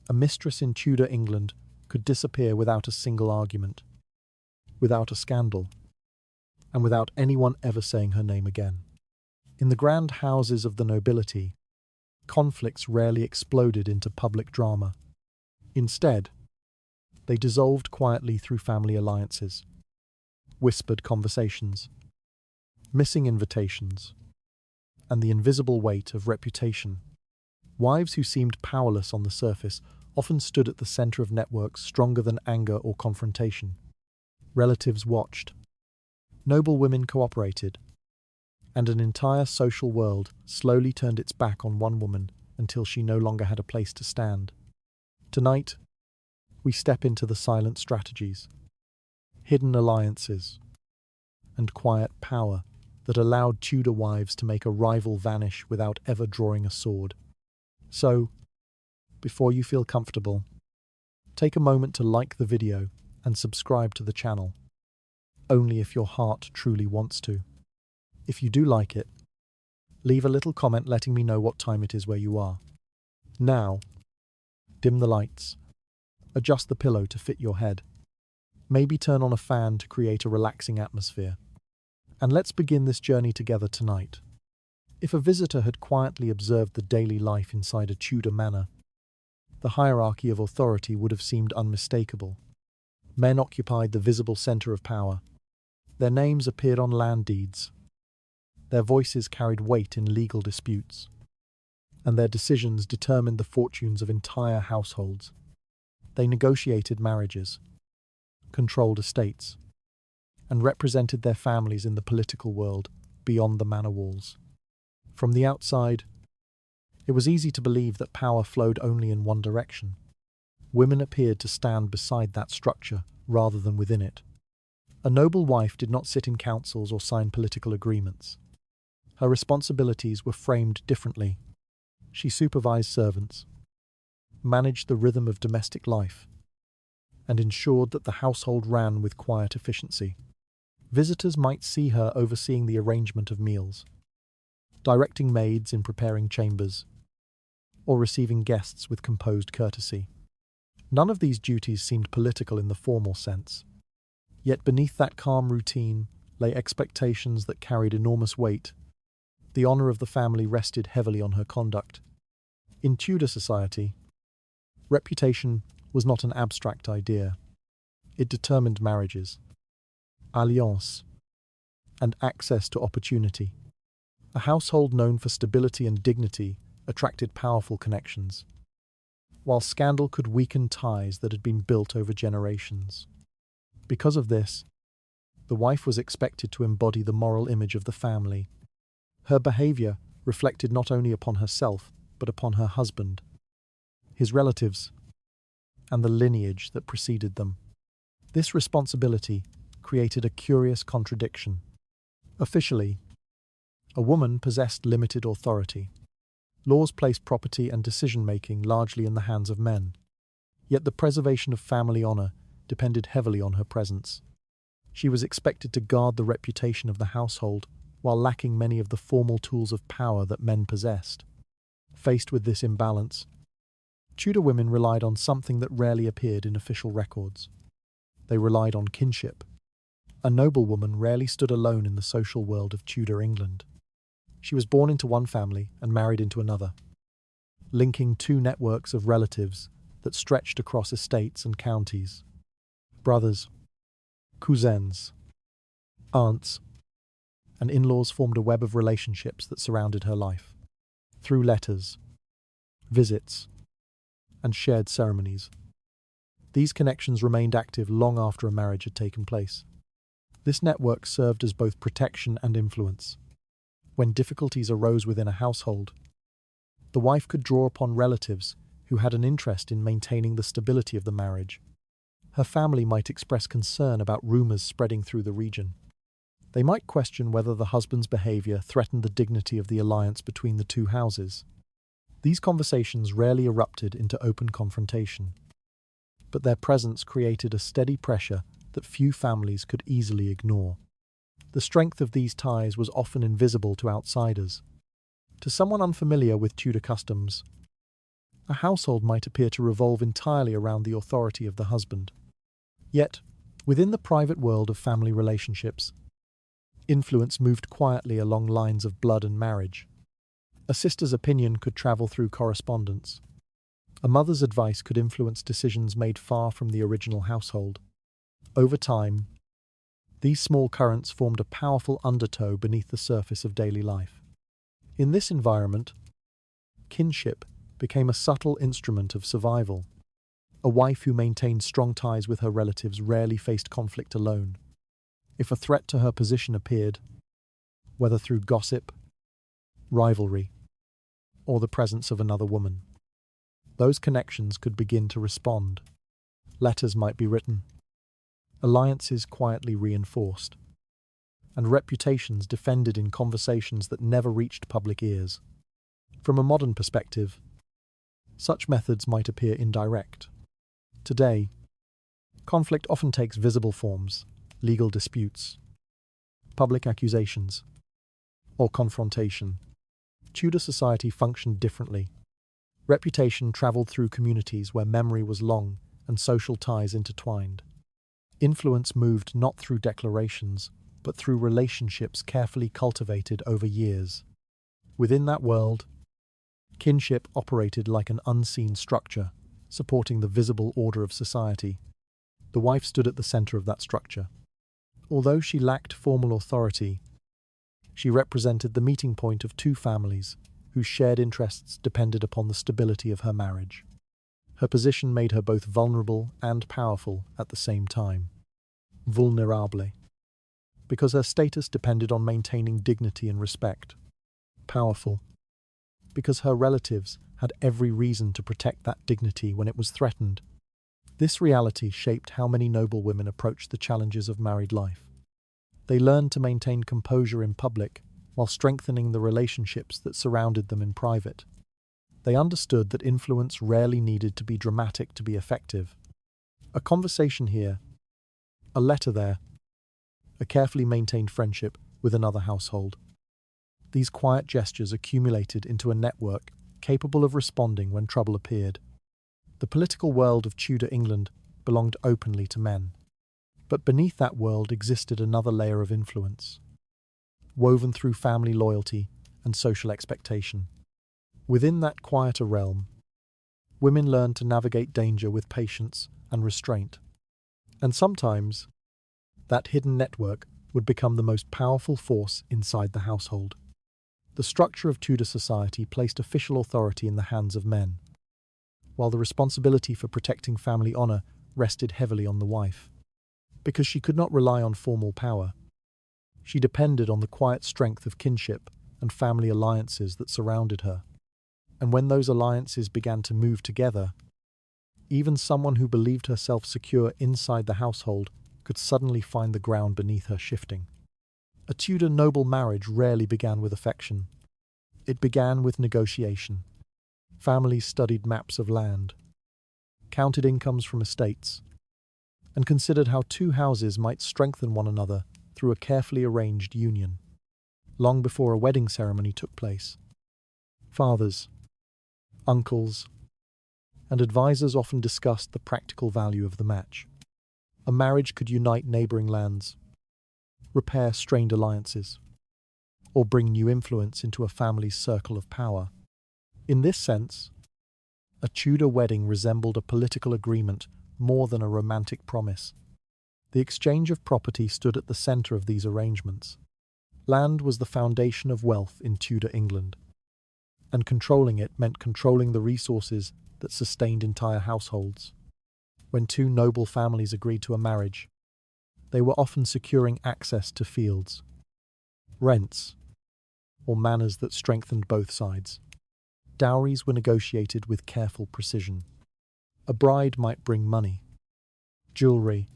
A mistress in Tudor England could disappear without a single argument, without a scandal, and without anyone ever saying her name again. In the grand houses of the nobility, conflicts rarely exploded into public drama. Instead, they dissolved quietly through family alliances, whispered conversations, missing invitations, and the invisible weight of reputation. Wives who seemed powerless on the surface often stood at the center of networks stronger than anger or confrontation. Relatives watched. Noblewomen cooperated, and an entire social world slowly turned its back on one woman until she no longer had a place to stand. Tonight, we step into the silent strategies, hidden alliances, and quiet power that allowed Tudor wives to make a rival vanish without ever drawing a sword. So, before you feel comfortable, take a moment to like the video and subscribe to the channel, only if your heart truly wants to. If you do like it, leave a little comment letting me know what time it is where you are. Now, dim the lights, adjust the pillow to fit your head, maybe turn on a fan to create a relaxing atmosphere, and let's begin this journey together tonight. If a visitor had quietly observed the daily life inside a Tudor manor, the hierarchy of authority would have seemed unmistakable. Men occupied the visible center of power. Their names appeared on land deeds. Their voices carried weight in legal disputes, and their decisions determined the fortunes of entire households. They negotiated marriages, controlled estates, and represented their families in the political world beyond the manor walls. From the outside, it was easy to believe that power flowed only in one direction. Women appeared to stand beside that structure rather than within it. A noble wife did not sit in councils or sign political agreements. Her responsibilities were framed differently. She supervised servants, managed the rhythm of domestic life, and ensured that the household ran with quiet efficiency. Visitors might see her overseeing the arrangement of meals, directing maids in preparing chambers, or receiving guests with composed courtesy. None of these duties seemed political in the formal sense. Yet beneath that calm routine lay expectations that carried enormous weight. The honor of the family rested heavily on her conduct. In Tudor society, reputation was not an abstract idea. It determined marriages, alliances, and access to opportunity. A household known for stability and dignity attracted powerful connections, while scandal could weaken ties that had been built over generations. Because of this, the wife was expected to embody the moral image of the family. Her behavior reflected not only upon herself, but upon her husband, his relatives, and the lineage that preceded them. This responsibility created a curious contradiction. Officially, a woman possessed limited authority. Laws placed property and decision-making largely in the hands of men. Yet the preservation of family honor depended heavily on her presence. She was expected to guard the reputation of the household while lacking many of the formal tools of power that men possessed. Faced with this imbalance, Tudor women relied on something that rarely appeared in official records. They relied on kinship. A noblewoman rarely stood alone in the social world of Tudor England. She was born into one family and married into another, linking two networks of relatives that stretched across estates and counties. Brothers, cousins, aunts, and in-laws formed a web of relationships that surrounded her life. Through letters, visits, and shared ceremonies, these connections remained active long after a marriage had taken place. This network served as both protection and influence. When difficulties arose within a household, the wife could draw upon relatives who had an interest in maintaining the stability of the marriage. Her family might express concern about rumors spreading through the region. They might question whether the husband's behavior threatened the dignity of the alliance between the two houses. These conversations rarely erupted into open confrontation, but their presence created a steady pressure that few families could easily ignore. The strength of these ties was often invisible to outsiders. To someone unfamiliar with Tudor customs, A household might appear to revolve entirely around the authority of the husband. Yet, within the private world of family relationships, influence moved quietly along lines of blood and marriage. A sister's opinion could travel through correspondence. A mother's advice could influence decisions made far from the original household. Over time, these small currents formed a powerful undertow beneath the surface of daily life. In this environment, kinship became a subtle instrument of survival. A wife who maintained strong ties with her relatives rarely faced conflict alone. If a threat to her position appeared, whether through gossip, rivalry, or the presence of another woman, those connections could begin to respond. Letters might be written, alliances quietly reinforced, and reputations defended in conversations that never reached public ears. From a modern perspective, such methods might appear indirect. Today, conflict often takes visible forms: legal disputes, public accusations, or confrontation. Tudor society functioned differently. Reputation travelled through communities where memory was long and social ties intertwined. Influence moved not through declarations, but through relationships carefully cultivated over years. Within that world, kinship operated like an unseen structure, supporting the visible order of society. The wife stood at the centre of that structure. Although she lacked formal authority, she represented the meeting point of two families whose shared interests depended upon the stability of her marriage. Her position made her both vulnerable and powerful at the same time. Vulnerable, because her status depended on maintaining dignity and respect. Powerful, because her relatives had every reason to protect that dignity when it was threatened. This reality shaped how many noblewomen approached the challenges of married life. They learned to maintain composure in public while strengthening the relationships that surrounded them in private. They understood that influence rarely needed to be dramatic to be effective. A conversation here, a letter there, a carefully maintained friendship with another household. These quiet gestures accumulated into a network capable of responding when trouble appeared. The political world of Tudor England belonged openly to men. But beneath that world existed another layer of influence, woven through family loyalty and social expectation. Within that quieter realm, women learned to navigate danger with patience and restraint. And sometimes, that hidden network would become the most powerful force inside the household. The structure of Tudor society placed official authority in the hands of men, while the responsibility for protecting family honour rested heavily on the wife. Because she could not rely on formal power, she depended on the quiet strength of kinship and family alliances that surrounded her. And when those alliances began to move together, even someone who believed herself secure inside the household could suddenly find the ground beneath her shifting. A Tudor noble marriage rarely began with affection. It began with negotiation. Families studied maps of land, counted incomes from estates, and considered how two houses might strengthen one another through a carefully arranged union. Long before a wedding ceremony took place, fathers, uncles, and advisors often discussed the practical value of the match. A marriage could unite neighbouring lands, repair strained alliances, or bring new influence into a family's circle of power. In this sense, a Tudor wedding resembled a political agreement more than a romantic promise. The exchange of property stood at the centre of these arrangements. Land was the foundation of wealth in Tudor England, and controlling it meant controlling the resources that sustained entire households. When two noble families agreed to a marriage, they were often securing access to fields, rents, or manors that strengthened both sides. Dowries were negotiated with careful precision. A bride might bring money, jewellery,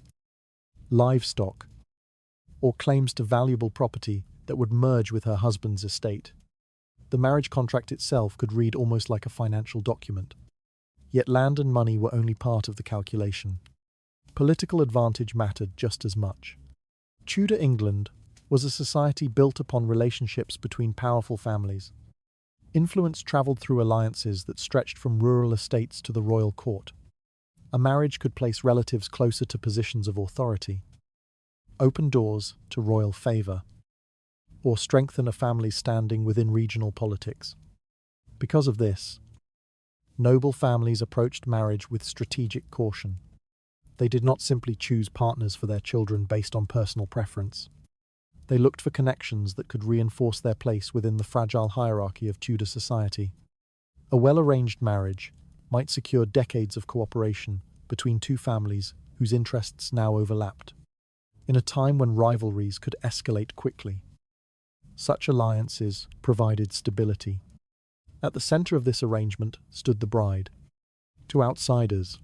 livestock, or claims to valuable property that would merge with her husband's estate. The marriage contract itself could read almost like a financial document. Yet land and money were only part of the calculation. Political advantage mattered just as much. Tudor England was a society built upon relationships between powerful families. Influence travelled through alliances that stretched from rural estates to the royal court. A marriage could place relatives closer to positions of authority, open doors to royal favour, or strengthen a family's standing within regional politics. Because of this, noble families approached marriage with strategic caution. They did not simply choose partners for their children based on personal preference. They looked for connections that could reinforce their place within the fragile hierarchy of Tudor society. A well-arranged marriage might secure decades of cooperation between two families whose interests now overlapped. In a time when rivalries could escalate quickly, such alliances provided stability. At the center of this arrangement stood the bride. To outsiders,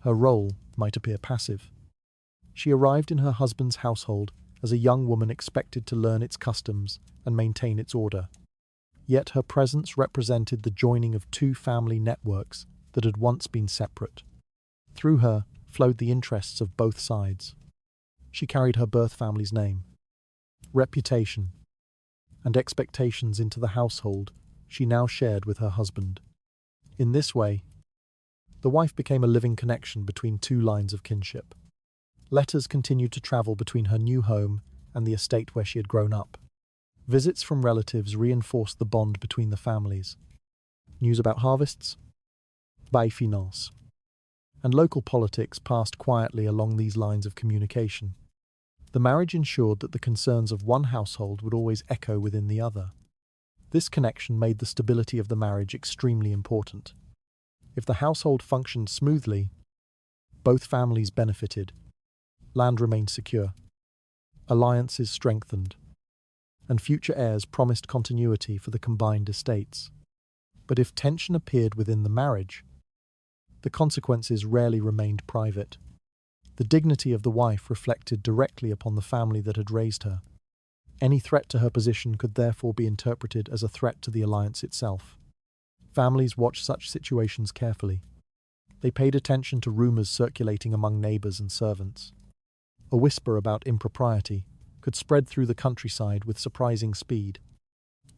her role might appear passive. She arrived in her husband's household as a young woman expected to learn its customs and maintain its order. Yet her presence represented the joining of two family networks that had once been separate. Through her flowed the interests of both sides. She carried her birth family's name, reputation, and expectations into the household she now shared with her husband. In this way, the wife became a living connection between two lines of kinship. Letters continued to travel between her new home and the estate where she had grown up. Visits from relatives reinforced the bond between the families. News about harvests, bail finance, and local politics passed quietly along these lines of communication. The marriage ensured that the concerns of one household would always echo within the other. This connection made the stability of the marriage extremely important. If the household functioned smoothly, both families benefited. Land remained secure, alliances strengthened, and future heirs promised continuity for the combined estates. But if tension appeared within the marriage, the consequences rarely remained private. The dignity of the wife reflected directly upon the family that had raised her. Any threat to her position could therefore be interpreted as a threat to the alliance itself. Families watched such situations carefully. They paid attention to rumors circulating among neighbors and servants. A whisper about impropriety could spread through the countryside with surprising speed.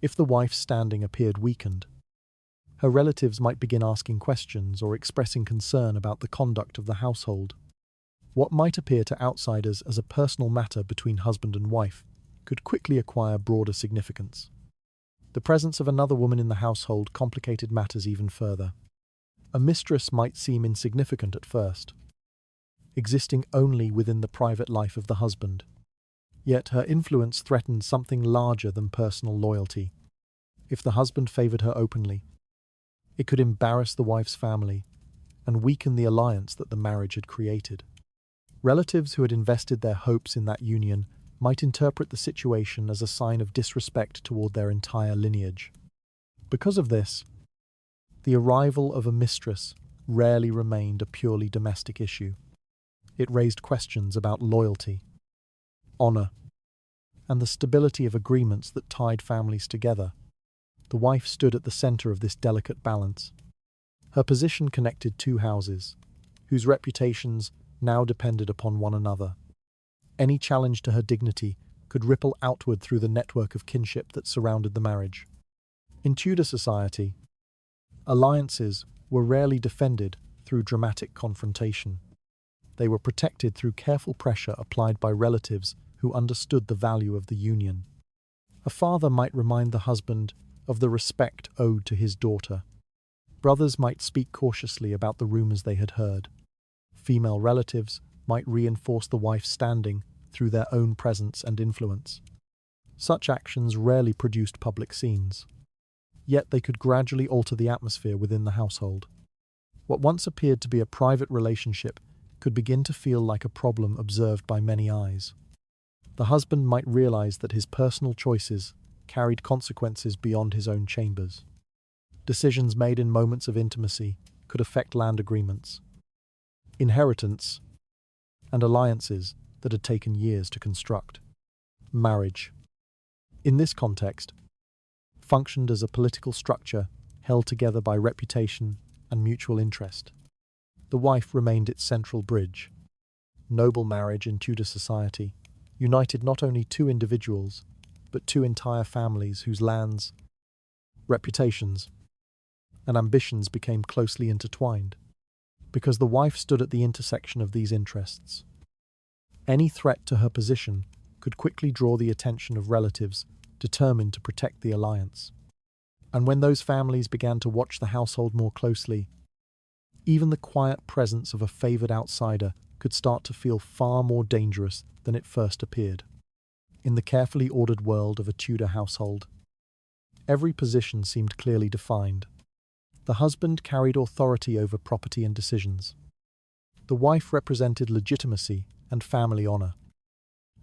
If the wife's standing appeared weakened, her relatives might begin asking questions or expressing concern about the conduct of the household. What might appear to outsiders as a personal matter between husband and wife could quickly acquire broader significance. The presence of another woman in the household complicated matters even further. A mistress might seem insignificant at first, existing only within the private life of the husband. Yet her influence threatened something larger than personal loyalty. If the husband favored her openly, it could embarrass the wife's family and weaken the alliance that the marriage had created. Relatives who had invested their hopes in that union might interpret the situation as a sign of disrespect toward their entire lineage. Because of this, the arrival of a mistress rarely remained a purely domestic issue. It raised questions about loyalty, honor, and the stability of agreements that tied families together. The wife stood at the center of this delicate balance. Her position connected two houses, whose reputations now depended upon one another. Any challenge to her dignity could ripple outward through the network of kinship that surrounded the marriage. In Tudor society, alliances were rarely defended through dramatic confrontation. They were protected through careful pressure applied by relatives who understood the value of the union. A father might remind the husband of the respect owed to his daughter. Brothers might speak cautiously about the rumors they had heard. Female relatives might reinforce the wife's standing through their own presence and influence. Such actions rarely produced public scenes, yet they could gradually alter the atmosphere within the household. What once appeared to be a private relationship could begin to feel like a problem observed by many eyes. The husband might realize that his personal choices carried consequences beyond his own chambers. Decisions made in moments of intimacy could affect land agreements, inheritance, and alliances that had taken years to construct. Marriage, in this context, functioned as a political structure held together by reputation and mutual interest. The wife remained its central bridge. Noble marriage in Tudor society united not only two individuals, but two entire families whose lands, reputations, and ambitions became closely intertwined, because the wife stood at the intersection of these interests. Any threat to her position could quickly draw the attention of relatives determined to protect the alliance. And when those families began to watch the household more closely, even the quiet presence of a favored outsider could start to feel far more dangerous than it first appeared. In the carefully ordered world of a Tudor household, every position seemed clearly defined. The husband carried authority over property and decisions. The wife represented legitimacy and family honor,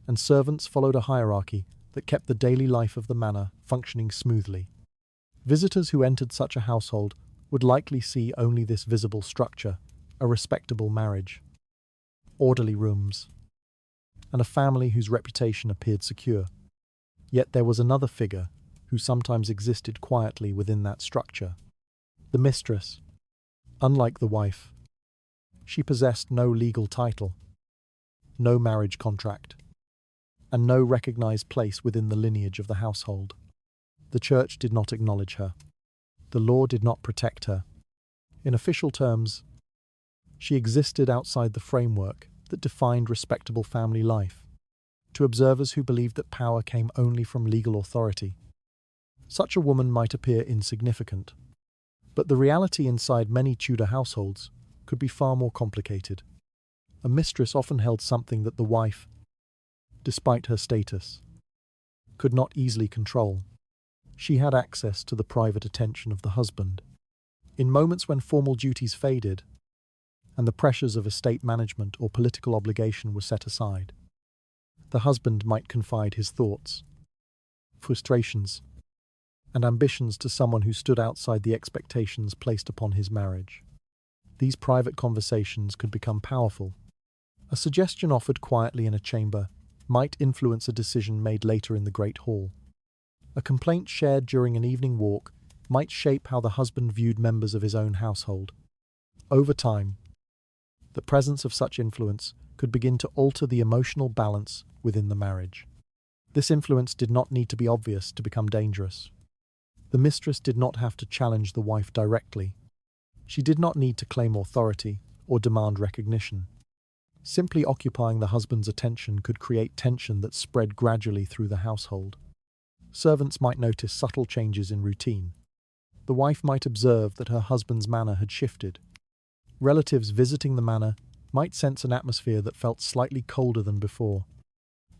and servants followed a hierarchy that kept the daily life of the manor functioning smoothly. Visitors who entered such a household would likely see only this visible structure, a respectable marriage, orderly rooms, and a family whose reputation appeared secure. Yet there was another figure who sometimes existed quietly within that structure. The mistress. Unlike the wife, she possessed no legal title, no marriage contract, and no recognized place within the lineage of the household. The church did not acknowledge her. The law did not protect her. In official terms, she existed outside the framework that defined respectable family life, to observers who believed that power came only from legal authority. Such a woman might appear insignificant, but the reality inside many Tudor households could be far more complicated. A mistress often held something that the wife, despite her status, could not easily control. She had access to the private attention of the husband. In moments when formal duties faded, and the pressures of estate management or political obligation were set aside, the husband might confide his thoughts, frustrations, and ambitions to someone who stood outside the expectations placed upon his marriage. These private conversations could become powerful. A suggestion offered quietly in a chamber might influence a decision made later in the Great Hall. A complaint shared during an evening walk might shape how the husband viewed members of his own household. Over time, the presence of such influence could begin to alter the emotional balance within the marriage. This influence did not need to be obvious to become dangerous. The mistress did not have to challenge the wife directly. She did not need to claim authority or demand recognition. Simply occupying the husband's attention could create tension that spread gradually through the household. Servants might notice subtle changes in routine. The wife might observe that her husband's manner had shifted. Relatives visiting the manor might sense an atmosphere that felt slightly colder than before.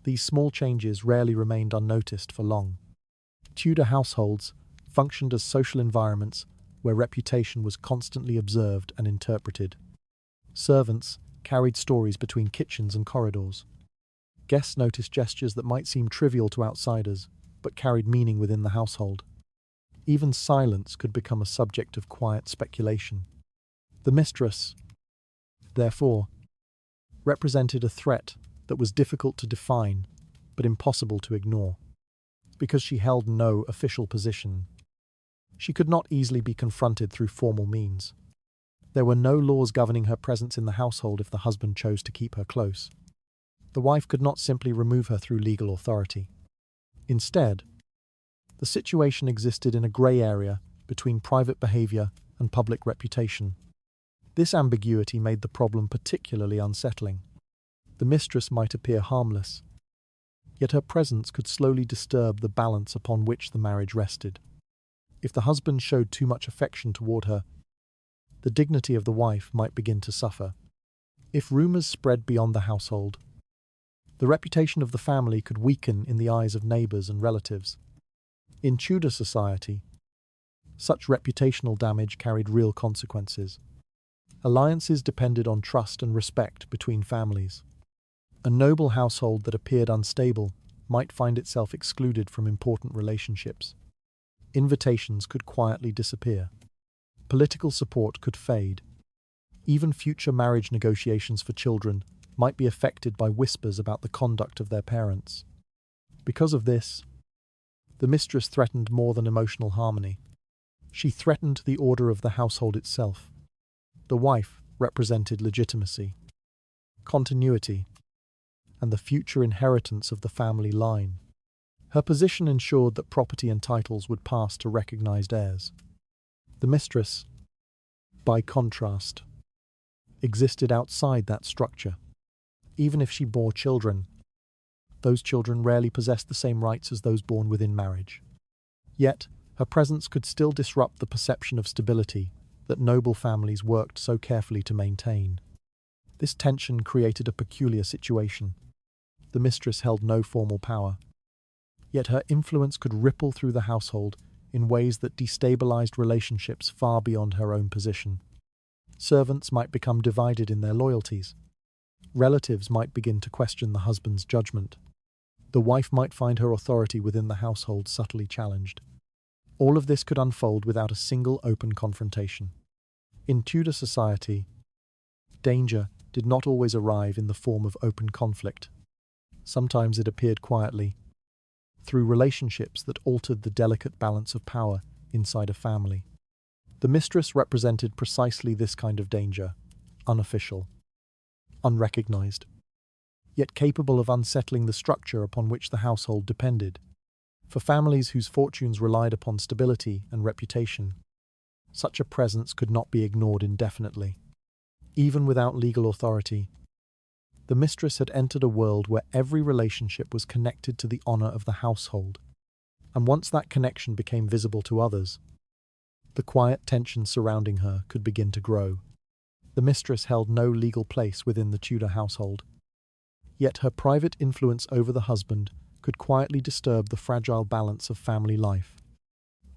These small changes rarely remained unnoticed for long. Tudor households functioned as social environments where reputation was constantly observed and interpreted. Servants carried stories between kitchens and corridors. Guests noticed gestures that might seem trivial to outsiders, but carried meaning within the household. Even silence could become a subject of quiet speculation. The mistress, therefore, represented a threat that was difficult to define, but impossible to ignore. Because she held no official position, she could not easily be confronted through formal means. There were no laws governing her presence in the household if the husband chose to keep her close. The wife could not simply remove her through legal authority. Instead, the situation existed in a grey area between private behaviour and public reputation. This ambiguity made the problem particularly unsettling. The mistress might appear harmless, yet her presence could slowly disturb the balance upon which the marriage rested. If the husband showed too much affection toward her, the dignity of the wife might begin to suffer. If rumours spread beyond the household, the reputation of the family could weaken in the eyes of neighbours and relatives. In Tudor society, such reputational damage carried real consequences. Alliances depended on trust and respect between families. A noble household that appeared unstable might find itself excluded from important relationships. Invitations could quietly disappear. Political support could fade. Even future marriage negotiations for children might be affected by whispers about the conduct of their parents. Because of this, the mistress threatened more than emotional harmony. She threatened the order of the household itself. The wife represented legitimacy, continuity, and the future inheritance of the family line. Her position ensured that property and titles would pass to recognized heirs. The mistress, by contrast, existed outside that structure. Even if she bore children, those children rarely possessed the same rights as those born within marriage. Yet, her presence could still disrupt the perception of stability that noble families worked so carefully to maintain. This tension created a peculiar situation. The mistress held no formal power, yet her influence could ripple through the household in ways that destabilized relationships far beyond her own position. Servants might become divided in their loyalties. Relatives might begin to question the husband's judgment. The wife might find her authority within the household subtly challenged. All of this could unfold without a single open confrontation. In Tudor society, danger did not always arrive in the form of open conflict. Sometimes it appeared quietly, through relationships that altered the delicate balance of power inside a family. The mistress represented precisely this kind of danger, unofficial, unrecognized, yet capable of unsettling the structure upon which the household depended. For families whose fortunes relied upon stability and reputation, such a presence could not be ignored indefinitely. Even without legal authority, the mistress had entered a world where every relationship was connected to the honor of the household, and once that connection became visible to others, the quiet tension surrounding her could begin to grow. The mistress held no legal place within the Tudor household, yet her private influence over the husband could quietly disturb the fragile balance of family life.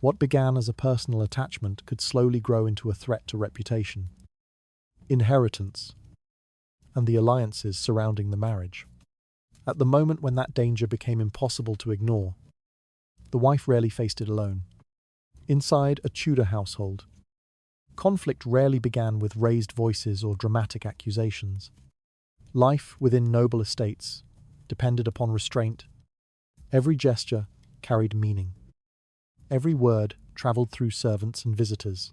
What began as a personal attachment could slowly grow into a threat to reputation, inheritance, and the alliances surrounding the marriage. At the moment when that danger became impossible to ignore, the wife rarely faced it alone. Inside a Tudor household, conflict rarely began with raised voices or dramatic accusations. Life within noble estates depended upon restraint. Every gesture carried meaning. Every word traveled through servants and visitors,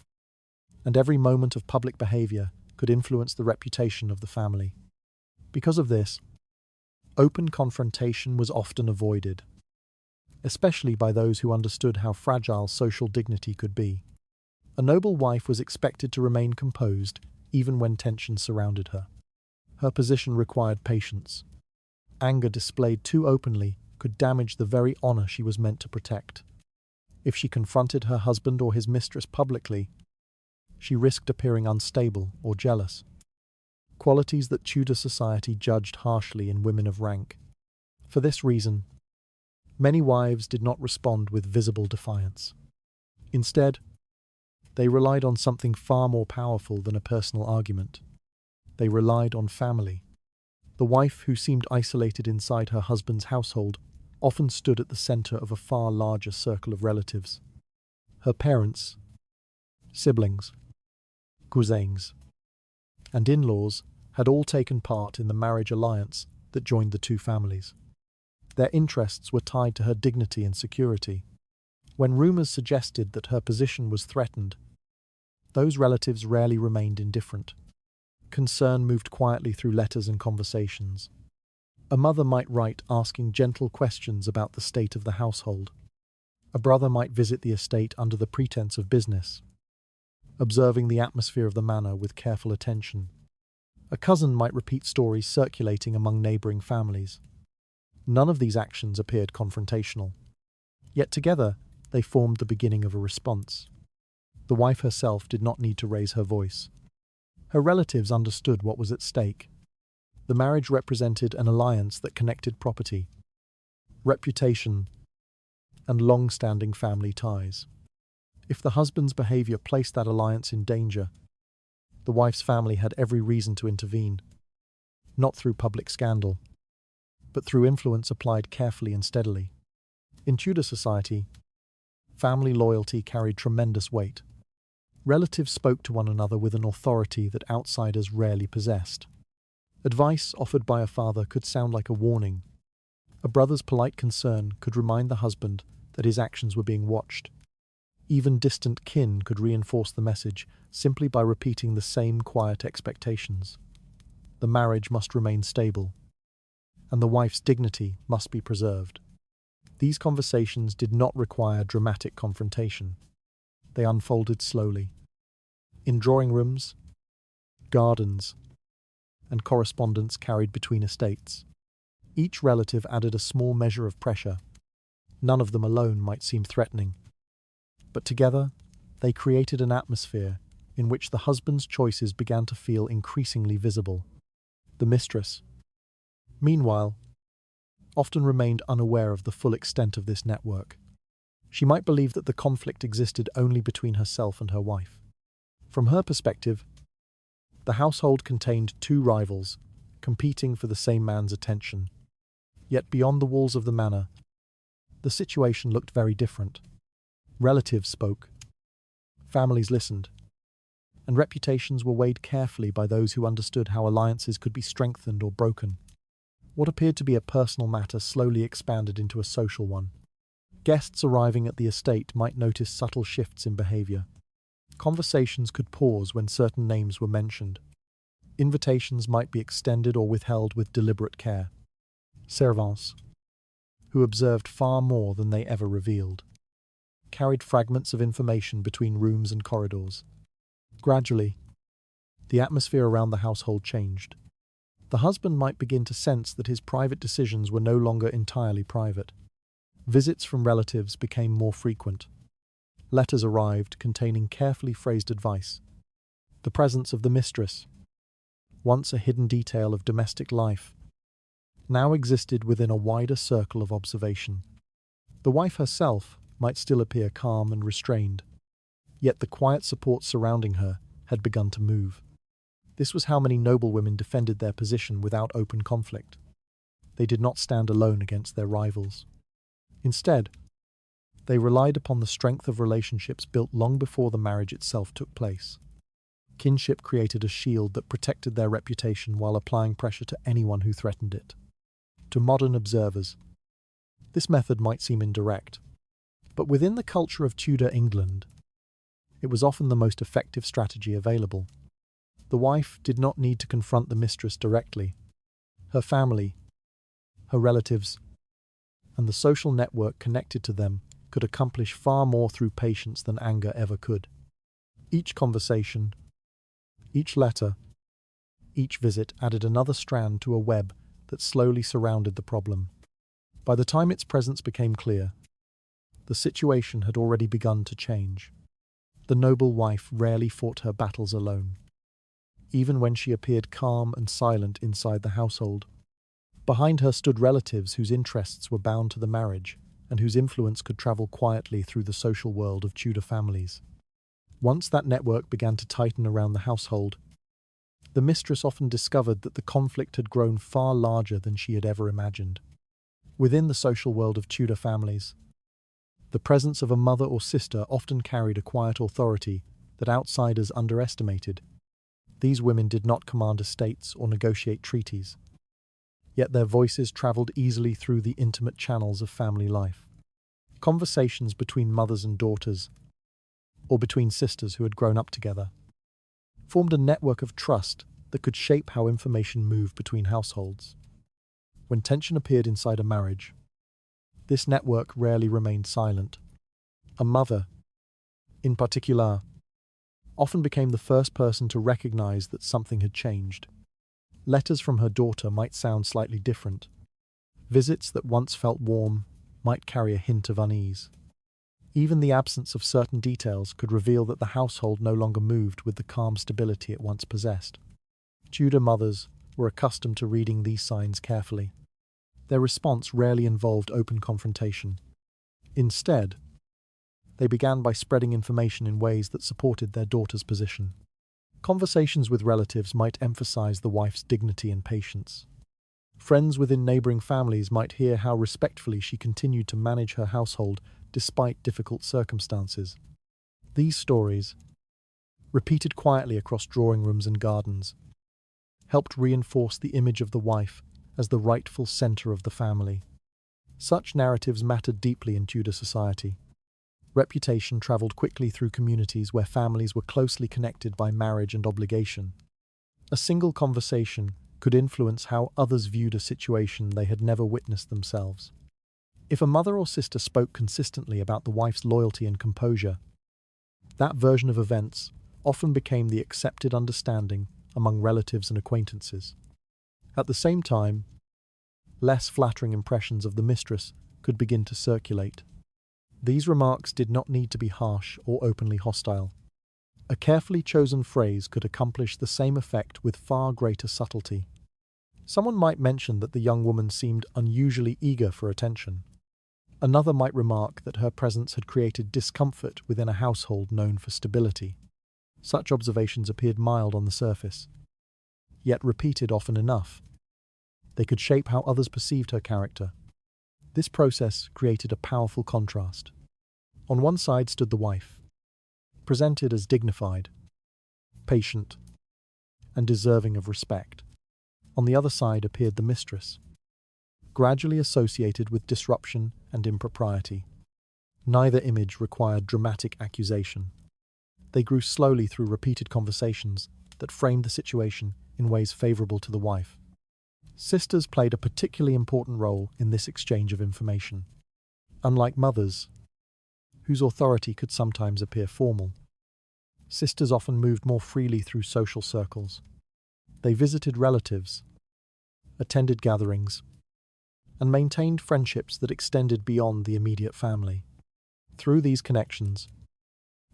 and every moment of public behavior could influence the reputation of the family. Because of this, open confrontation was often avoided, especially by those who understood how fragile social dignity could be. A noble wife was expected to remain composed even when tension surrounded her. Her position required patience. Anger displayed too openly could damage the very honor she was meant to protect. If she confronted her husband or his mistress publicly, she risked appearing unstable or jealous, qualities that Tudor society judged harshly in women of rank. For this reason, many wives did not respond with visible defiance. Instead, they relied on something far more powerful than a personal argument. They relied on family. The wife who seemed isolated inside her husband's household often stood at the center of a far larger circle of relatives. Her parents, siblings, cousins, and in-laws had all taken part in the marriage alliance that joined the two families. Their interests were tied to her dignity and security. When rumors suggested that her position was threatened, those relatives rarely remained indifferent. Concern moved quietly through letters and conversations. A mother might write asking gentle questions about the state of the household. A brother might visit the estate under the pretense of business, observing the atmosphere of the manor with careful attention. A cousin might repeat stories circulating among neighboring families. None of these actions appeared confrontational, yet together they formed the beginning of a response. The wife herself did not need to raise her voice. Her relatives understood what was at stake. The marriage represented an alliance that connected property, reputation, and long-standing family ties. If the husband's behavior placed that alliance in danger, the wife's family had every reason to intervene, not through public scandal, but through influence applied carefully and steadily. In Tudor society, family loyalty carried tremendous weight. Relatives spoke to one another with an authority that outsiders rarely possessed. Advice offered by a father could sound like a warning. A brother's polite concern could remind the husband that his actions were being watched. Even distant kin could reinforce the message simply by repeating the same quiet expectations. The marriage must remain stable, and the wife's dignity must be preserved. These conversations did not require dramatic confrontation. They unfolded slowly. In drawing rooms, gardens, and correspondence carried between estates. Each relative added a small measure of pressure. None of them alone might seem threatening, but together they created an atmosphere in which the husband's choices began to feel increasingly visible. The mistress, meanwhile, often remained unaware of the full extent of this network. She might believe that the conflict existed only between herself and her wife. From her perspective, the household contained two rivals, competing for the same man's attention. Yet beyond the walls of the manor, the situation looked very different. Relatives spoke, families listened, and reputations were weighed carefully by those who understood how alliances could be strengthened or broken. What appeared to be a personal matter slowly expanded into a social one. Guests arriving at the estate might notice subtle shifts in behavior. Conversations could pause when certain names were mentioned. Invitations might be extended or withheld with deliberate care. Servants, who observed far more than they ever revealed, carried fragments of information between rooms and corridors. Gradually, the atmosphere around the household changed. The husband might begin to sense that his private decisions were no longer entirely private. Visits from relatives became more frequent. Letters arrived containing carefully phrased advice. The presence of the mistress, once a hidden detail of domestic life, now existed within a wider circle of observation. The wife herself might still appear calm and restrained, yet the quiet support surrounding her had begun to move. This was how many noblewomen defended their position without open conflict. They did not stand alone against their rivals. Instead, they relied upon the strength of relationships built long before the marriage itself took place. Kinship created a shield that protected their reputation while applying pressure to anyone who threatened it. To modern observers, this method might seem indirect, but within the culture of Tudor England, it was often the most effective strategy available. The wife did not need to confront the mistress directly. Her family, her relatives, and the social network connected to them could accomplish far more through patience than anger ever could. Each conversation, each letter, each visit added another strand to a web that slowly surrounded the problem. By the time its presence became clear, the situation had already begun to change. The noble wife rarely fought her battles alone. Even when she appeared calm and silent inside the household, behind her stood relatives whose interests were bound to the marriage and whose influence could travel quietly through the social world of Tudor families. Once that network began to tighten around the household, the mistress often discovered that the conflict had grown far larger than she had ever imagined. Within the social world of Tudor families, the presence of a mother or sister often carried a quiet authority that outsiders underestimated. These women did not command estates or negotiate treaties, yet their voices travelled easily through the intimate channels of family life. Conversations between mothers and daughters, or between sisters who had grown up together, formed a network of trust that could shape how information moved between households. When tension appeared inside a marriage, this network rarely remained silent. A mother, in particular, often became the first person to recognize that something had changed. Letters from her daughter might sound slightly different. Visits that once felt warm might carry a hint of unease. Even the absence of certain details could reveal that the household no longer moved with the calm stability it once possessed. Tudor mothers were accustomed to reading these signs carefully. Their response rarely involved open confrontation. Instead, they began by spreading information in ways that supported their daughter's position. Conversations with relatives might emphasize the wife's dignity and patience. Friends within neighboring families might hear how respectfully she continued to manage her household despite difficult circumstances. These stories, repeated quietly across drawing rooms and gardens, helped reinforce the image of the wife as the rightful center of the family. Such narratives mattered deeply in Tudor society. Reputation traveled quickly through communities where families were closely connected by marriage and obligation. A single conversation could influence how others viewed a situation they had never witnessed themselves. If a mother or sister spoke consistently about the wife's loyalty and composure, that version of events often became the accepted understanding among relatives and acquaintances. At the same time, less flattering impressions of the mistress could begin to circulate. These remarks did not need to be harsh or openly hostile. A carefully chosen phrase could accomplish the same effect with far greater subtlety. Someone might mention that the young woman seemed unusually eager for attention. Another might remark that her presence had created discomfort within a household known for stability. Such observations appeared mild on the surface, yet repeated often enough, they could shape how others perceived her character. This process created a powerful contrast. On one side stood the wife, presented as dignified, patient, and deserving of respect. On the other side appeared the mistress, gradually associated with disruption and impropriety. Neither image required dramatic accusation. They grew slowly through repeated conversations that framed the situation in ways favorable to the wife. Sisters played a particularly important role in this exchange of information. Unlike mothers, whose authority could sometimes appear formal, sisters often moved more freely through social circles. They visited relatives, attended gatherings, and maintained friendships that extended beyond the immediate family. Through these connections,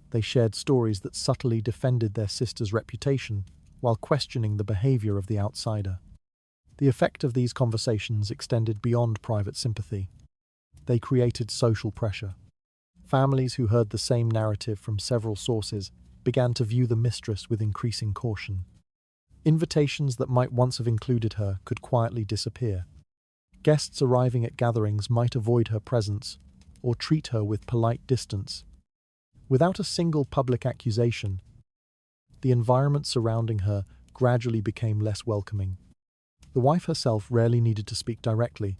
they shared stories that subtly defended their sister's reputation while questioning the behavior of the outsider. The effect of these conversations extended beyond private sympathy. They created social pressure. Families who heard the same narrative from several sources began to view the mistress with increasing caution. Invitations that might once have included her could quietly disappear. Guests arriving at gatherings might avoid her presence or treat her with polite distance. Without a single public accusation, the environment surrounding her gradually became less welcoming. The wife herself rarely needed to speak directly.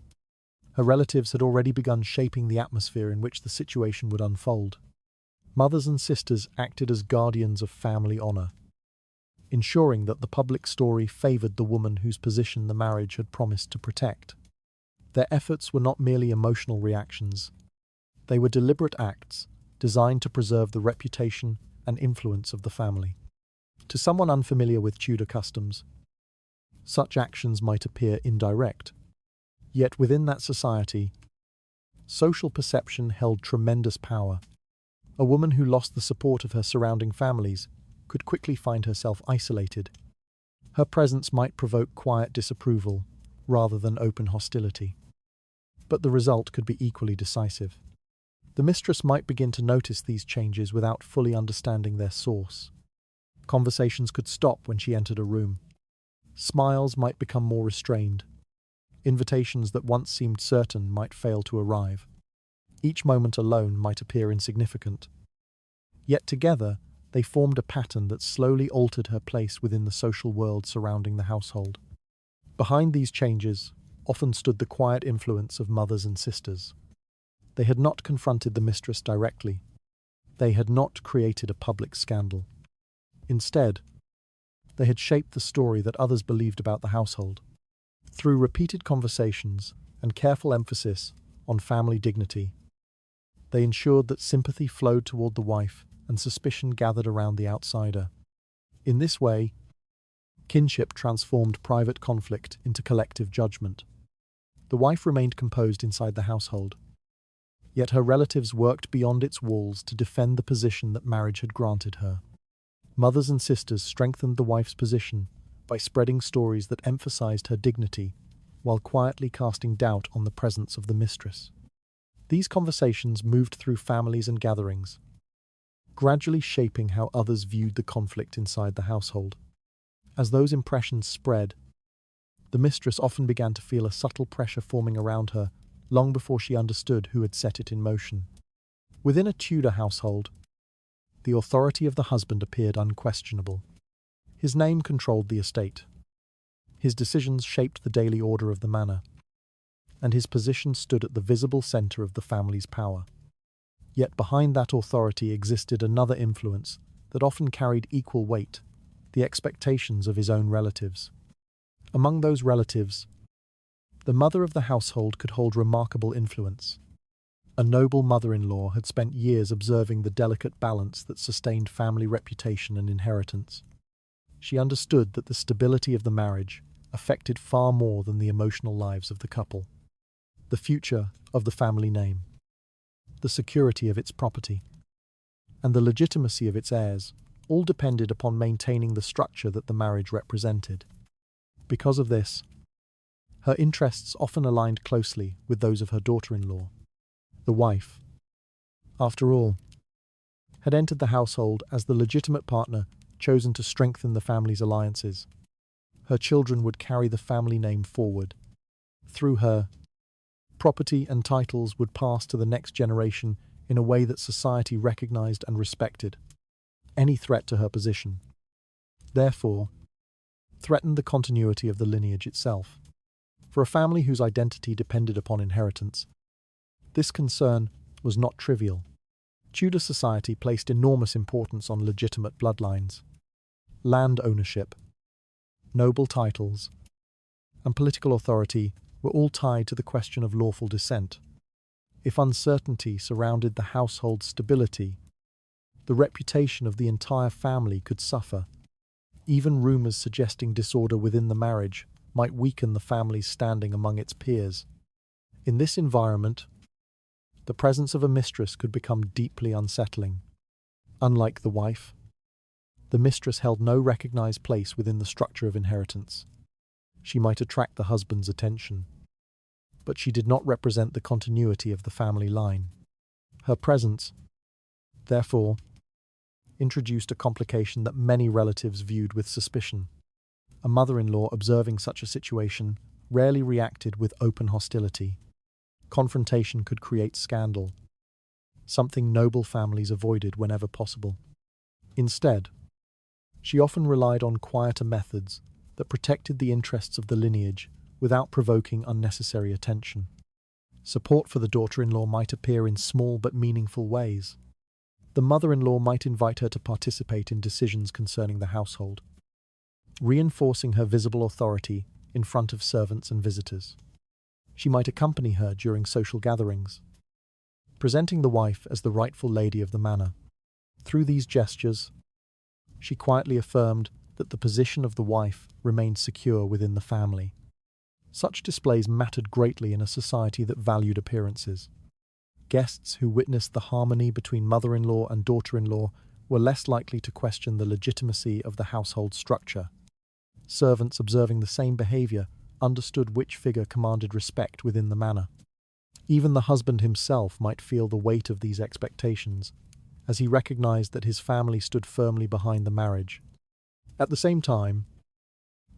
Her relatives had already begun shaping the atmosphere in which the situation would unfold. Mothers and sisters acted as guardians of family honor, ensuring that the public story favored the woman whose position the marriage had promised to protect. Their efforts were not merely emotional reactions. They were deliberate acts designed to preserve the reputation and influence of the family. To someone unfamiliar with Tudor customs, such actions might appear indirect. Yet within that society, social perception held tremendous power. A woman who lost the support of her surrounding families could quickly find herself isolated. Her presence might provoke quiet disapproval rather than open hostility. But the result could be equally decisive. The mistress might begin to notice these changes without fully understanding their source. Conversations could stop when she entered a room. Smiles might become more restrained. Invitations that once seemed certain might fail to arrive. Each moment alone might appear insignificant. Yet together, they formed a pattern that slowly altered her place within the social world surrounding the household. Behind these changes often stood the quiet influence of mothers and sisters. They had not confronted the mistress directly. They had not created a public scandal. Instead, they had shaped the story that others believed about the household. Through repeated conversations and careful emphasis on family dignity, they ensured that sympathy flowed toward the wife and suspicion gathered around the outsider. In this way, kinship transformed private conflict into collective judgment. The wife remained composed inside the household, yet her relatives worked beyond its walls to defend the position that marriage had granted her. Mothers and sisters strengthened the wife's position by spreading stories that emphasized her dignity while quietly casting doubt on the presence of the mistress. These conversations moved through families and gatherings, gradually shaping how others viewed the conflict inside the household. As those impressions spread, the mistress often began to feel a subtle pressure forming around her long before she understood who had set it in motion. Within a Tudor household, the authority of the husband appeared unquestionable. His name controlled the estate. His decisions shaped the daily order of the manor, and his position stood at the visible center of the family's power. Yet behind that authority existed another influence that often carried equal weight: the expectations of his own relatives. Among those relatives, the mother of the household could hold remarkable influence. A noble mother-in-law had spent years observing the delicate balance that sustained family reputation and inheritance. She understood that the stability of the marriage affected far more than the emotional lives of the couple. The future of the family name, the security of its property, and the legitimacy of its heirs all depended upon maintaining the structure that the marriage represented. Because of this, her interests often aligned closely with those of her daughter-in-law. The wife, after all, had entered the household as the legitimate partner chosen to strengthen the family's alliances. Her children would carry the family name forward. Through her, property and titles would pass to the next generation in a way that society recognized and respected. Any threat to her position, therefore, threatened the continuity of the lineage itself. For a family whose identity depended upon inheritance, this concern was not trivial. Tudor society placed enormous importance on legitimate bloodlines. Land ownership, noble titles, and political authority were all tied to the question of lawful descent. If uncertainty surrounded the household's stability, the reputation of the entire family could suffer. Even rumors suggesting disorder within the marriage might weaken the family's standing among its peers. In this environment, the presence of a mistress could become deeply unsettling. Unlike the wife, the mistress held no recognized place within the structure of inheritance. She might attract the husband's attention, but she did not represent the continuity of the family line. Her presence, therefore, introduced a complication that many relatives viewed with suspicion. A mother-in-law observing such a situation rarely reacted with open hostility. Confrontation could create scandal, something noble families avoided whenever possible. Instead, she often relied on quieter methods that protected the interests of the lineage without provoking unnecessary attention. Support for the daughter-in-law might appear in small but meaningful ways. The mother-in-law might invite her to participate in decisions concerning the household, reinforcing her visible authority in front of servants and visitors. She might accompany her during social gatherings, presenting the wife as the rightful lady of the manor. Through these gestures, she quietly affirmed that the position of the wife remained secure within the family. Such displays mattered greatly in a society that valued appearances. Guests who witnessed the harmony between mother-in-law and daughter-in-law were less likely to question the legitimacy of the household structure. Servants observing the same behavior understood which figure commanded respect within the manor. Even the husband himself might feel the weight of these expectations, as he recognized that his family stood firmly behind the marriage. At the same time,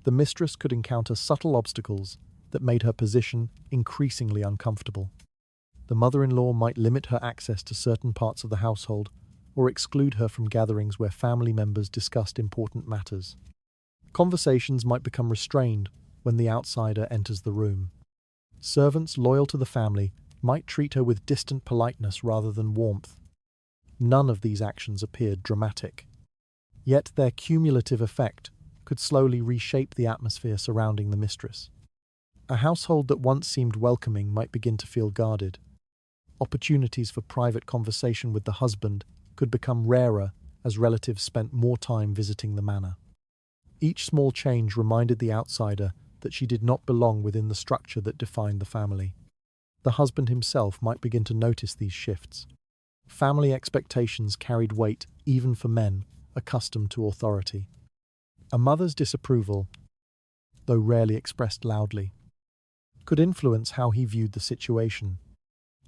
the mistress could encounter subtle obstacles that made her position increasingly uncomfortable. The mother-in-law might limit her access to certain parts of the household or exclude her from gatherings where family members discussed important matters. Conversations might become restrained when the outsider enters the room. Servants loyal to the family might treat her with distant politeness rather than warmth. None of these actions appeared dramatic, yet their cumulative effect could slowly reshape the atmosphere surrounding the mistress. A household that once seemed welcoming might begin to feel guarded. Opportunities for private conversation with the husband could become rarer as relatives spent more time visiting the manor. Each small change reminded the outsider that she did not belong within the structure that defined the family. The husband himself might begin to notice these shifts. Family expectations carried weight even for men accustomed to authority. A mother's disapproval, though rarely expressed loudly, could influence how he viewed the situation.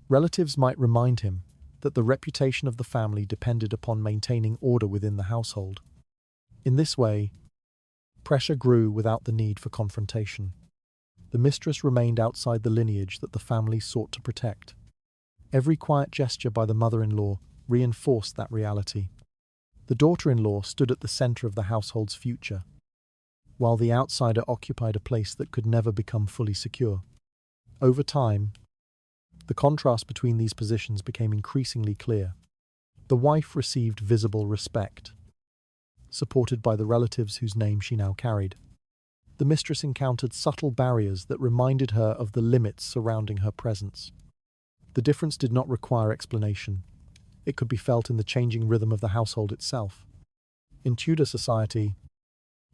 Relatives might remind him that the reputation of the family depended upon maintaining order within the household. In this way, pressure grew without the need for confrontation. The mistress remained outside the lineage that the family sought to protect. Every quiet gesture by the mother-in-law reinforced that reality. The daughter-in-law stood at the center of the household's future, while the outsider occupied a place that could never become fully secure. Over time, the contrast between these positions became increasingly clear. The wife received visible respect, supported by the relatives whose name she now carried. The mistress encountered subtle barriers that reminded her of the limits surrounding her presence. The difference did not require explanation. It could be felt in the changing rhythm of the household itself. In Tudor society,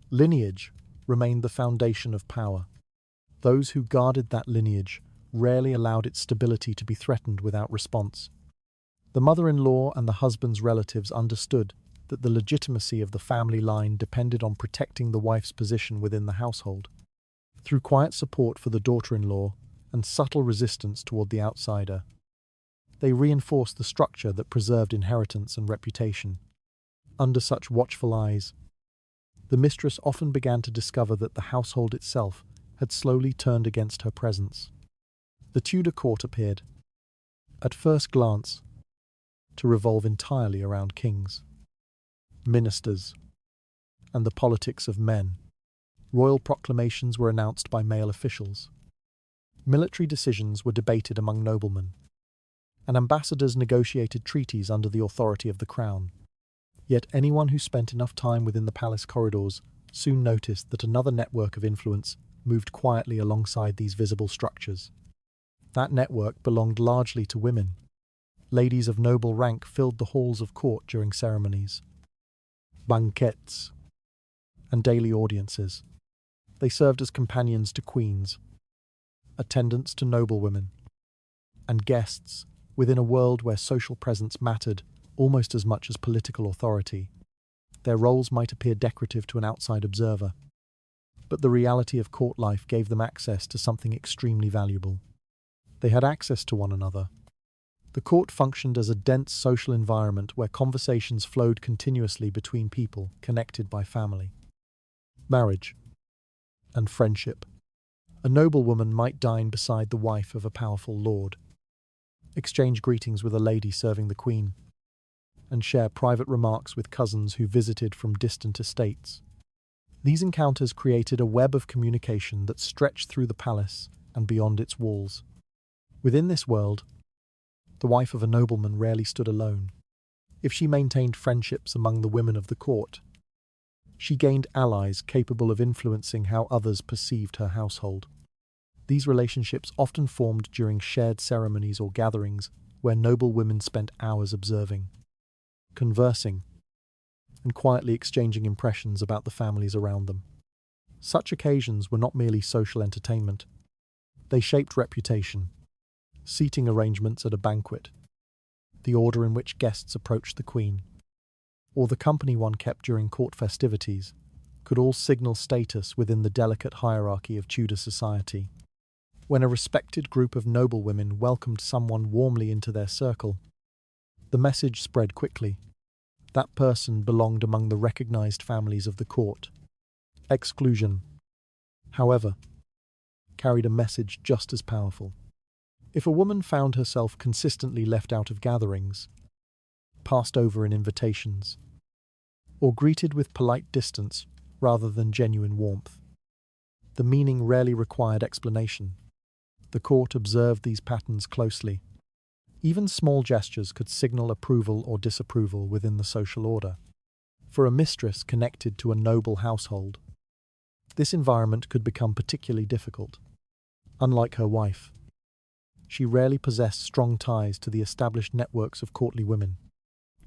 lineage remained the foundation of power. Those who guarded that lineage rarely allowed its stability to be threatened without response. The mother-in-law and the husband's relatives understood that the legitimacy of the family line depended on protecting the wife's position within the household. Through quiet support for the daughter-in-law and subtle resistance toward the outsider, they reinforced the structure that preserved inheritance and reputation. Under such watchful eyes, the mistress often began to discover that the household itself had slowly turned against her presence. The Tudor court appeared, at first glance, to revolve entirely around kings, ministers, and the politics of men. Royal proclamations were announced by male officials. Military decisions were debated among noblemen, and ambassadors negotiated treaties under the authority of the crown. Yet anyone who spent enough time within the palace corridors soon noticed that another network of influence moved quietly alongside these visible structures. That network belonged largely to women. Ladies of noble rank filled the halls of court during ceremonies, banquets, and daily audiences. They served as companions to queens, attendants to noblewomen, and guests within a world where social presence mattered almost as much as political authority. Their roles might appear decorative to an outside observer, but the reality of court life gave them access to something extremely valuable. They had access to one another. The court functioned as a dense social environment where conversations flowed continuously between people connected by family, marriage, and friendship. A noblewoman might dine beside the wife of a powerful lord, exchange greetings with a lady serving the queen, and share private remarks with cousins who visited from distant estates. These encounters created a web of communication that stretched through the palace and beyond its walls. Within this world, the wife of a nobleman rarely stood alone. If she maintained friendships among the women of the court, she gained allies capable of influencing how others perceived her household. These relationships often formed during shared ceremonies or gatherings where noble women spent hours observing, conversing, and quietly exchanging impressions about the families around them. Such occasions were not merely social entertainment. They shaped reputation, seating arrangements at a banquet, the order in which guests approached the queen, or the company one kept during court festivities, could all signal status within the delicate hierarchy of Tudor society. When a respected group of noblewomen welcomed someone warmly into their circle, the message spread quickly. That person belonged among the recognized families of the court. Exclusion, however, carried a message just as powerful. If a woman found herself consistently left out of gatherings, passed over in invitations, or greeted with polite distance rather than genuine warmth, the meaning rarely required explanation. The court observed these patterns closely. Even small gestures could signal approval or disapproval within the social order. For a mistress connected to a noble household, this environment could become particularly difficult. Unlike her wife, she rarely possessed strong ties to the established networks of courtly women.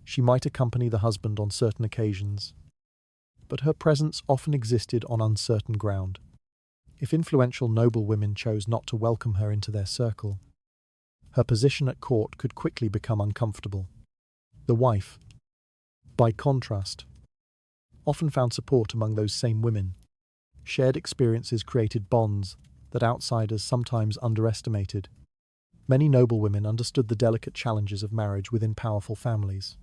She might accompany the husband on certain occasions, but her presence often existed on uncertain ground. If influential noblewomen chose not to welcome her into their circle, her position at court could quickly become uncomfortable. The wife, by contrast, often found support among those same women. Shared experiences created bonds that outsiders sometimes underestimated. Many noblewomen understood the delicate challenges of marriage within powerful families.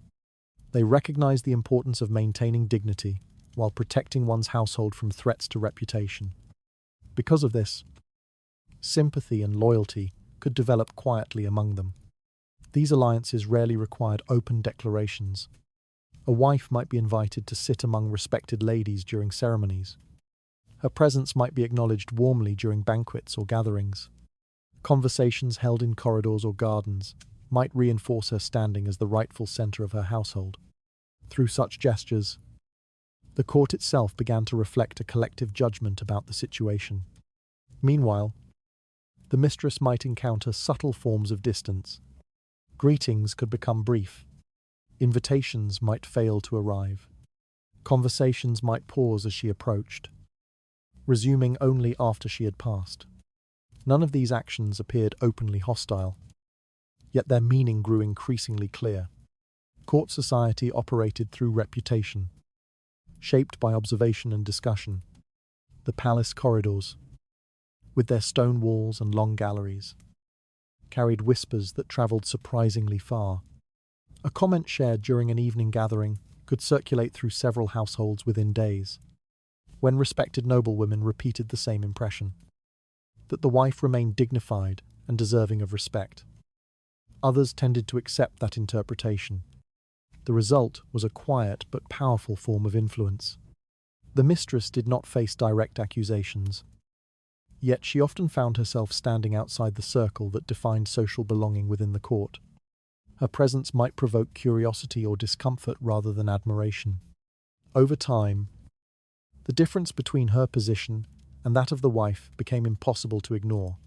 They recognized the importance of maintaining dignity while protecting one's household from threats to reputation. Because of this, sympathy and loyalty could develop quietly among them. These alliances rarely required open declarations. A wife might be invited to sit among respected ladies during ceremonies. Her presence might be acknowledged warmly during banquets or gatherings. Conversations held in corridors or gardens might reinforce her standing as the rightful center of her household. Through such gestures, the court itself began to reflect a collective judgment about the situation. Meanwhile, The mistress might encounter subtle forms of distance. Greetings could become brief. Invitations might fail to arrive. Conversations might pause as she approached, resuming only after she had passed. None of these actions appeared openly hostile, yet their meaning grew increasingly clear. Court society operated through reputation, shaped by observation and discussion. The palace corridors, with their stone walls and long galleries, carried whispers that travelled surprisingly far. A comment shared during an evening gathering could circulate through several households within days, when respected noblewomen repeated the same impression, that the wife remained dignified and deserving of respect. Others tended to accept that interpretation. The result was a quiet but powerful form of influence. The mistress did not face direct accusations, yet she often found herself standing outside the circle that defined social belonging within the court. Her presence might provoke curiosity or discomfort rather than admiration. Over time, the difference between her position and that of the wife became impossible to ignore.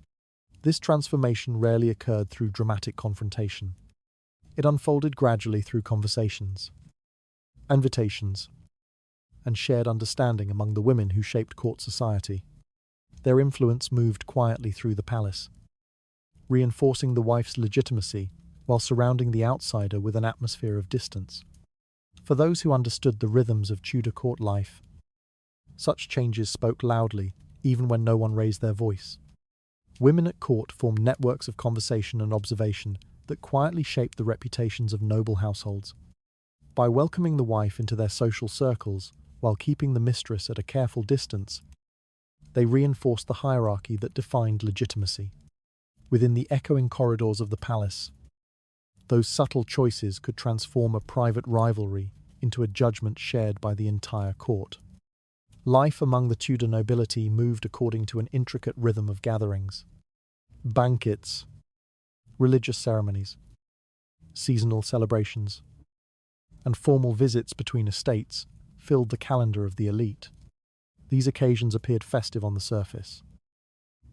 This transformation rarely occurred through dramatic confrontation. It unfolded gradually through conversations, invitations, and shared understanding among the women who shaped court society. Their influence moved quietly through the palace, reinforcing the wife's legitimacy while surrounding the outsider with an atmosphere of distance. For those who understood the rhythms of Tudor court life, such changes spoke loudly, even when no one raised their voice. Women at court formed networks of conversation and observation that quietly shaped the reputations of noble households. By welcoming the wife into their social circles while keeping the mistress at a careful distance, they reinforced the hierarchy that defined legitimacy. Within the echoing corridors of the palace, those subtle choices could transform a private rivalry into a judgment shared by the entire court. Life among the Tudor nobility moved according to an intricate rhythm of gatherings, banquets, religious ceremonies, seasonal celebrations, and formal visits between estates filled the calendar of the elite. These occasions appeared festive on the surface,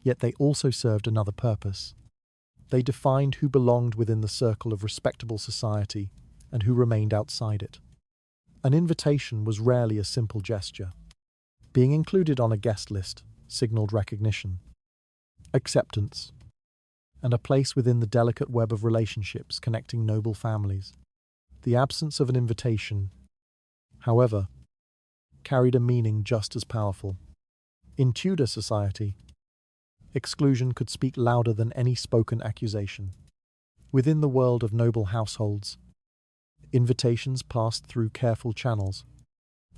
yet they also served another purpose. They defined who belonged within the circle of respectable society and who remained outside it. An invitation was rarely a simple gesture. Being included on a guest list signaled recognition, acceptance, and a place within the delicate web of relationships connecting noble families. The absence of an invitation, however, carried a meaning just as powerful. In Tudor society, exclusion could speak louder than any spoken accusation. Within the world of noble households, invitations passed through careful channels.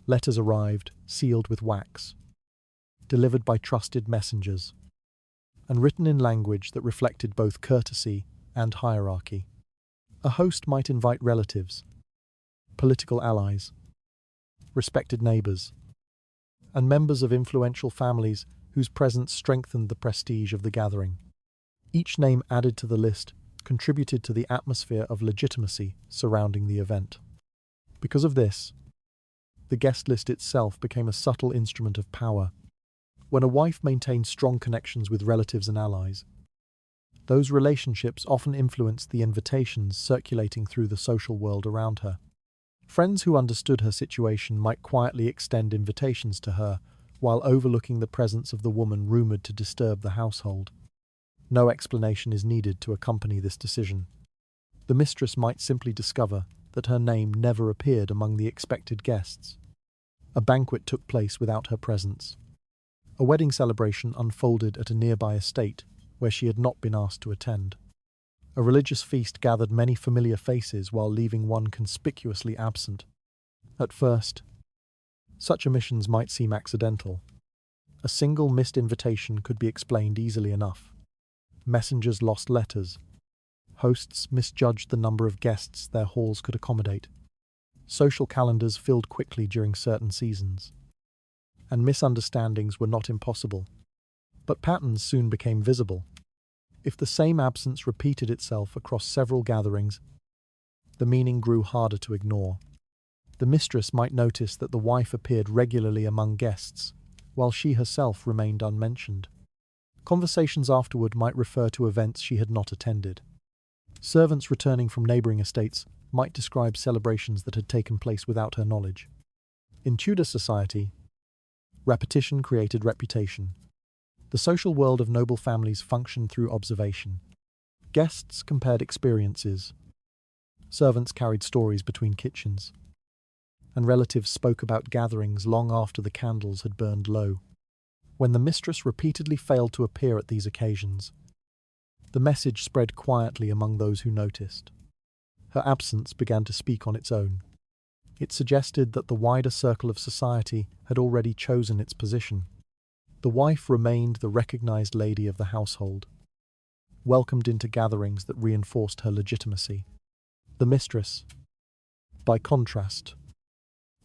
Letters arrived, sealed with wax, delivered by trusted messengers, and written in language that reflected both courtesy and hierarchy. A host might invite relatives, political allies, respected neighbours, and members of influential families whose presence strengthened the prestige of the gathering. Each name added to the list contributed to the atmosphere of legitimacy surrounding the event. Because of this, the guest list itself became a subtle instrument of power. When a wife maintained strong connections with relatives and allies, those relationships often influenced the invitations circulating through the social world around her. Friends who understood her situation might quietly extend invitations to her, while overlooking the presence of the woman rumoured to disturb the household. No explanation is needed to accompany this decision. The mistress might simply discover that her name never appeared among the expected guests. A banquet took place without her presence. A wedding celebration unfolded at a nearby estate where she had not been asked to attend. A religious feast gathered many familiar faces while leaving one conspicuously absent. At first, such omissions might seem accidental. A single missed invitation could be explained easily enough. Messengers lost letters. Hosts misjudged the number of guests their halls could accommodate. Social calendars filled quickly during certain seasons. And misunderstandings were not impossible. But patterns soon became visible. If the same absence repeated itself across several gatherings, the meaning grew harder to ignore. The mistress might notice that the wife appeared regularly among guests, while she herself remained unmentioned. Conversations afterward might refer to events she had not attended. Servants returning from neighbouring estates might describe celebrations that had taken place without her knowledge. In Tudor society, repetition created reputation. The social world of noble families functioned through observation. Guests compared experiences. Servants carried stories between kitchens. And relatives spoke about gatherings long after the candles had burned low. When the mistress repeatedly failed to appear at these occasions, the message spread quietly among those who noticed. Her absence began to speak on its own. It suggested that the wider circle of society had already chosen its position. The wife remained the recognized lady of the household, welcomed into gatherings that reinforced her legitimacy. The mistress, by contrast,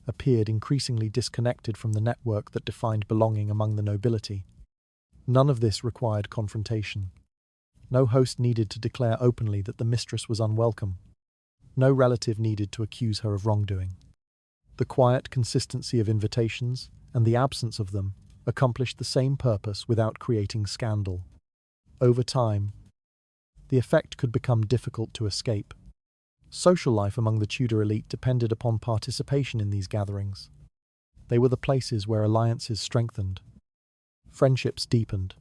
appeared increasingly disconnected from the network that defined belonging among the nobility. None of this required confrontation. No host needed to declare openly that the mistress was unwelcome. No relative needed to accuse her of wrongdoing. The quiet consistency of invitations and the absence of them accomplished the same purpose without creating scandal. Over time, the effect could become difficult to escape. Social life among the Tudor elite depended upon participation in these gatherings. They were the places where alliances strengthened, friendships deepened,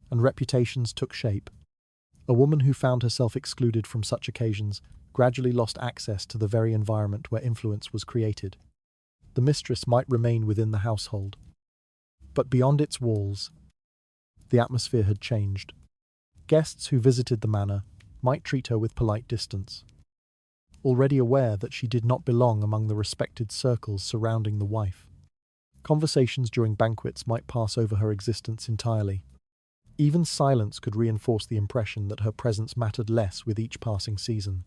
and reputations took shape. A woman who found herself excluded from such occasions gradually lost access to the very environment where influence was created. The mistress might remain within the household, but beyond its walls, the atmosphere had changed. Guests who visited the manor might treat her with polite distance, already aware that she did not belong among the respected circles surrounding the wife. Conversations during banquets might pass over her existence entirely. Even silence could reinforce the impression that her presence mattered less with each passing season.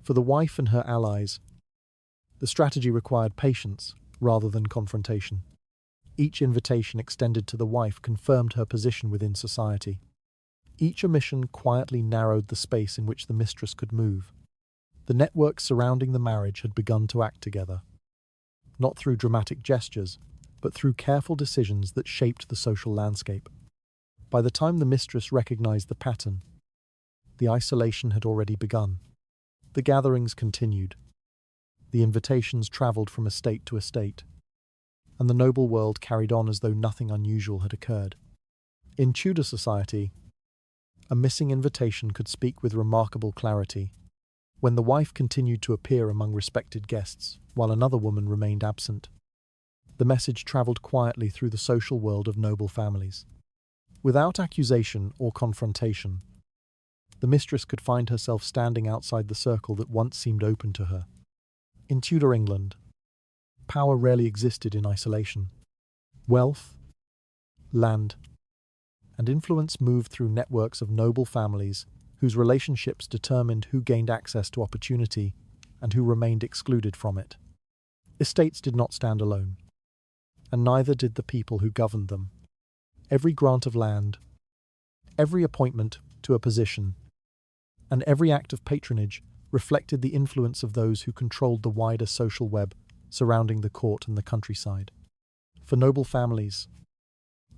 For the wife and her allies, the strategy required patience rather than confrontation. Each invitation extended to the wife confirmed her position within society. Each omission quietly narrowed the space in which the mistress could move. The network surrounding the marriage had begun to act together, not through dramatic gestures, but through careful decisions that shaped the social landscape. By the time the mistress recognized the pattern, the isolation had already begun. The gatherings continued. The invitations traveled from estate to estate, and the noble world carried on as though nothing unusual had occurred. In Tudor society, a missing invitation could speak with remarkable clarity. When the wife continued to appear among respected guests, while another woman remained absent, the message traveled quietly through the social world of noble families. Without accusation or confrontation, the mistress could find herself standing outside the circle that once seemed open to her. In Tudor England, power rarely existed in isolation. Wealth, land, and influence moved through networks of noble families whose relationships determined who gained access to opportunity and who remained excluded from it. Estates did not stand alone, and neither did the people who governed them. Every grant of land, every appointment to a position, and every act of patronage reflected the influence of those who controlled the wider social web surrounding the court and the countryside. For noble families,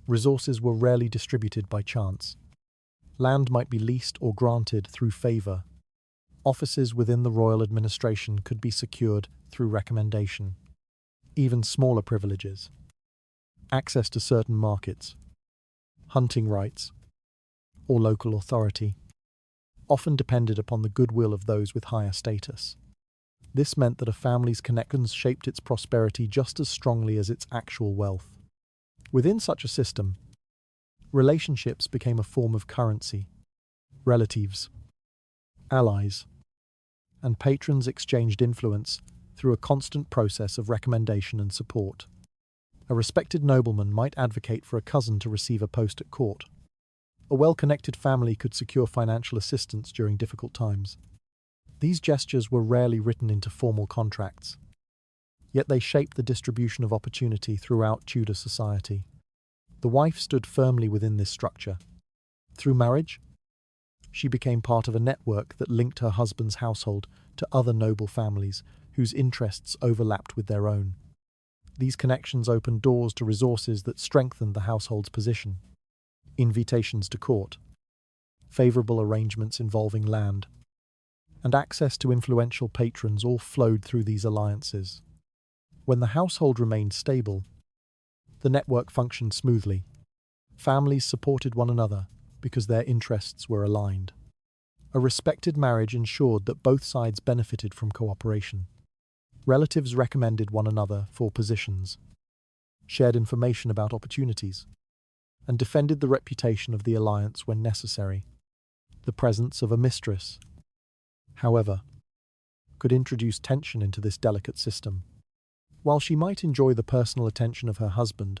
resources were rarely distributed by chance. Land might be leased or granted through favour. Offices within the royal administration could be secured through recommendation. Even smaller privileges, access to certain markets, hunting rights, or local authority, often depended upon the goodwill of those with higher status. This meant that a family's connections shaped its prosperity just as strongly as its actual wealth. Within such a system, relationships became a form of currency. Relatives, allies, and patrons exchanged influence through a constant process of recommendation and support. A respected nobleman might advocate for a cousin to receive a post at court. A well-connected family could secure financial assistance during difficult times. These gestures were rarely written into formal contracts, yet they shaped the distribution of opportunity throughout Tudor society. The wife stood firmly within this structure. Through marriage, she became part of a network that linked her husband's household to other noble families whose interests overlapped with their own. These connections opened doors to resources that strengthened the household's position. invitations to court, favourable arrangements involving land, and access to influential patrons all flowed through these alliances. When the household remained stable, the network functioned smoothly. Families supported one another because their interests were aligned. A respected marriage ensured that both sides benefited from cooperation. Relatives recommended one another for positions, shared information about opportunities, and defended the reputation of the alliance when necessary. The presence of a mistress, however, could introduce tension into this delicate system. While she might enjoy the personal attention of her husband,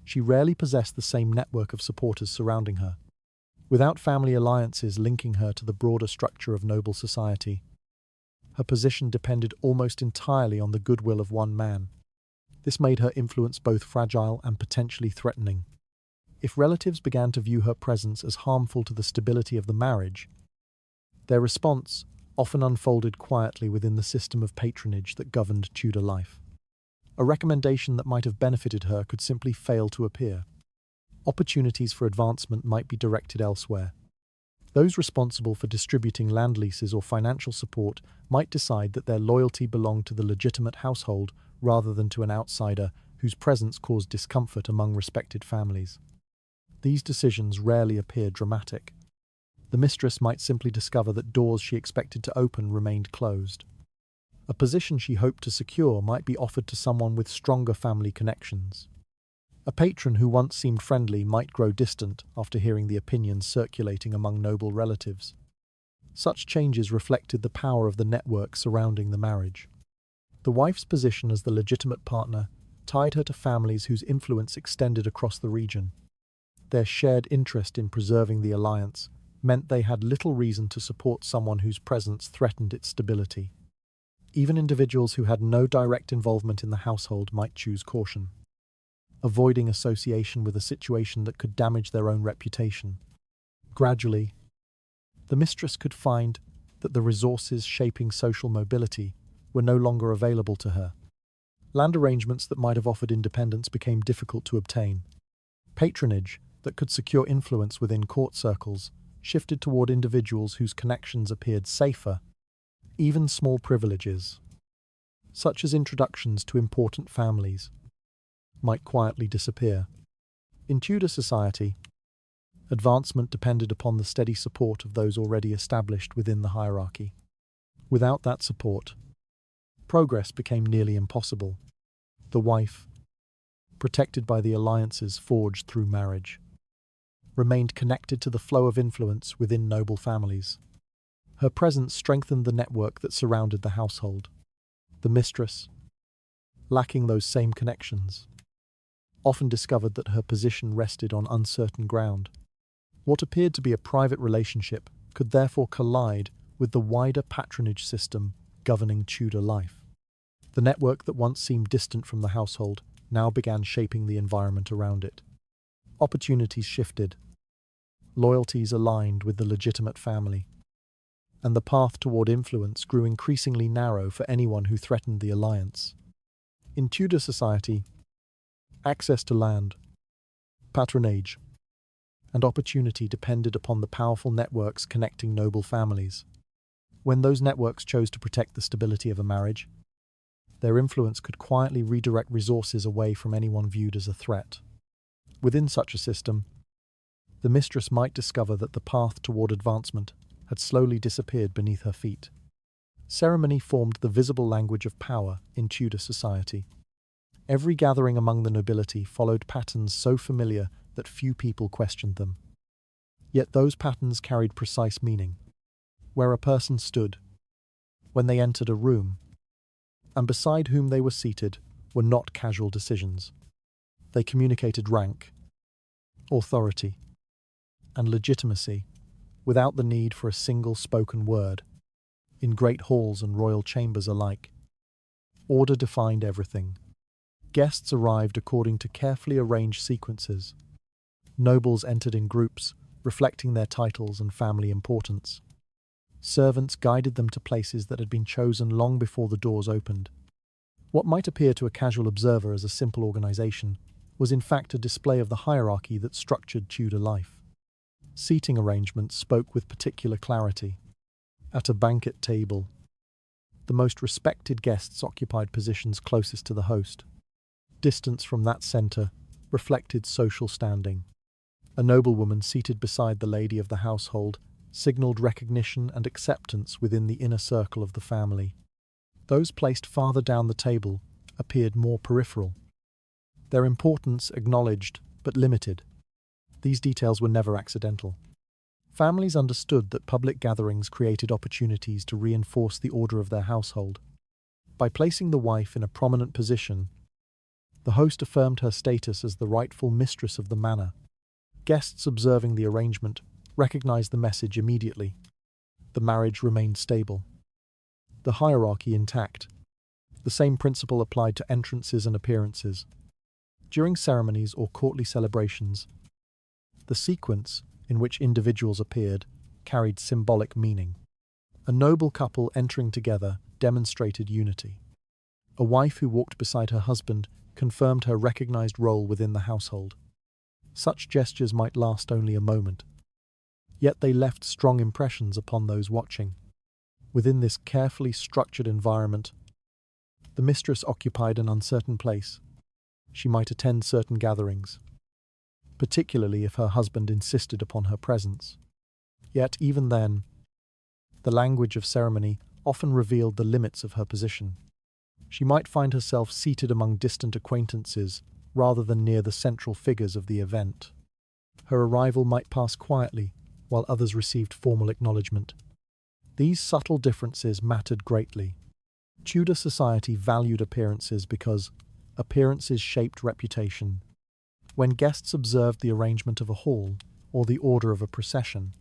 she rarely possessed the same network of supporters surrounding her. Without family alliances linking her to the broader structure of noble society, her position depended almost entirely on the goodwill of one man. This made her influence both fragile and potentially threatening. If relatives began to view her presence as harmful to the stability of the marriage, their response often unfolded quietly within the system of patronage that governed Tudor life. A recommendation that might have benefited her could simply fail to appear. Opportunities for advancement might be directed elsewhere. Those responsible for distributing land leases or financial support might decide that their loyalty belonged to the legitimate household rather than to an outsider whose presence caused discomfort among respected families. These decisions rarely appeared dramatic. The mistress might simply discover that doors she expected to open remained closed. A position she hoped to secure might be offered to someone with stronger family connections. A patron who once seemed friendly might grow distant after hearing the opinions circulating among noble relatives. Such changes reflected the power of the network surrounding the marriage. The wife's position as the legitimate partner tied her to families whose influence extended across the region. Their shared interest in preserving the alliance meant they had little reason to support someone whose presence threatened its stability. Even individuals who had no direct involvement in the household might choose caution, avoiding association with a situation that could damage their own reputation. Gradually, the mistress could find that the resources shaping social mobility were no longer available to her. Land arrangements that might have offered independence became difficult to obtain. Patronage that could secure influence within court circles shifted toward individuals whose connections appeared safer. Even small privileges, such as introductions to important families, might quietly disappear. In Tudor society, advancement depended upon the steady support of those already established within the hierarchy. Without that support, progress became nearly impossible. The wife, protected by the alliances forged through marriage, remained connected to the flow of influence within noble families. Her presence strengthened the network that surrounded the household. The mistress, lacking those same connections, often discovered that her position rested on uncertain ground. What appeared to be a private relationship could therefore collide with the wider patronage system governing Tudor life. The network that once seemed distant from the household now began shaping the environment around it. Opportunities shifted, loyalties aligned with the legitimate family, and the path toward influence grew increasingly narrow for anyone who threatened the alliance. In Tudor society, access to land, patronage, and opportunity depended upon the powerful networks connecting noble families. When those networks chose to protect the stability of a marriage, their influence could quietly redirect resources away from anyone viewed as a threat. Within such a system, the mistress might discover that the path toward advancement had slowly disappeared beneath her feet. Ceremony formed the visible language of power in Tudor society. Every gathering among the nobility followed patterns so familiar that few people questioned them. Yet those patterns carried precise meaning. Where a person stood, when they entered a room, and beside whom they were seated, were not casual decisions. They communicated rank, authority, and legitimacy without the need for a single spoken word. In great halls and royal chambers alike, order defined everything. Guests arrived according to carefully arranged sequences. Nobles entered in groups, reflecting their titles and family importance. Servants guided them to places that had been chosen long before the doors opened. What might appear to a casual observer as a simple organization was in fact a display of the hierarchy that structured Tudor life. Seating arrangements spoke with particular clarity. At a banquet table, the most respected guests occupied positions closest to the host. Distance from that centre reflected social standing. A noblewoman seated beside the lady of the household signalled recognition and acceptance within the inner circle of the family. Those placed farther down the table appeared more peripheral, their importance acknowledged but limited. These details were never accidental. Families understood that public gatherings created opportunities to reinforce the order of their household. By placing the wife in a prominent position, the host affirmed her status as the rightful mistress of the manor. Guests observing the arrangement recognized the message immediately. The marriage remained stable, the hierarchy intact. The same principle applied to entrances and appearances. During ceremonies or courtly celebrations, the sequence in which individuals appeared carried symbolic meaning. A noble couple entering together demonstrated unity. A wife who walked beside her husband confirmed her recognized role within the household. Such gestures might last only a moment, yet they left strong impressions upon those watching. Within this carefully structured environment, the mistress occupied an uncertain place. She might attend certain gatherings, particularly if her husband insisted upon her presence. Yet even then, the language of ceremony often revealed the limits of her position. She might find herself seated among distant acquaintances rather than near the central figures of the event. Her arrival might pass quietly, while others received formal acknowledgement. These subtle differences mattered greatly. Tudor society valued appearances because appearances shaped reputation. When guests observed the arrangement of a hall or the order of a procession,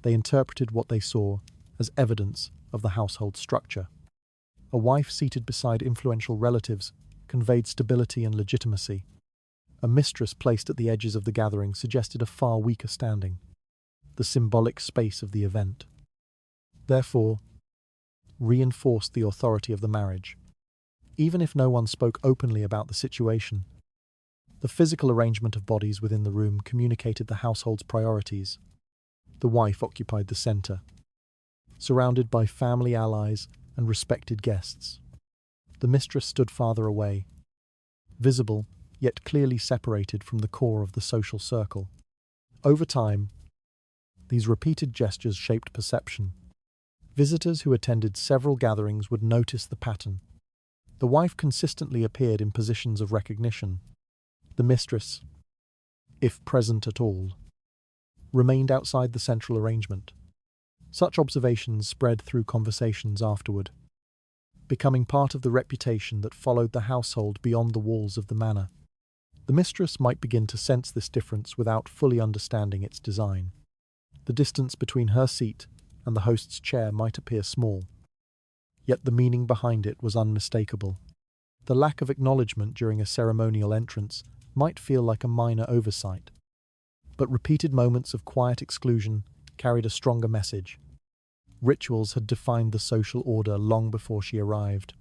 they interpreted what they saw as evidence of the household structure. A wife seated beside influential relatives conveyed stability and legitimacy. A mistress placed at the edges of the gathering suggested a far weaker standing, the symbolic space of the event. Therefore, reinforced the authority of the marriage. Even if no one spoke openly about the situation, the physical arrangement of bodies within the room communicated the household's priorities. The wife occupied the centre, surrounded by family allies and respected guests. The mistress stood farther away, visible yet clearly separated from the core of the social circle. Over time, these repeated gestures shaped perception. Visitors who attended several gatherings would notice the pattern. The wife consistently appeared in positions of recognition. The mistress, if present at all, remained outside the central arrangement. Such observations spread through conversations afterward, becoming part of the reputation that followed the household beyond the walls of the manor. The mistress might begin to sense this difference without fully understanding its design. The distance between her seat and the host's chair might appear small, yet the meaning behind it was unmistakable. The lack of acknowledgement during a ceremonial entrance might feel like a minor oversight, but repeated moments of quiet exclusion carried a stronger message. Rituals had defined the social order long before she arrived.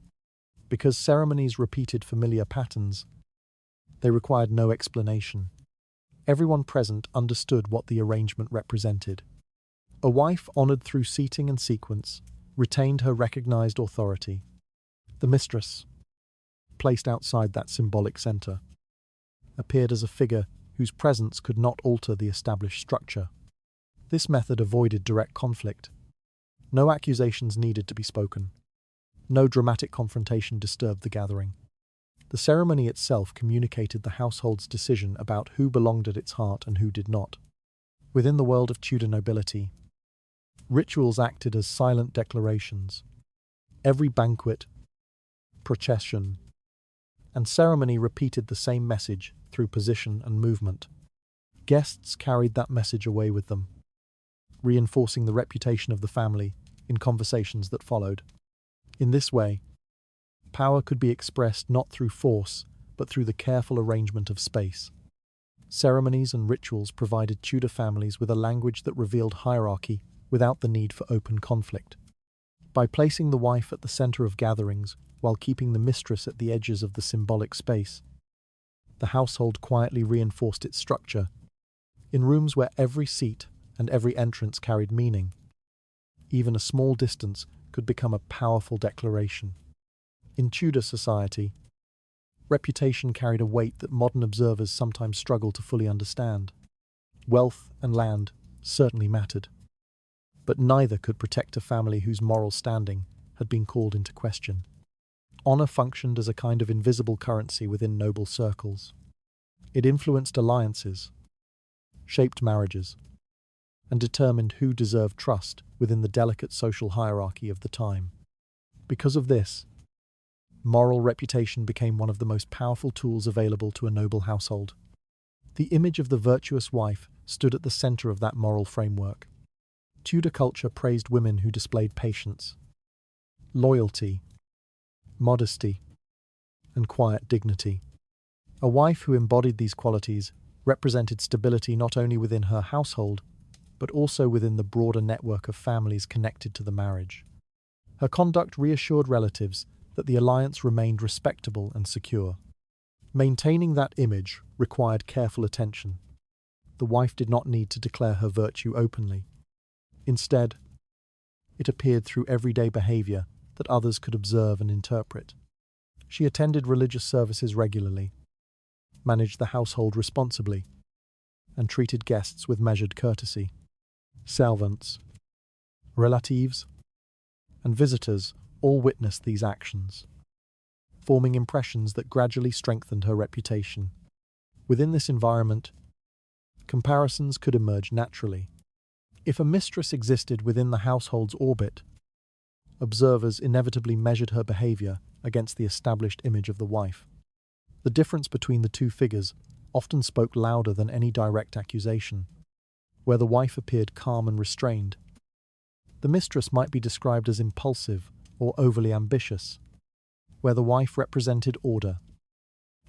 Because ceremonies repeated familiar patterns, they required no explanation. Everyone present understood what the arrangement represented. A wife honoured through seating and sequence retained her recognised authority. The mistress, placed outside that symbolic centre, appeared as a figure whose presence could not alter the established structure. This method avoided direct conflict. No accusations needed to be spoken. No dramatic confrontation disturbed the gathering. The ceremony itself communicated the household's decision about who belonged at its heart and who did not. Within the world of Tudor nobility, rituals acted as silent declarations. Every banquet, procession, and ceremony repeated the same message through position and movement. Guests carried that message away with them, reinforcing the reputation of the family in conversations that followed. In this way, power could be expressed not through force, but through the careful arrangement of space. Ceremonies and rituals provided Tudor families with a language that revealed hierarchy without the need for open conflict. By placing the wife at the centre of gatherings while keeping the mistress at the edges of the symbolic space, the household quietly reinforced its structure. In rooms where every seat and every entrance carried meaning, even a small distance could become a powerful declaration. In Tudor society, reputation carried a weight that modern observers sometimes struggle to fully understand. Wealth and land certainly mattered, but neither could protect a family whose moral standing had been called into question. Honor functioned as a kind of invisible currency within noble circles. It influenced alliances, shaped marriages, and determined who deserved trust within the delicate social hierarchy of the time. Because of this, moral reputation became one of the most powerful tools available to a noble household. The image of the virtuous wife stood at the center of that moral framework. Tudor culture praised women who displayed patience, loyalty, modesty, and quiet dignity. A wife who embodied these qualities represented stability not only within her household, but also within the broader network of families connected to the marriage. Her conduct reassured relatives that the alliance remained respectable and secure. Maintaining that image required careful attention. The wife did not need to declare her virtue openly. Instead, it appeared through everyday behavior that others could observe and interpret. She attended religious services regularly, managed the household responsibly, and treated guests with measured courtesy. Servants, relatives, and visitors all witnessed these actions, forming impressions that gradually strengthened her reputation. Within this environment, comparisons could emerge naturally. If a mistress existed within the household's orbit, observers inevitably measured her behavior against the established image of the wife. The difference between the two figures often spoke louder than any direct accusation. Where the wife appeared calm and restrained, the mistress might be described as impulsive or overly ambitious. Where the wife represented order,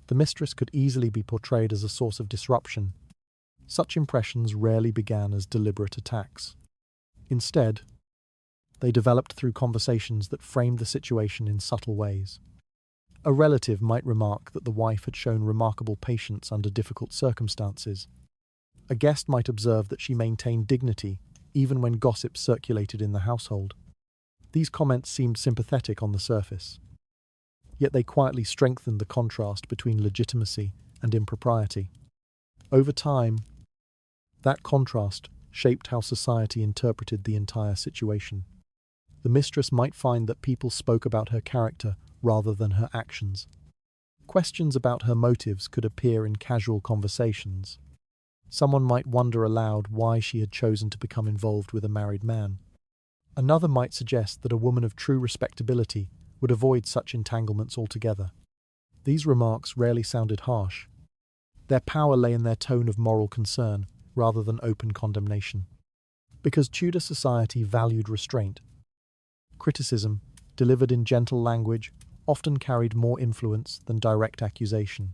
the mistress could easily be portrayed as a source of disruption. Such impressions rarely began as deliberate attacks. Instead, they developed through conversations that framed the situation in subtle ways. A relative might remark that the wife had shown remarkable patience under difficult circumstances. A guest might observe that she maintained dignity even when gossip circulated in the household. These comments seemed sympathetic on the surface, yet they quietly strengthened the contrast between legitimacy and impropriety. Over time, that contrast shaped how society interpreted the entire situation. The mistress might find that people spoke about her character rather than her actions. Questions about her motives could appear in casual conversations. Someone might wonder aloud why she had chosen to become involved with a married man. Another might suggest that a woman of true respectability would avoid such entanglements altogether. These remarks rarely sounded harsh. Their power lay in their tone of moral concern rather than open condemnation. Because Tudor society valued restraint, criticism, delivered in gentle language, often carried more influence than direct accusation.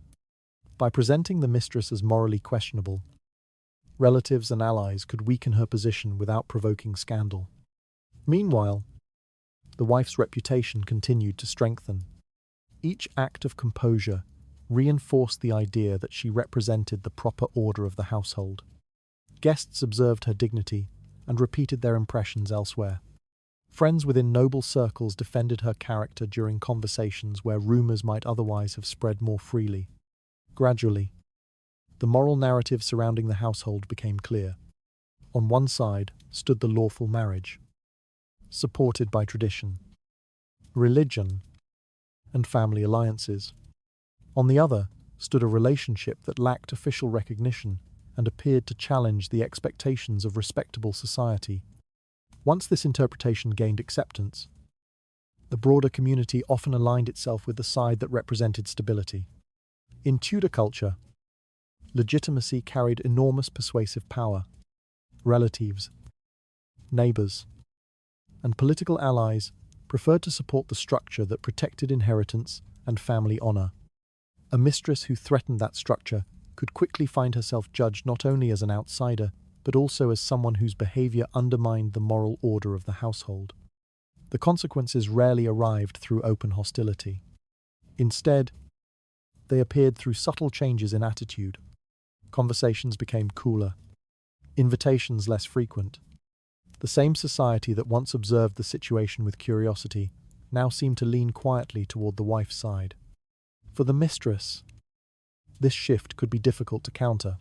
By presenting the mistress as morally questionable, relatives and allies could weaken her position without provoking scandal. Meanwhile, the wife's reputation continued to strengthen. Each act of composure reinforced the idea that she represented the proper order of the household. Guests observed her dignity and repeated their impressions elsewhere. Friends within noble circles defended her character during conversations where rumors might otherwise have spread more freely. Gradually, the moral narrative surrounding the household became clear. On one side stood the lawful marriage, supported by tradition, religion, and family alliances. On the other stood a relationship that lacked official recognition and appeared to challenge the expectations of respectable society. Once this interpretation gained acceptance, the broader community often aligned itself with the side that represented stability. In Tudor culture, legitimacy carried enormous persuasive power. Relatives, neighbours, and political allies preferred to support the structure that protected inheritance and family honour. A mistress who threatened that structure could quickly find herself judged not only as an outsider, but also as someone whose behaviour undermined the moral order of the household. The consequences rarely arrived through open hostility. Instead, They appeared through subtle changes in attitude. Conversations became cooler, invitations less frequent. The same society that once observed the situation with curiosity now seemed to lean quietly toward the wife's side. For the mistress, this shift could be difficult to counter.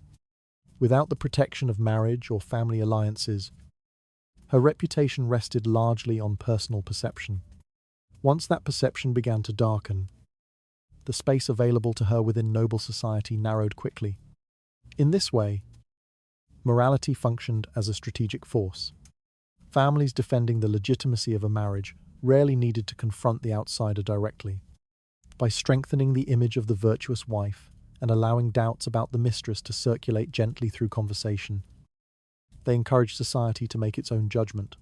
Without the protection of marriage or family alliances, her reputation rested largely on personal perception. Once that perception began to darken, the space available to her within noble society narrowed quickly. In this way, morality functioned as a strategic force. Families defending the legitimacy of a marriage rarely needed to confront the outsider directly. By strengthening the image of the virtuous wife and allowing doubts about the mistress to circulate gently through conversation, they encouraged society to make its own judgment.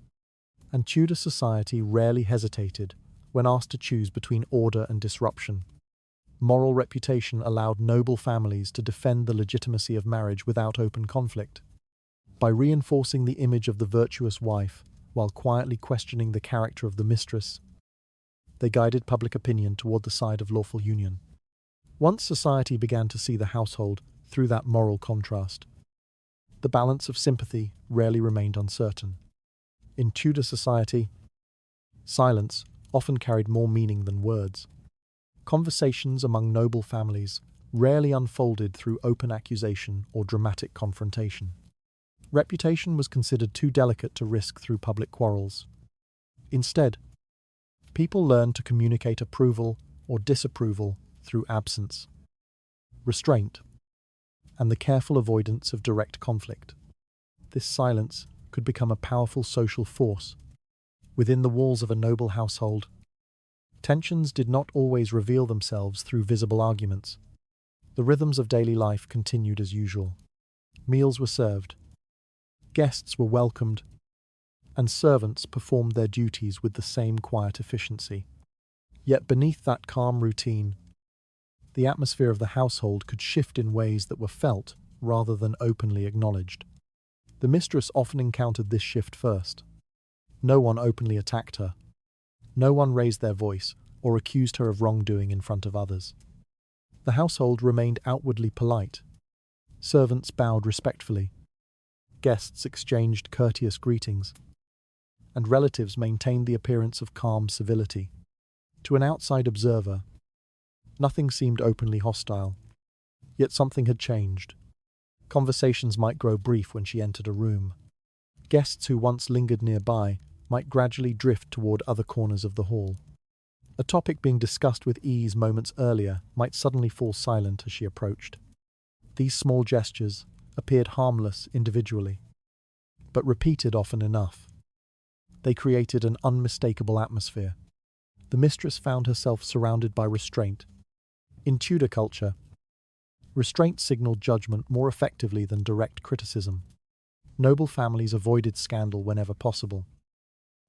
And Tudor society rarely hesitated when asked to choose between order and disruption. Moral reputation allowed noble families to defend the legitimacy of marriage without open conflict. By reinforcing the image of the virtuous wife while quietly questioning the character of the mistress, they guided public opinion toward the side of lawful union. Once society began to see the household through that moral contrast, the balance of sympathy rarely remained uncertain. In Tudor society, silence often carried more meaning than words. Conversations among noble families rarely unfolded through open accusation or dramatic confrontation. Reputation was considered too delicate to risk through public quarrels. Instead, people learned to communicate approval or disapproval through absence, restraint, and the careful avoidance of direct conflict. This silence could become a powerful social force. Within the walls of a noble household, tensions did not always reveal themselves through visible arguments. The rhythms of daily life continued as usual. Meals were served, guests were welcomed, and servants performed their duties with the same quiet efficiency. Yet beneath that calm routine, the atmosphere of the household could shift in ways that were felt rather than openly acknowledged. The mistress often encountered this shift first. No one openly attacked her. No one raised their voice or accused her of wrongdoing in front of others. The household remained outwardly polite. Servants bowed respectfully. Guests exchanged courteous greetings, and relatives maintained the appearance of calm civility. To an outside observer, nothing seemed openly hostile, yet something had changed. Conversations might grow brief when she entered a room. Guests who once lingered nearby might gradually drift toward other corners of the hall. A topic being discussed with ease moments earlier might suddenly fall silent as she approached. These small gestures appeared harmless individually, but repeated often enough, they created an unmistakable atmosphere. The mistress found herself surrounded by restraint. In Tudor culture, restraint signaled judgment more effectively than direct criticism. Noble families avoided scandal whenever possible,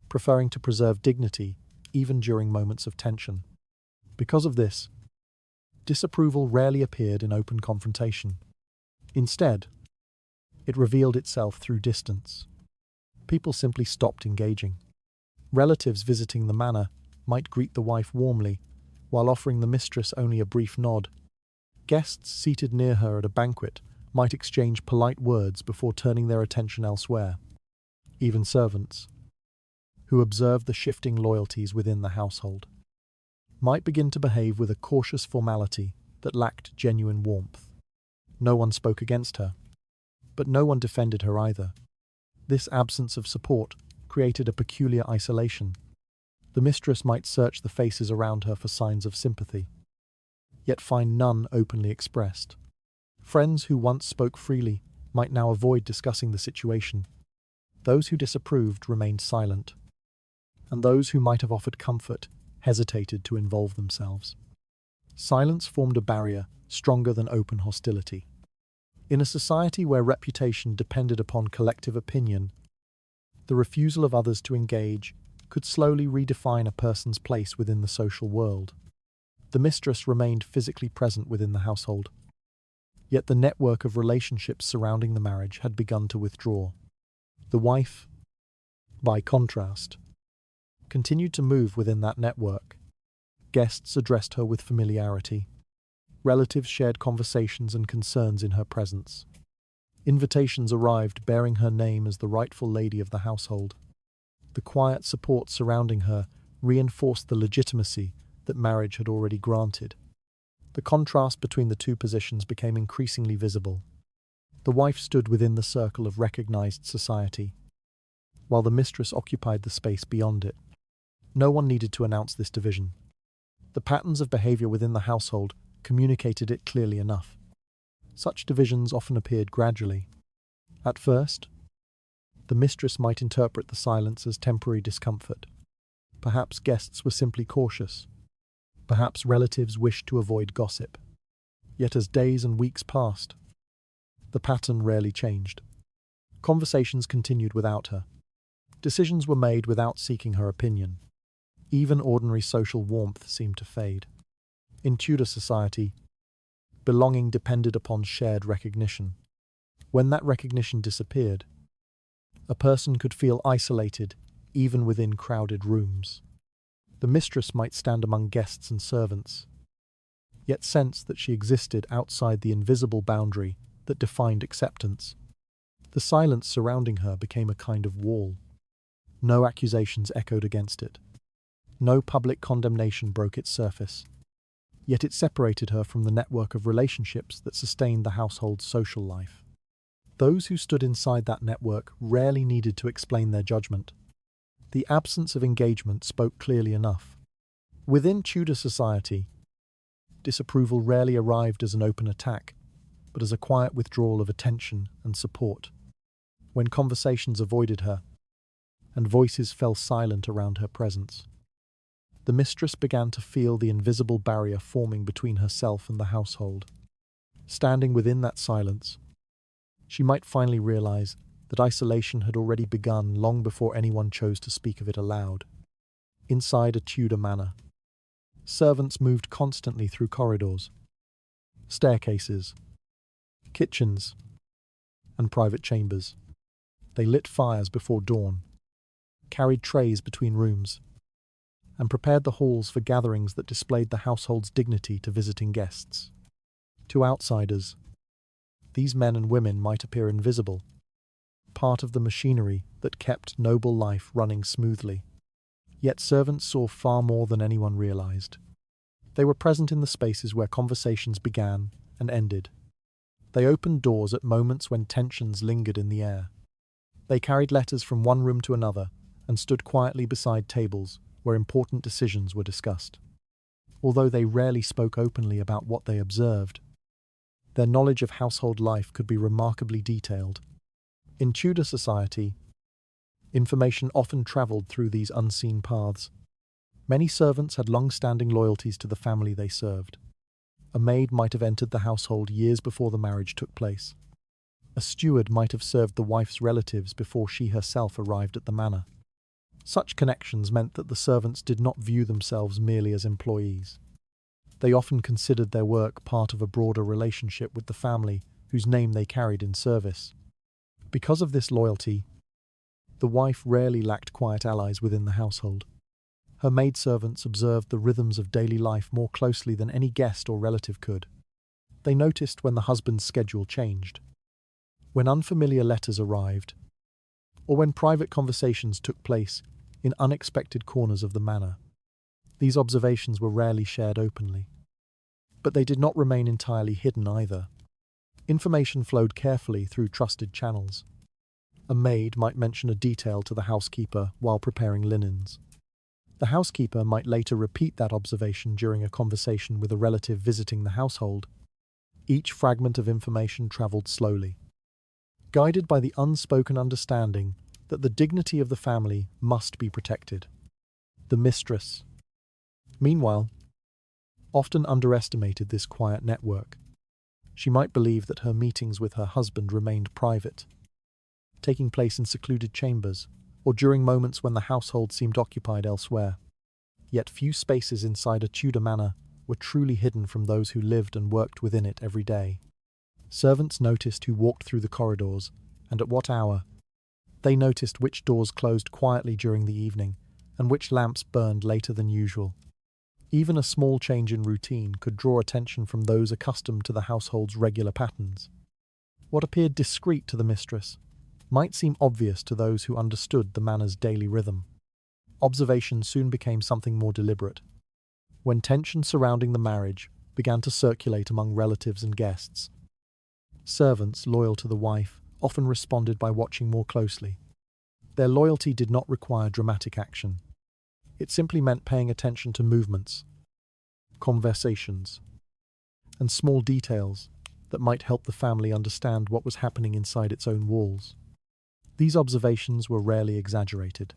preferring to preserve dignity even during moments of tension. Because of this, disapproval rarely appeared in open confrontation. Instead, it revealed itself through distance. People simply stopped engaging. Relatives visiting the manor might greet the wife warmly, while offering the mistress only a brief nod. Guests seated near her at a banquet might exchange polite words before turning their attention elsewhere. Even servants, who observed the shifting loyalties within the household, might begin to behave with a cautious formality that lacked genuine warmth. No one spoke against her, but no one defended her either. This absence of support created a peculiar isolation. The mistress might search the faces around her for signs of sympathy, yet find none openly expressed. Friends who once spoke freely might now avoid discussing the situation. Those who disapproved remained silent, and those who might have offered comfort hesitated to involve themselves. Silence formed a barrier stronger than open hostility. In a society where reputation depended upon collective opinion, the refusal of others to engage could slowly redefine a person's place within the social world. The mistress remained physically present within the household, yet the network of relationships surrounding the marriage had begun to withdraw. The wife, by contrast, continued to move within that network. Guests addressed her with familiarity. Relatives shared conversations and concerns in her presence. Invitations arrived bearing her name as the rightful lady of the household. The quiet support surrounding her reinforced the legitimacy that marriage had already granted. The contrast between the two positions became increasingly visible. The wife stood within the circle of recognized society, while the mistress occupied the space beyond it. No one needed to announce this division. The patterns of behavior within the household communicated it clearly enough. Such divisions often appeared gradually. At first, the mistress might interpret the silence as temporary discomfort. Perhaps guests were simply cautious. Perhaps relatives wished to avoid gossip. Yet as days and weeks passed, the pattern rarely changed. Conversations continued without her. Decisions were made without seeking her opinion. Even ordinary social warmth seemed to fade. In Tudor society, belonging depended upon shared recognition. When that recognition disappeared, a person could feel isolated even within crowded rooms. The mistress might stand among guests and servants, yet sense that she existed outside the invisible boundary that defined acceptance. The silence surrounding her became a kind of wall. No accusations echoed against it. No public condemnation broke its surface. Yet it separated her from the network of relationships that sustained the household's social life. Those who stood inside that network rarely needed to explain their judgment. The absence of engagement spoke clearly enough. Within Tudor society, disapproval rarely arrived as an open attack, but as a quiet withdrawal of attention and support. When conversations avoided her, and voices fell silent around her presence, the mistress began to feel the invisible barrier forming between herself and the household. Standing within that silence, she might finally realize that isolation had already begun long before anyone chose to speak of it aloud. Inside a Tudor manor, servants moved constantly through corridors, staircases, kitchens, and private chambers. They lit fires before dawn, carried trays between rooms, and prepared the halls for gatherings that displayed the household's dignity to visiting guests. To outsiders, these men and women might appear invisible, part of the machinery that kept noble life running smoothly. Yet servants saw far more than anyone realized. They were present in the spaces where conversations began and ended. They opened doors at moments when tensions lingered in the air. They carried letters from one room to another and stood quietly beside tables where important decisions were discussed. Although they rarely spoke openly about what they observed, their knowledge of household life could be remarkably detailed. In Tudor society, information often travelled through these unseen paths. Many servants had long-standing loyalties to the family they served. A maid might have entered the household years before the marriage took place. A steward might have served the wife's relatives before she herself arrived at the manor. Such connections meant that the servants did not view themselves merely as employees. They often considered their work part of a broader relationship with the family whose name they carried in service. Because of this loyalty, the wife rarely lacked quiet allies within the household. Her maidservants observed the rhythms of daily life more closely than any guest or relative could. They noticed when the husband's schedule changed, when unfamiliar letters arrived, or when private conversations took place in unexpected corners of the manor. These observations were rarely shared openly. But they did not remain entirely hidden either. Information flowed carefully through trusted channels. A maid might mention a detail to the housekeeper while preparing linens. The housekeeper might later repeat that observation during a conversation with a relative visiting the household. Each fragment of information travelled slowly, guided by the unspoken understanding that the dignity of the family must be protected. The mistress, meanwhile, often underestimated this quiet network. She might believe that her meetings with her husband remained private, taking place in secluded chambers, or during moments when the household seemed occupied elsewhere. Yet few spaces inside a Tudor manor were truly hidden from those who lived and worked within it every day. Servants noticed who walked through the corridors, and at what hour. They noticed which doors closed quietly during the evening, and which lamps burned later than usual. Even a small change in routine could draw attention from those accustomed to the household's regular patterns. What appeared discreet to the mistress might seem obvious to those who understood the manor's daily rhythm. Observation soon became something more deliberate. When tension surrounding the marriage began to circulate among relatives and guests, servants loyal to the wife often responded by watching more closely. Their loyalty did not require dramatic action. It simply meant paying attention to movements, conversations, and small details that might help the family understand what was happening inside its own walls. These observations were rarely exaggerated.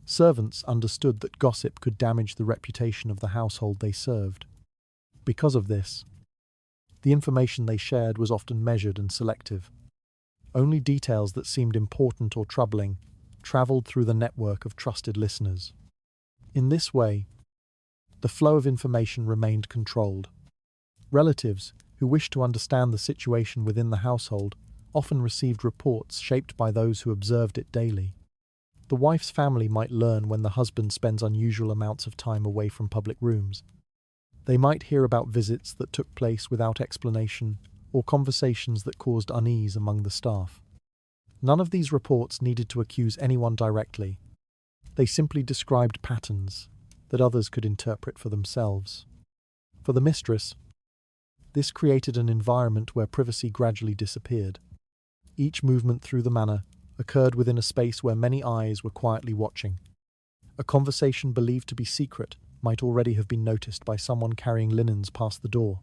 Servants understood that gossip could damage the reputation of the household they served. Because of this, the information they shared was often measured and selective. Only details that seemed important or troubling traveled through the network of trusted listeners. In this way, the flow of information remained controlled. Relatives who wished to understand the situation within the household often received reports shaped by those who observed it daily. The wife's family might learn when the husband spends unusual amounts of time away from public rooms. They might hear about visits that took place without explanation or conversations that caused unease among the staff. None of these reports needed to accuse anyone directly. They simply described patterns that others could interpret for themselves. For the mistress, this created an environment where privacy gradually disappeared. Each movement through the manor occurred within a space where many eyes were quietly watching. A conversation believed to be secret might already have been noticed by someone carrying linens past the door.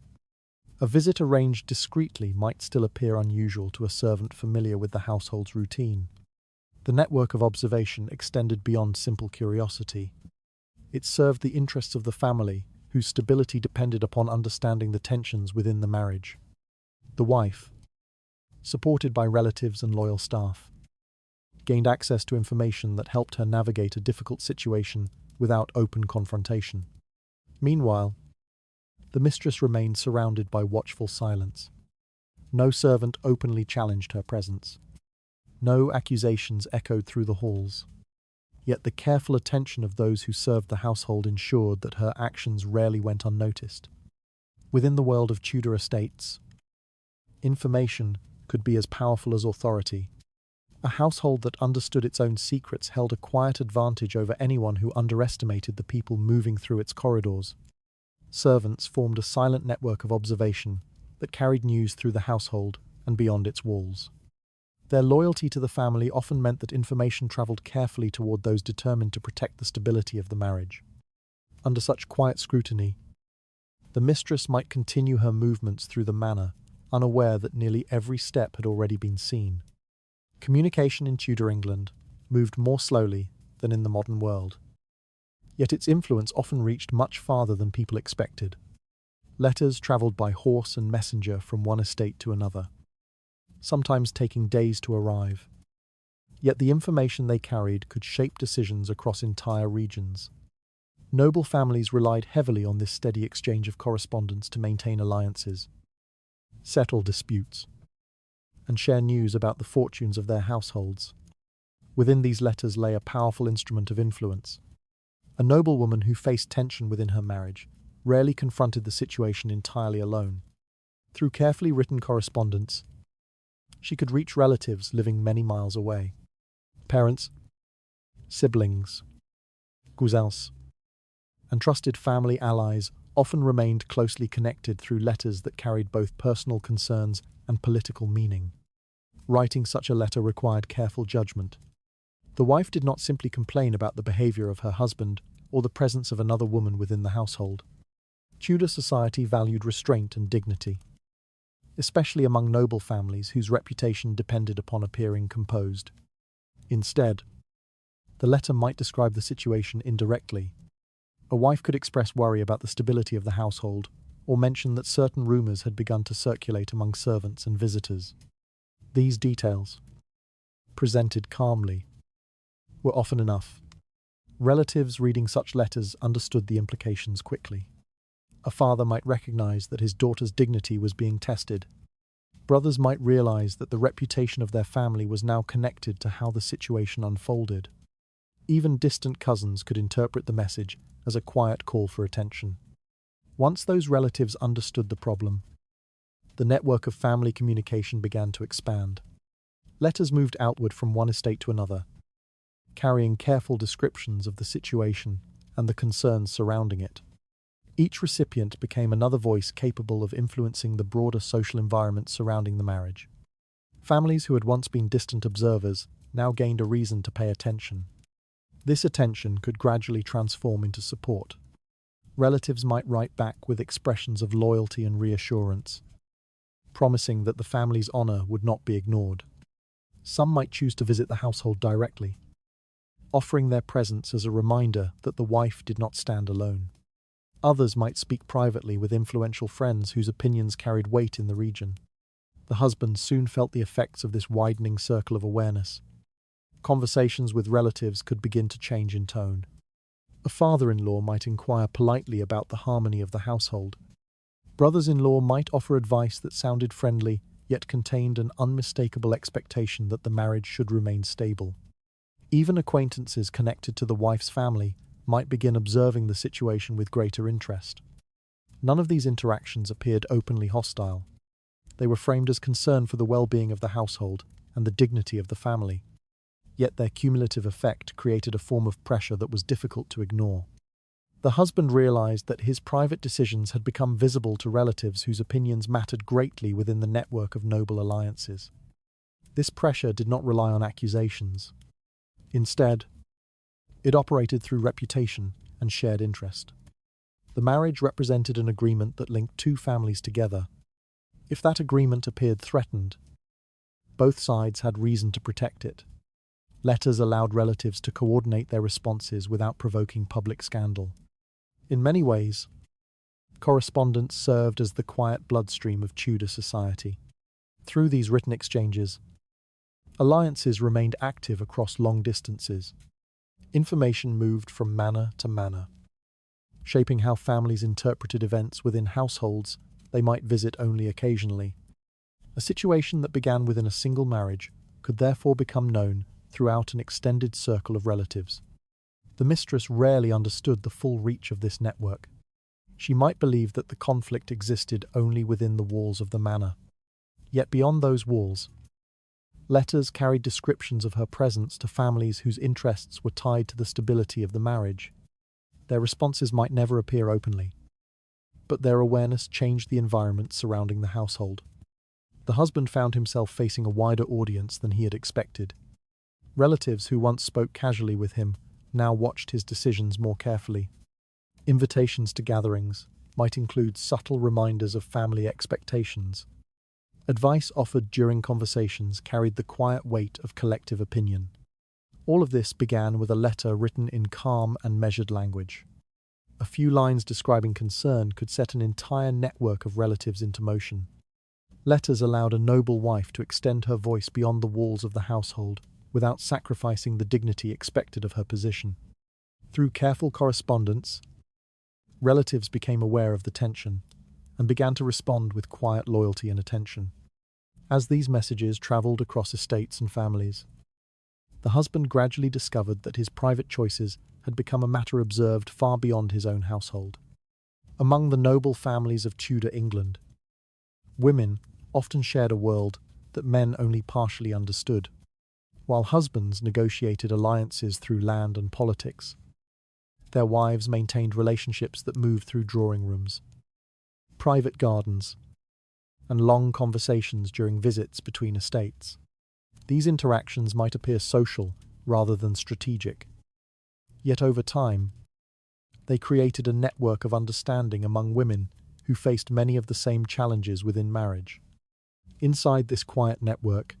A visit arranged discreetly might still appear unusual to a servant familiar with the household's routine. The network of observation extended beyond simple curiosity. It served the interests of the family, whose stability depended upon understanding the tensions within the marriage. The wife, supported by relatives and loyal staff, gained access to information that helped her navigate a difficult situation without open confrontation. Meanwhile, the mistress remained surrounded by watchful silence. No servant openly challenged her presence. No accusations echoed through the halls. Yet the careful attention of those who served the household ensured that her actions rarely went unnoticed. Within the world of Tudor estates, information could be as powerful as authority. A household that understood its own secrets held a quiet advantage over anyone who underestimated the people moving through its corridors. Servants formed a silent network of observation that carried news through the household and beyond its walls. Their loyalty to the family often meant that information traveled carefully toward those determined to protect the stability of the marriage. Under such quiet scrutiny, the mistress might continue her movements through the manor, unaware that nearly every step had already been seen. Communication in Tudor England moved more slowly than in the modern world. Yet its influence often reached much farther than people expected. Letters travelled by horse and messenger from one estate to another, sometimes taking days to arrive. Yet the information they carried could shape decisions across entire regions. Noble families relied heavily on this steady exchange of correspondence to maintain alliances, settle disputes, and share news about the fortunes of their households. Within these letters lay a powerful instrument of influence. A noblewoman who faced tension within her marriage rarely confronted the situation entirely alone. Through carefully written correspondence, she could reach relatives living many miles away. Parents, siblings, cousins, and trusted family allies often remained closely connected through letters that carried both personal concerns and political meaning. Writing such a letter required careful judgment. The wife did not simply complain about the behavior of her husband or the presence of another woman within the household. Tudor society valued restraint and dignity, especially among noble families whose reputation depended upon appearing composed. Instead, the letter might describe the situation indirectly. A wife could express worry about the stability of the household, or mention that certain rumors had begun to circulate among servants and visitors. These details, presented calmly, were often enough. Relatives reading such letters understood the implications quickly. A father might recognize that his daughter's dignity was being tested. Brothers might realize that the reputation of their family was now connected to how the situation unfolded. Even distant cousins could interpret the message as a quiet call for attention. Once those relatives understood the problem, the network of family communication began to expand. Letters moved outward from one estate to another, carrying careful descriptions of the situation and the concerns surrounding it. Each recipient became another voice capable of influencing the broader social environment surrounding the marriage. Families who had once been distant observers now gained a reason to pay attention. This attention could gradually transform into support. Relatives might write back with expressions of loyalty and reassurance, promising that the family's honor would not be ignored. Some might choose to visit the household directly, offering their presence as a reminder that the wife did not stand alone. Others might speak privately with influential friends whose opinions carried weight in the region. The husband soon felt the effects of this widening circle of awareness. Conversations with relatives could begin to change in tone. A father-in-law might inquire politely about the harmony of the household. Brothers-in-law might offer advice that sounded friendly, yet contained an unmistakable expectation that the marriage should remain stable. Even acquaintances connected to the wife's family might begin observing the situation with greater interest. None of these interactions appeared openly hostile. They were framed as concern for the well-being of the household and the dignity of the family. Yet their cumulative effect created a form of pressure that was difficult to ignore. The husband realized that his private decisions had become visible to relatives whose opinions mattered greatly within the network of noble alliances. This pressure did not rely on accusations. Instead, it operated through reputation and shared interest. The marriage represented an agreement that linked two families together. If that agreement appeared threatened, both sides had reason to protect it. Letters allowed relatives to coordinate their responses without provoking public scandal. In many ways, correspondence served as the quiet bloodstream of Tudor society. Through these written exchanges, alliances remained active across long distances. Information moved from manor to manor, shaping how families interpreted events within households they might visit only occasionally. A situation that began within a single marriage could therefore become known throughout an extended circle of relatives. The mistress rarely understood the full reach of this network. She might believe that the conflict existed only within the walls of the manor. Yet beyond those walls, letters carried descriptions of her presence to families whose interests were tied to the stability of the marriage. Their responses might never appear openly, but their awareness changed the environment surrounding the household. The husband found himself facing a wider audience than he had expected. Relatives who once spoke casually with him now watched his decisions more carefully. Invitations to gatherings might include subtle reminders of family expectations. Advice offered during conversations carried the quiet weight of collective opinion. All of this began with a letter written in calm and measured language. A few lines describing concern could set an entire network of relatives into motion. Letters allowed a noble wife to extend her voice beyond the walls of the household, without sacrificing the dignity expected of her position. Through careful correspondence, relatives became aware of the tension and began to respond with quiet loyalty and attention. As these messages traveled across estates and families, the husband gradually discovered that his private choices had become a matter observed far beyond his own household. Among the noble families of Tudor England, women often shared a world that men only partially understood. While husbands negotiated alliances through land and politics, their wives maintained relationships that moved through drawing rooms, private gardens, and long conversations during visits between estates. These interactions might appear social rather than strategic. Yet over time, they created a network of understanding among women who faced many of the same challenges within marriage. Inside this quiet network,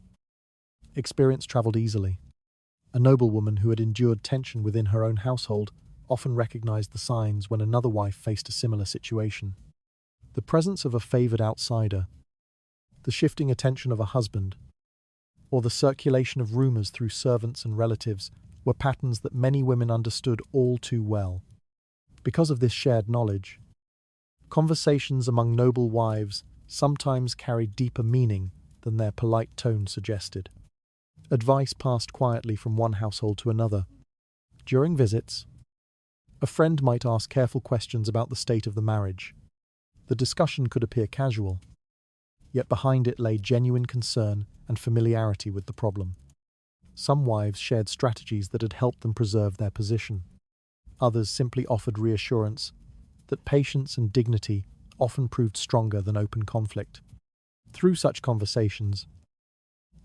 experience traveled easily. A noblewoman who had endured tension within her own household often recognized the signs when another wife faced a similar situation. The presence of a favored outsider, the shifting attention of a husband, or the circulation of rumors through servants and relatives were patterns that many women understood all too well. Because of this shared knowledge, conversations among noble wives sometimes carried deeper meaning than their polite tone suggested. Advice passed quietly from one household to another, During visits, a friend might ask careful questions about the state of the marriage. The discussion could appear casual, yet behind it lay genuine concern and familiarity with the problem. Some wives shared strategies that had helped them preserve their position. Others simply offered reassurance that patience and dignity often proved stronger than open conflict. Through such conversations,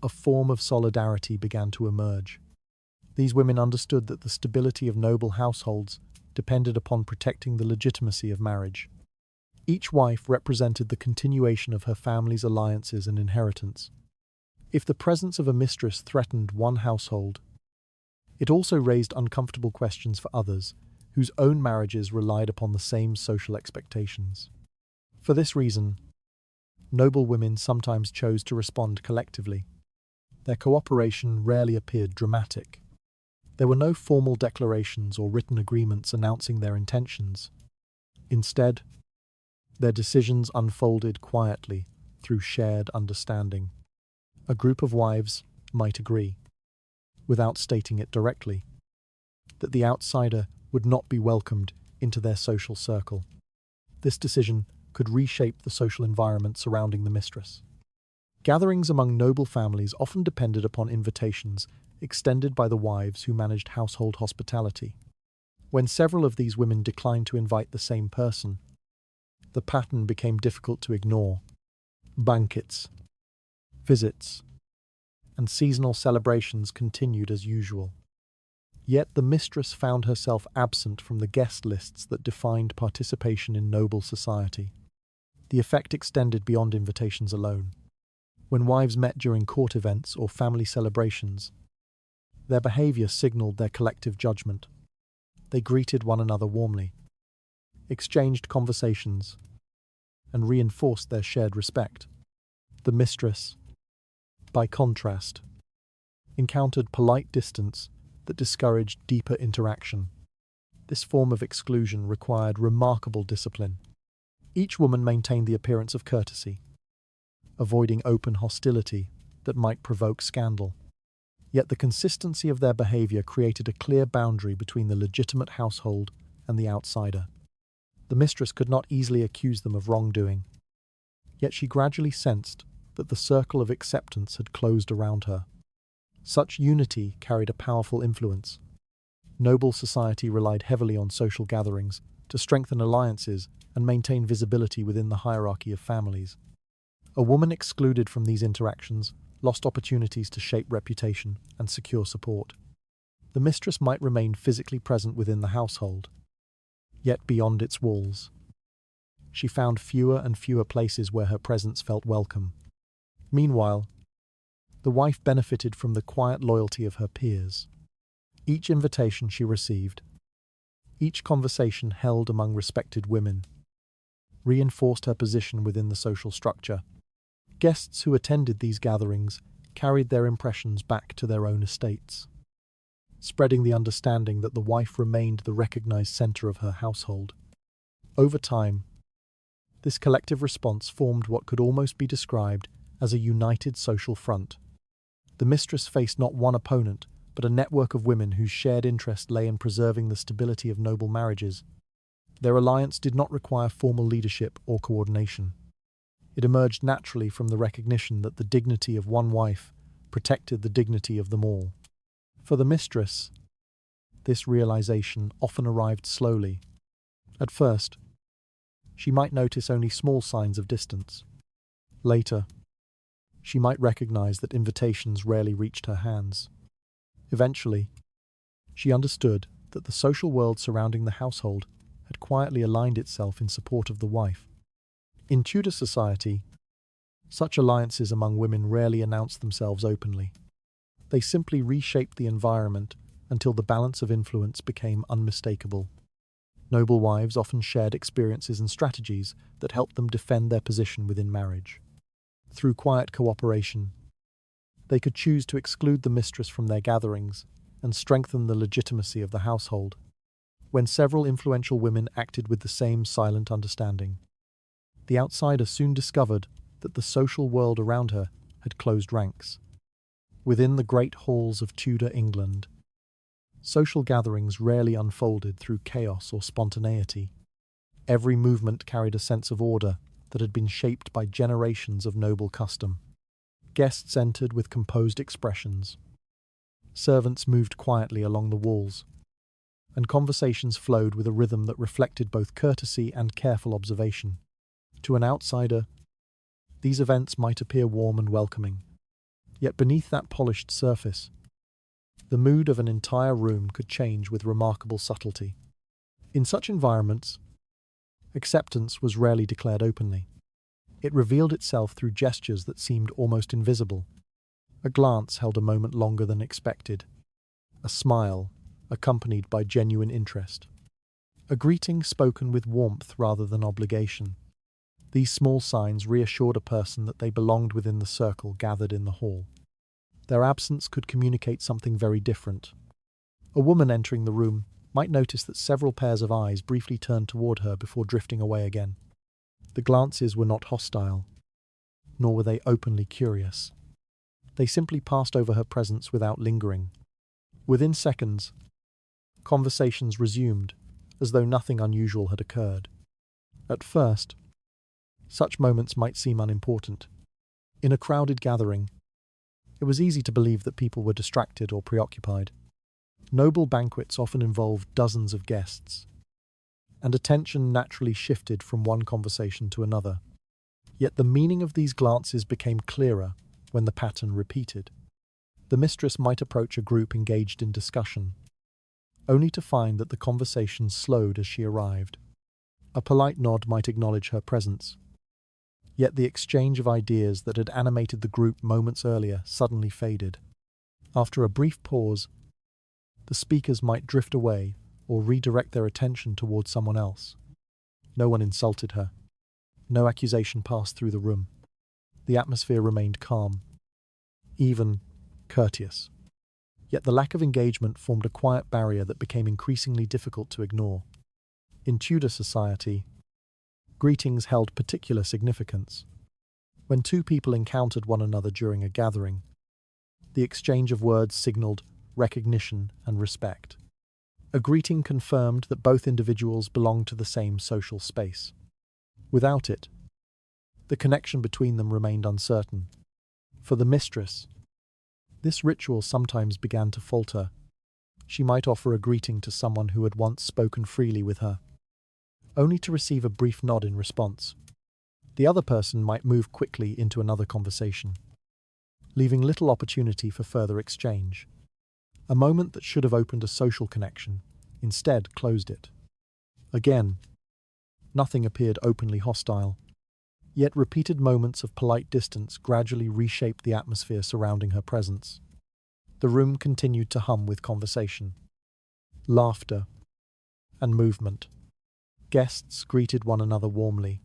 a form of solidarity began to emerge. These women understood that the stability of noble households depended upon protecting the legitimacy of marriage. Each wife represented the continuation of her family's alliances and inheritance. If the presence of a mistress threatened one household, it also raised uncomfortable questions for others, whose own marriages relied upon the same social expectations. For this reason, noble women sometimes chose to respond collectively. Their cooperation rarely appeared dramatic. There were no formal declarations or written agreements announcing their intentions. Instead, their decisions unfolded quietly through shared understanding. A group of wives might agree, without stating it directly, that the outsider would not be welcomed into their social circle. This decision could reshape the social environment surrounding the mistress. Gatherings among noble families often depended upon invitations extended by the wives who managed household hospitality. When several of these women declined to invite the same person, the pattern became difficult to ignore. Banquets, visits, and seasonal celebrations continued as usual. Yet the mistress found herself absent from the guest lists that defined participation in noble society. The effect extended beyond invitations alone. When wives met during court events or family celebrations, their behavior signaled their collective judgment. They greeted one another warmly, exchanged conversations, and reinforced their shared respect. The mistress, by contrast, encountered polite distance that discouraged deeper interaction. This form of exclusion required remarkable discipline. Each woman maintained the appearance of courtesy, avoiding open hostility that might provoke scandal. Yet the consistency of their behavior created a clear boundary between the legitimate household and the outsider. The mistress could not easily accuse them of wrongdoing, yet she gradually sensed that the circle of acceptance had closed around her. Such unity carried a powerful influence. Noble society relied heavily on social gatherings to strengthen alliances and maintain visibility within the hierarchy of families. A woman excluded from these interactions lost opportunities to shape reputation and secure support. The mistress might remain physically present within the household, yet beyond its walls, she found fewer and fewer places where her presence felt welcome. Meanwhile, the wife benefited from the quiet loyalty of her peers. Each invitation she received, each conversation held among respected women, reinforced her position within the social structure. Guests who attended these gatherings carried their impressions back to their own estates, spreading the understanding that the wife remained the recognized center of her household. Over time, this collective response formed what could almost be described as a united social front. The mistress faced not one opponent, but a network of women whose shared interest lay in preserving the stability of noble marriages. Their alliance did not require formal leadership or coordination. It emerged naturally from the recognition that the dignity of one wife protected the dignity of them all. For the mistress, this realization often arrived slowly. At first, she might notice only small signs of distance. Later, she might recognize that invitations rarely reached her hands. Eventually, she understood that the social world surrounding the household had quietly aligned itself in support of the wife. In Tudor society, such alliances among women rarely announced themselves openly. They simply reshaped the environment until the balance of influence became unmistakable. Noble wives often shared experiences and strategies that helped them defend their position within marriage. Through quiet cooperation, they could choose to exclude the mistress from their gatherings and strengthen the legitimacy of the household. When several influential women acted with the same silent understanding, the outsider soon discovered that the social world around her had closed ranks. Within the great halls of Tudor England, Social gatherings rarely unfolded through chaos or spontaneity. Every movement carried a sense of order that had been shaped by generations of noble custom. Guests entered with composed expressions. Servants moved quietly along the walls, and conversations flowed with a rhythm that reflected both courtesy and careful observation. To an outsider, these events might appear warm and welcoming, yet beneath that polished surface, the mood of an entire room could change with remarkable subtlety. In such environments, acceptance was rarely declared openly. It revealed itself through gestures that seemed almost invisible. A glance held a moment longer than expected. A smile, accompanied by genuine interest. A greeting spoken with warmth rather than obligation. These small signs reassured a person that they belonged within the circle gathered in the hall. Their absence could communicate something very different. A woman entering the room might notice that several pairs of eyes briefly turned toward her before drifting away again. The glances were not hostile, nor were they openly curious. They simply passed over her presence without lingering. Within seconds, conversations resumed, as though nothing unusual had occurred. At first, such moments might seem unimportant. In a crowded gathering, it was easy to believe that people were distracted or preoccupied. Noble banquets often involved dozens of guests, and attention naturally shifted from one conversation to another. Yet the meaning of these glances became clearer when the pattern repeated. The mistress might approach a group engaged in discussion, only to find that the conversation slowed as she arrived. A polite nod might acknowledge her presence, yet the exchange of ideas that had animated the group moments earlier suddenly faded. After a brief pause, the speakers might drift away or redirect their attention towards someone else. No one insulted her. No accusation passed through the room. The atmosphere remained calm, even courteous. Yet the lack of engagement formed a quiet barrier that became increasingly difficult to ignore. In Tudor society, greetings held particular significance. When two people encountered one another during a gathering, the exchange of words signaled recognition and respect. A greeting confirmed that both individuals belonged to the same social space. Without it, the connection between them remained uncertain. For the mistress, this ritual sometimes began to falter. She might offer a greeting to someone who had once spoken freely with her, only to receive a brief nod in response. The other person might move quickly into another conversation, leaving little opportunity for further exchange. A moment that should have opened a social connection instead closed it. Again, nothing appeared openly hostile, yet repeated moments of polite distance gradually reshaped the atmosphere surrounding her presence. The room continued to hum with conversation, laughter, and movement. Guests greeted one another warmly.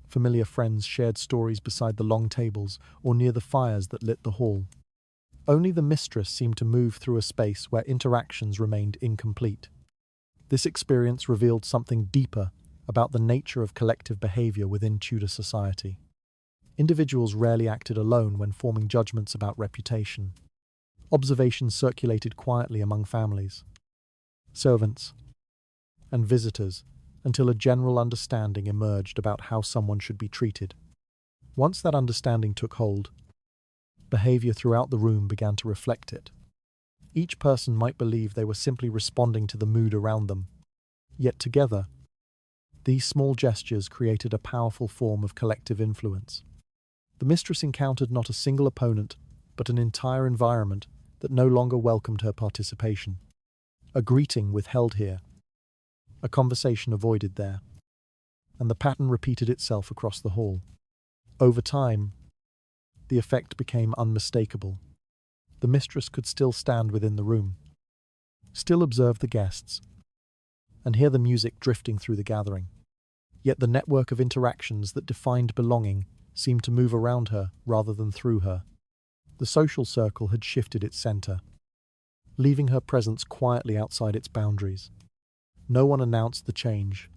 Familiar friends shared stories beside the long tables or near the fires that lit the hall. Only the mistress seemed to move through a space where interactions remained incomplete. This experience revealed something deeper about the nature of collective behavior within Tudor society. Individuals rarely acted alone when forming judgments about reputation. Observations circulated quietly among families, servants, and visitors until a general understanding emerged about how someone should be treated. Once that understanding took hold, behavior throughout the room began to reflect it. Each person might believe they were simply responding to the mood around them, yet together, these small gestures created a powerful form of collective influence. The mistress encountered not a single opponent, but an entire environment that no longer welcomed her participation. A greeting withheld here, a conversation avoided there, and the pattern repeated itself across the hall. Over time, the effect became unmistakable. The mistress could still stand within the room, still observe the guests, and hear the music drifting through the gathering. Yet the network of interactions that defined belonging seemed to move around her rather than through her. The social circle had shifted its center, leaving her presence quietly outside its boundaries. No one announced the change.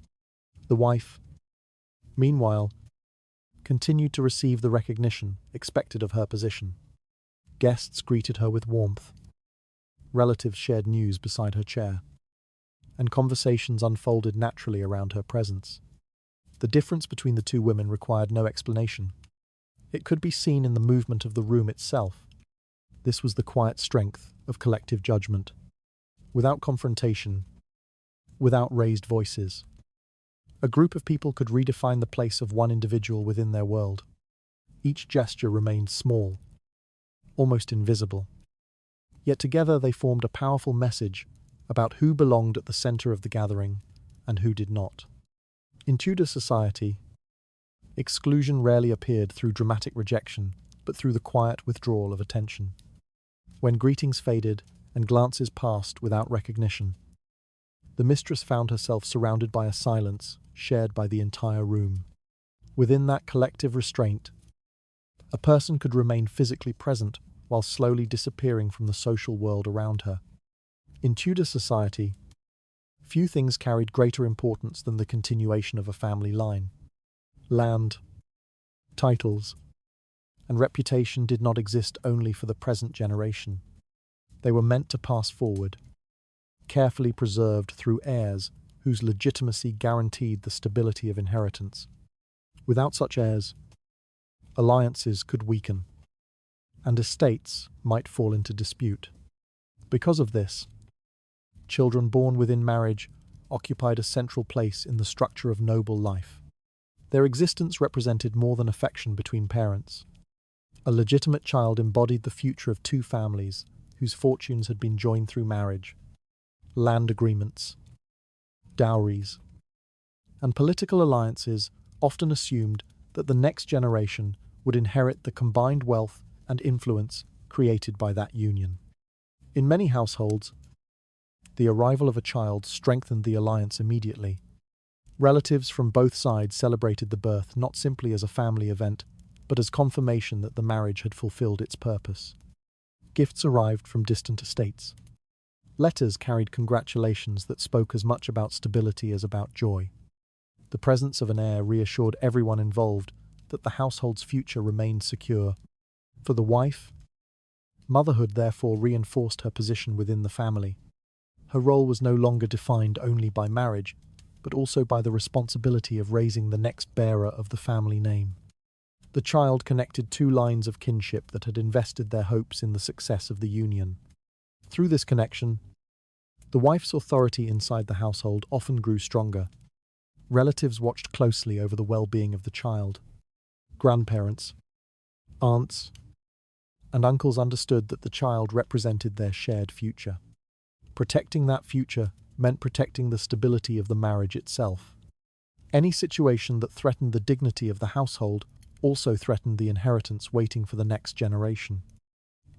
The wife, meanwhile, continued to receive the recognition expected of her position. Guests greeted her with warmth, Relatives shared news beside her chair, and conversations unfolded naturally around her presence. The difference between the two women required no explanation. It could be seen in the movement of the room itself. This was the quiet strength of collective judgment. Without confrontation, without raised voices, a group of people could redefine the place of one individual within their world. Each gesture remained small, almost invisible. Yet together they formed a powerful message about who belonged at the center of the gathering and who did not. In Tudor society, exclusion rarely appeared through dramatic rejection, but through the quiet withdrawal of attention. When greetings faded and glances passed without recognition, the mistress found herself surrounded by a silence shared by the entire room. Within that collective restraint, a person could remain physically present while slowly disappearing from the social world around her. In Tudor society, few things carried greater importance than the continuation of a family line. Land, titles, and reputation did not exist only for the present generation. They were meant to pass forward, carefully preserved through heirs whose legitimacy guaranteed the stability of inheritance. Without such heirs, alliances could weaken, and estates might fall into dispute. Because of this, children born within marriage occupied a central place in the structure of noble life. Their existence represented more than affection between parents. A legitimate child embodied the future of two families whose fortunes had been joined through marriage. Land agreements, dowries, and political alliances often assumed that the next generation would inherit the combined wealth and influence created by that union. In many households, the arrival of a child strengthened the alliance immediately. Relatives from both sides celebrated the birth not simply as a family event, but as confirmation that the marriage had fulfilled its purpose. Gifts arrived from distant estates. Letters carried congratulations that spoke as much about stability as about joy. The presence of an heir reassured everyone involved that the household's future remained secure. For the wife, motherhood therefore reinforced her position within the family. Her role was no longer defined only by marriage, but also by the responsibility of raising the next bearer of the family name. The child connected two lines of kinship that had invested their hopes in the success of the union. Through this connection, the wife's authority inside the household often grew stronger. Relatives watched closely over the well-being of the child. Grandparents, aunts, and uncles understood that the child represented their shared future. Protecting that future meant protecting the stability of the marriage itself. Any situation that threatened the dignity of the household also threatened the inheritance waiting for the next generation.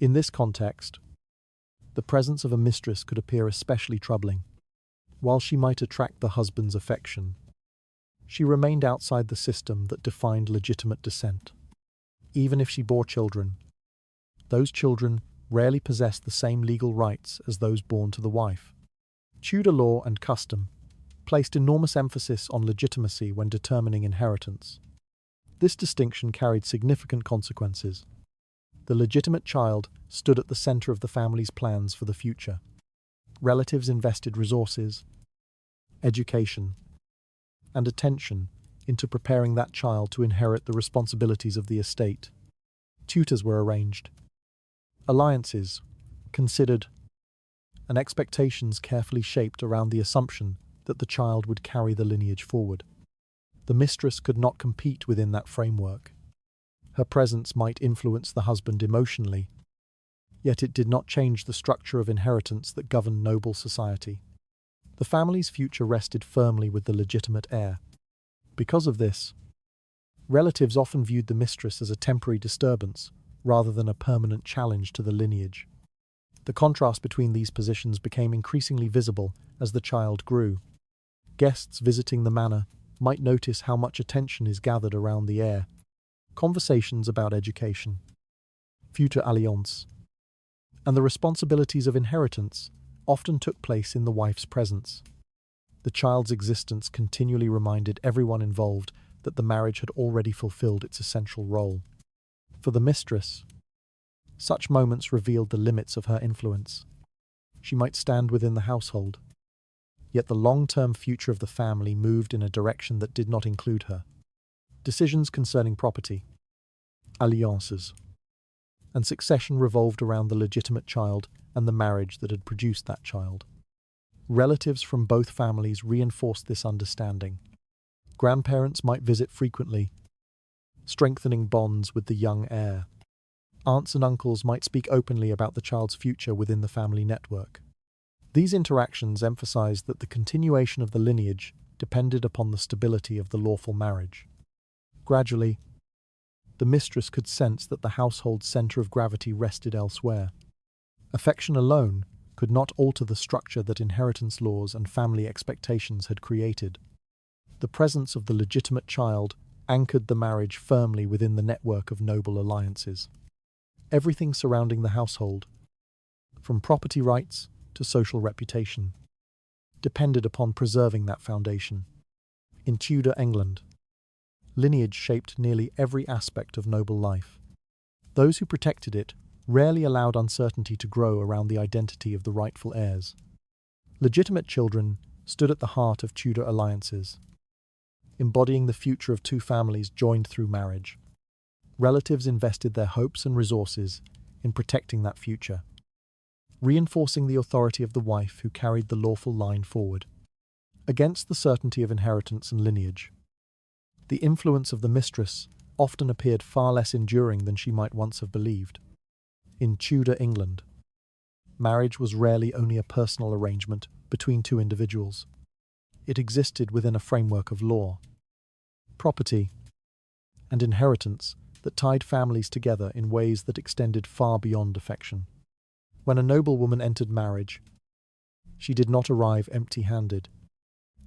In this context, the presence of a mistress could appear especially troubling. While she might attract the husband's affection, she remained outside the system that defined legitimate descent. Even if she bore children, those children rarely possessed the same legal rights as those born to the wife. Tudor law and custom placed enormous emphasis on legitimacy when determining inheritance. This distinction carried significant consequences. The legitimate child stood at the center of the family's plans for the future. Relatives invested resources, education, and attention into preparing that child to inherit the responsibilities of the estate. Tutors were arranged, alliances considered, and expectations carefully shaped around the assumption that the child would carry the lineage forward. The mistress could not compete within that framework. Her presence might influence the husband emotionally, yet it did not change the structure of inheritance that governed noble society. The family's future rested firmly with the legitimate heir. Because of this, relatives often viewed the mistress as a temporary disturbance rather than a permanent challenge to the lineage. The contrast between these positions became increasingly visible as the child grew. Guests visiting the manor might notice how much attention is gathered around the heir. Conversations about education, future alliance, and the responsibilities of inheritance often took place in the wife's presence. The child's existence continually reminded everyone involved that the marriage had already fulfilled its essential role. For the mistress, such moments revealed the limits of her influence. she might stand within the household. Yet the long-term future of the family moved in a direction that did not include her. Decisions concerning property, alliances, and succession revolved around the legitimate child and the marriage that had produced that child. Relatives from both families reinforced this understanding. Grandparents might visit frequently, strengthening bonds with the young heir. Aunts and uncles might speak openly about the child's future within the family network. These interactions emphasized that the continuation of the lineage depended upon the stability of the lawful marriage. Gradually, the mistress could sense that the household's center of gravity rested elsewhere. Affection alone could not alter the structure that inheritance laws and family expectations had created. The presence of the legitimate child anchored the marriage firmly within the network of noble alliances. Everything surrounding the household, from property rights to social reputation, depended upon preserving that foundation. In Tudor England, lineage shaped nearly every aspect of noble life. Those who protected it rarely allowed uncertainty to grow around the identity of the rightful heirs. Legitimate children stood at the heart of Tudor alliances, embodying the future of two families joined through marriage. Relatives invested their hopes and resources in protecting that future, reinforcing the authority of the wife who carried the lawful line forward. Against the certainty of inheritance and lineage, the influence of the mistress often appeared far less enduring than she might once have believed. In Tudor England, marriage was rarely only a personal arrangement between two individuals. It existed within a framework of law, property, and inheritance that tied families together in ways that extended far beyond affection. When a noblewoman entered marriage, she did not arrive empty-handed.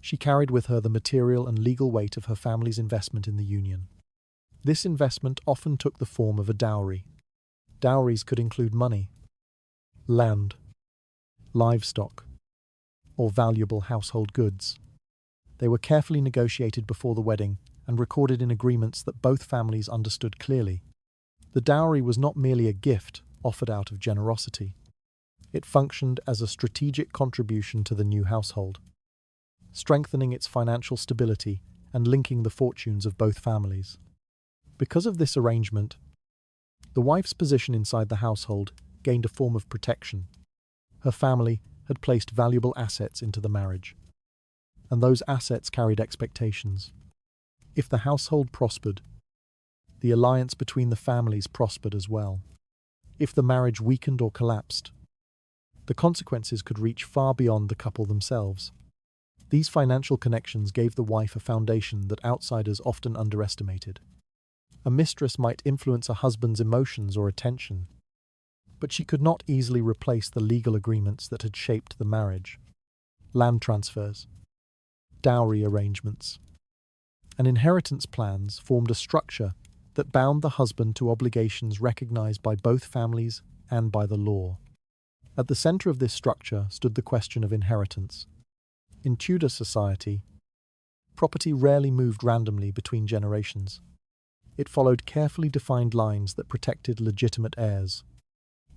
She carried with her the material and legal weight of her family's investment in the union. This investment often took the form of a dowry. Dowries could include money, land, livestock, or valuable household goods. They were carefully negotiated before the wedding and recorded in agreements that both families understood clearly. The dowry was not merely a gift offered out of generosity. It functioned as a strategic contribution to the new household, strengthening its financial stability and linking the fortunes of both families. Because of this arrangement, the wife's position inside the household gained a form of protection. Her family had placed valuable assets into the marriage, and those assets carried expectations. If the household prospered, the alliance between the families prospered as well. If the marriage weakened or collapsed, the consequences could reach far beyond the couple themselves. These financial connections gave the wife a foundation that outsiders often underestimated. A mistress might influence a husband's emotions or attention, but she could not easily replace the legal agreements that had shaped the marriage. Land transfers, dowry arrangements, and inheritance plans formed a structure that bound the husband to obligations recognized by both families and by the law. At the center of this structure stood the question of inheritance. In Tudor society, property rarely moved randomly between generations. It followed carefully defined lines that protected legitimate heirs.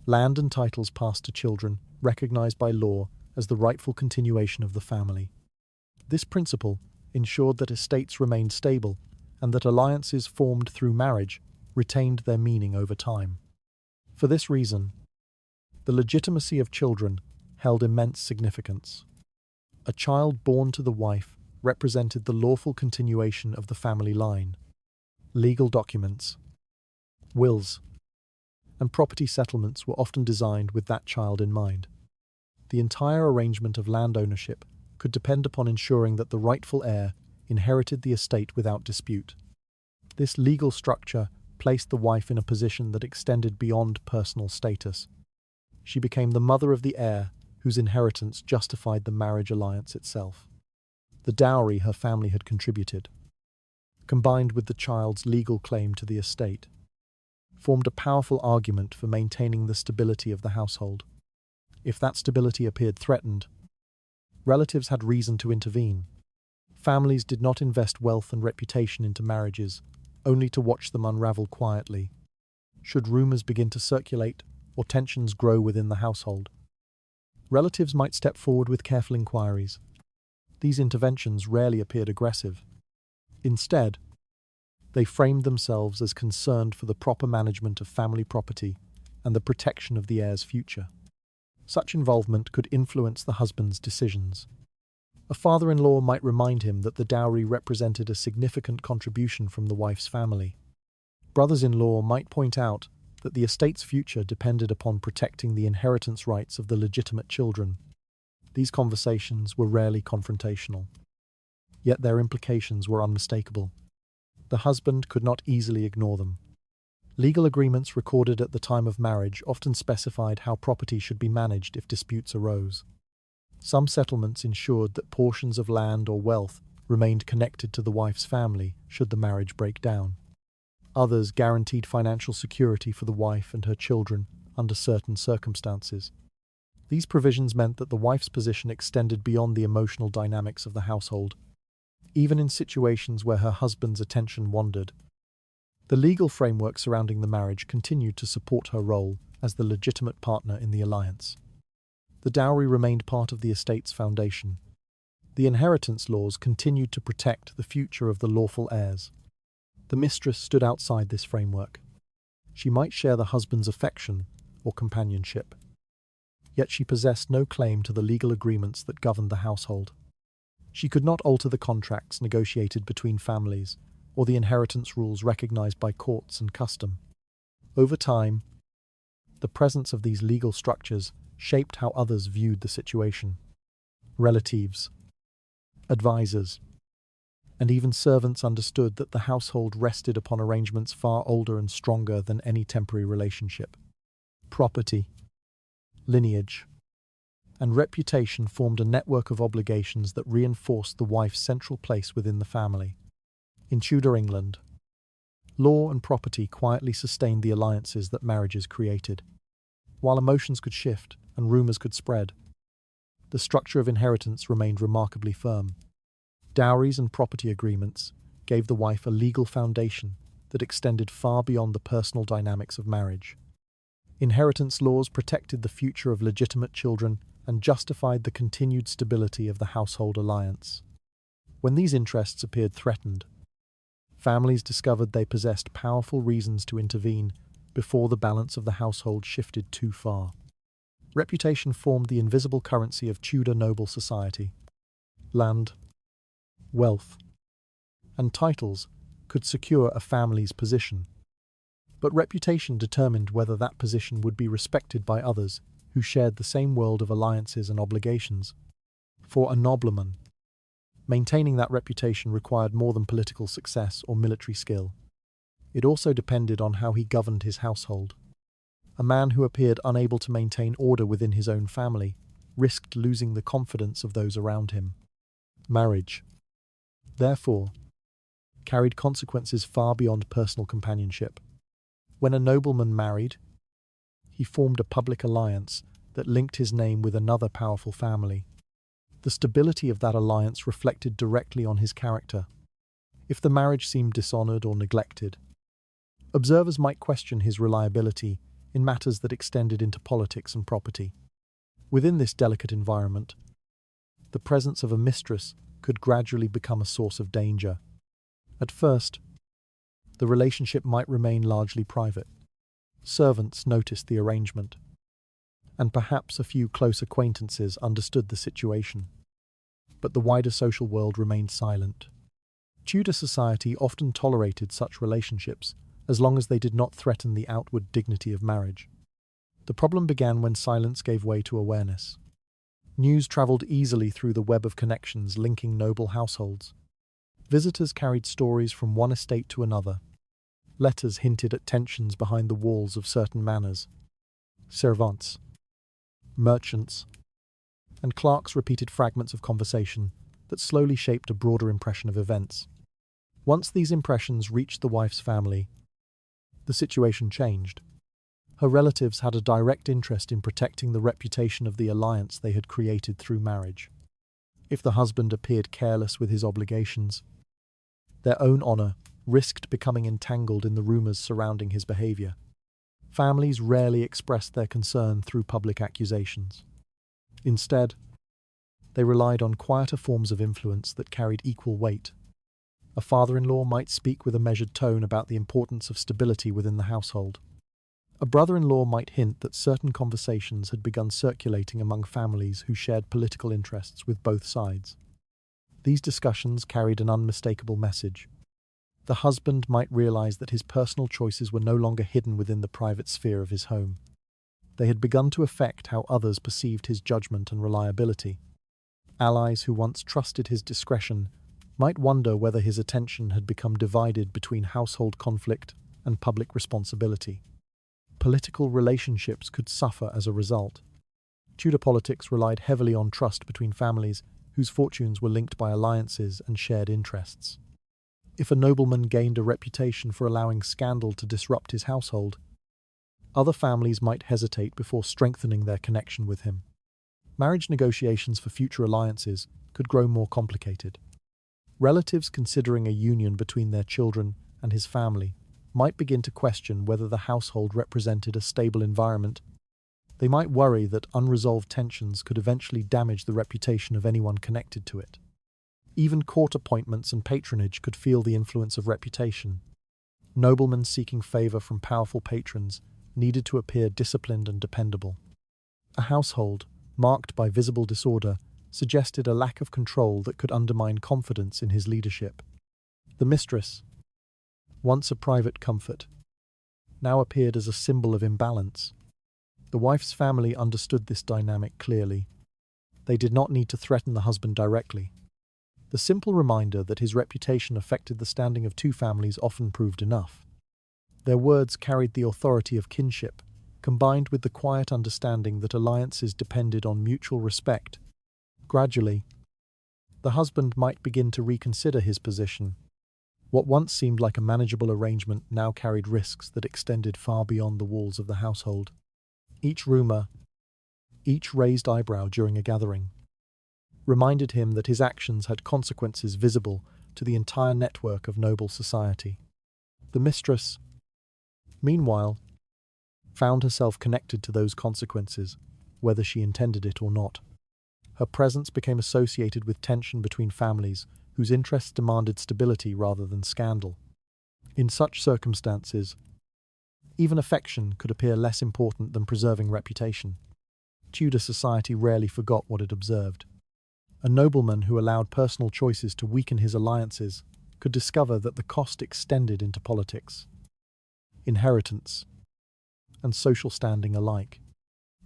Land and titles passed to children, recognized by law as the rightful continuation of the family. This principle ensured that estates remained stable and that alliances formed through marriage retained their meaning over time. For this reason, the legitimacy of children held immense significance. A child born to the wife represented the lawful continuation of the family line. Legal documents, wills, and property settlements were often designed with that child in mind. The entire arrangement of land ownership could depend upon ensuring that the rightful heir inherited the estate without dispute. This legal structure placed the wife in a position that extended beyond personal status. She became the mother of the heir whose inheritance justified the marriage alliance itself. The dowry her family had contributed, combined with the child's legal claim to the estate, formed a powerful argument for maintaining the stability of the household. If that stability appeared threatened, relatives had reason to intervene. Families did not invest wealth and reputation into marriages, only to watch them unravel quietly. Should rumors begin to circulate or tensions grow within the household, Relatives might step forward with careful inquiries. These interventions rarely appeared aggressive. Instead, they framed themselves as concerned for the proper management of family property and the protection of the heir's future. Such involvement could influence the husband's decisions. A father-in-law might remind him that the dowry represented a significant contribution from the wife's family. Brothers-in-law might point out that the estate's future depended upon protecting the inheritance rights of the legitimate children. These conversations were rarely confrontational, yet their implications were unmistakable. The husband could not easily ignore them. Legal agreements recorded at the time of marriage often specified how property should be managed if disputes arose. Some settlements ensured that portions of land or wealth remained connected to the wife's family should the marriage break down. Others guaranteed financial security for the wife and her children under certain circumstances. These provisions meant that the wife's position extended beyond the emotional dynamics of the household, even in situations where her husband's attention wandered. The legal framework surrounding the marriage continued to support her role as the legitimate partner in the alliance. The dowry remained part of the estate's foundation. The inheritance laws continued to protect the future of the lawful heirs. The mistress stood outside this framework. She might share the husband's affection or companionship, yet she possessed no claim to the legal agreements that governed the household. She could not alter the contracts negotiated between families or the inheritance rules recognized by courts and custom. Over time, the presence of these legal structures shaped how others viewed the situation. Relatives, advisors, and even servants understood that the household rested upon arrangements far older and stronger than any temporary relationship. Property, lineage, and reputation formed a network of obligations that reinforced the wife's central place within the family. In Tudor England, law and property quietly sustained the alliances that marriages created. While emotions could shift and rumours could spread, the structure of inheritance remained remarkably firm. Dowries and property agreements gave the wife a legal foundation that extended far beyond the personal dynamics of marriage. Inheritance laws protected the future of legitimate children and justified the continued stability of the household alliance. When these interests appeared threatened, families discovered they possessed powerful reasons to intervene before the balance of the household shifted too far. Reputation formed the invisible currency of Tudor noble society. Land, wealth, and titles could secure a family's position, but reputation determined whether that position would be respected by others who shared the same world of alliances and obligations. For a nobleman, maintaining that reputation required more than political success or military skill. It also depended on how he governed his household. A man who appeared unable to maintain order within his own family risked losing the confidence of those around him. Marriage, therefore, carried consequences far beyond personal companionship. When a nobleman married, he formed a public alliance that linked his name with another powerful family. The stability of that alliance reflected directly on his character. If the marriage seemed dishonored or neglected, observers might question his reliability in matters that extended into politics and property. Within this delicate environment, the presence of a mistress could gradually become a source of danger. At first, the relationship might remain largely private. Servants noticed the arrangement, and perhaps a few close acquaintances understood the situation. But the wider social world remained silent. Tudor society often tolerated such relationships as long as they did not threaten the outward dignity of marriage. The problem began when silence gave way to awareness. News travelled easily through the web of connections linking noble households. Visitors carried stories from one estate to another. Letters hinted at tensions behind the walls of certain manors. Servants, merchants, and clerks repeated fragments of conversation that slowly shaped a broader impression of events. Once these impressions reached the wife's family, the situation changed. Her relatives had a direct interest in protecting the reputation of the alliance they had created through marriage. If the husband appeared careless with his obligations, their own honour risked becoming entangled in the rumours surrounding his behaviour. Families rarely expressed their concern through public accusations. Instead, they relied on quieter forms of influence that carried equal weight. A father-in-law might speak with a measured tone about the importance of stability within the household. A brother-in-law might hint that certain conversations had begun circulating among families who shared political interests with both sides. These discussions carried an unmistakable message. The husband might realize that his personal choices were no longer hidden within the private sphere of his home. They had begun to affect how others perceived his judgment and reliability. Allies who once trusted his discretion might wonder whether his attention had become divided between household conflict and public responsibility. Political relationships could suffer as a result. Tudor politics relied heavily on trust between families whose fortunes were linked by alliances and shared interests. If a nobleman gained a reputation for allowing scandal to disrupt his household, other families might hesitate before strengthening their connection with him. Marriage negotiations for future alliances could grow more complicated. Relatives considering a union between their children and his family might begin to question whether the household represented a stable environment. They might worry that unresolved tensions could eventually damage the reputation of anyone connected to it. Even court appointments and patronage could feel the influence of reputation. Noblemen seeking favor from powerful patrons needed to appear disciplined and dependable. A household marked by visible disorder suggested a lack of control that could undermine confidence in his leadership. The mistress, once a private comfort, now appeared as a symbol of imbalance. The wife's family understood this dynamic clearly. They did not need to threaten the husband directly. The simple reminder that his reputation affected the standing of two families often proved enough. Their words carried the authority of kinship, combined with the quiet understanding that alliances depended on mutual respect. Gradually, the husband might begin to reconsider his position. What once seemed like a manageable arrangement now carried risks that extended far beyond the walls of the household. Each rumor, each raised eyebrow during a gathering, reminded him that his actions had consequences visible to the entire network of noble society. The mistress, meanwhile, found herself connected to those consequences, whether she intended it or not. Her presence became associated with tension between families whose interests demanded stability rather than scandal. In such circumstances, even affection could appear less important than preserving reputation. Tudor society rarely forgot what it observed. A nobleman who allowed personal choices to weaken his alliances could discover that the cost extended into politics, inheritance, and social standing alike.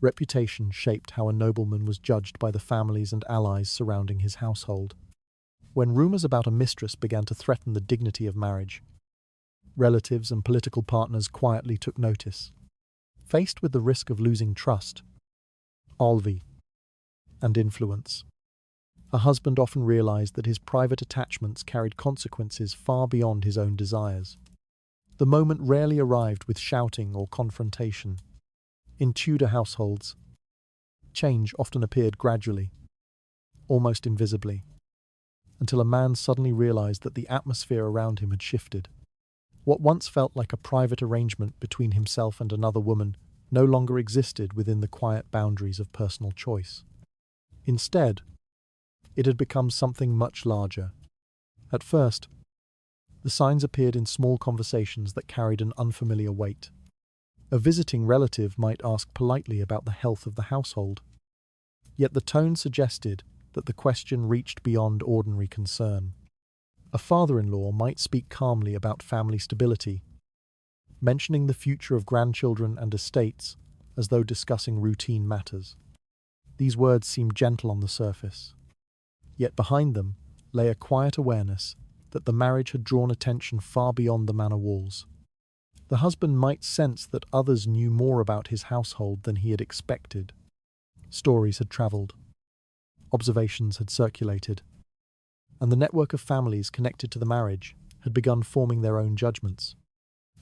Reputation shaped how a nobleman was judged by the families and allies surrounding his household. When rumors about a mistress began to threaten the dignity of marriage, relatives and political partners quietly took notice. Faced with the risk of losing trust, and influence, a husband often realized that his private attachments carried consequences far beyond his own desires. The moment rarely arrived with shouting or confrontation. In Tudor households, change often appeared gradually, almost invisibly, until a man suddenly realized that the atmosphere around him had shifted. What once felt like a private arrangement between himself and another woman no longer existed within the quiet boundaries of personal choice. Instead, it had become something much larger. At first, the signs appeared in small conversations that carried an unfamiliar weight. A visiting relative might ask politely about the health of the household, yet the tone suggested that the question reached beyond ordinary concern. A father-in-law might speak calmly about family stability, mentioning the future of grandchildren and estates as though discussing routine matters. These words seemed gentle on the surface, yet behind them lay a quiet awareness that the marriage had drawn attention far beyond the manor walls. The husband might sense that others knew more about his household than he had expected. Stories had travelled, observations had circulated, and the network of families connected to the marriage had begun forming their own judgments.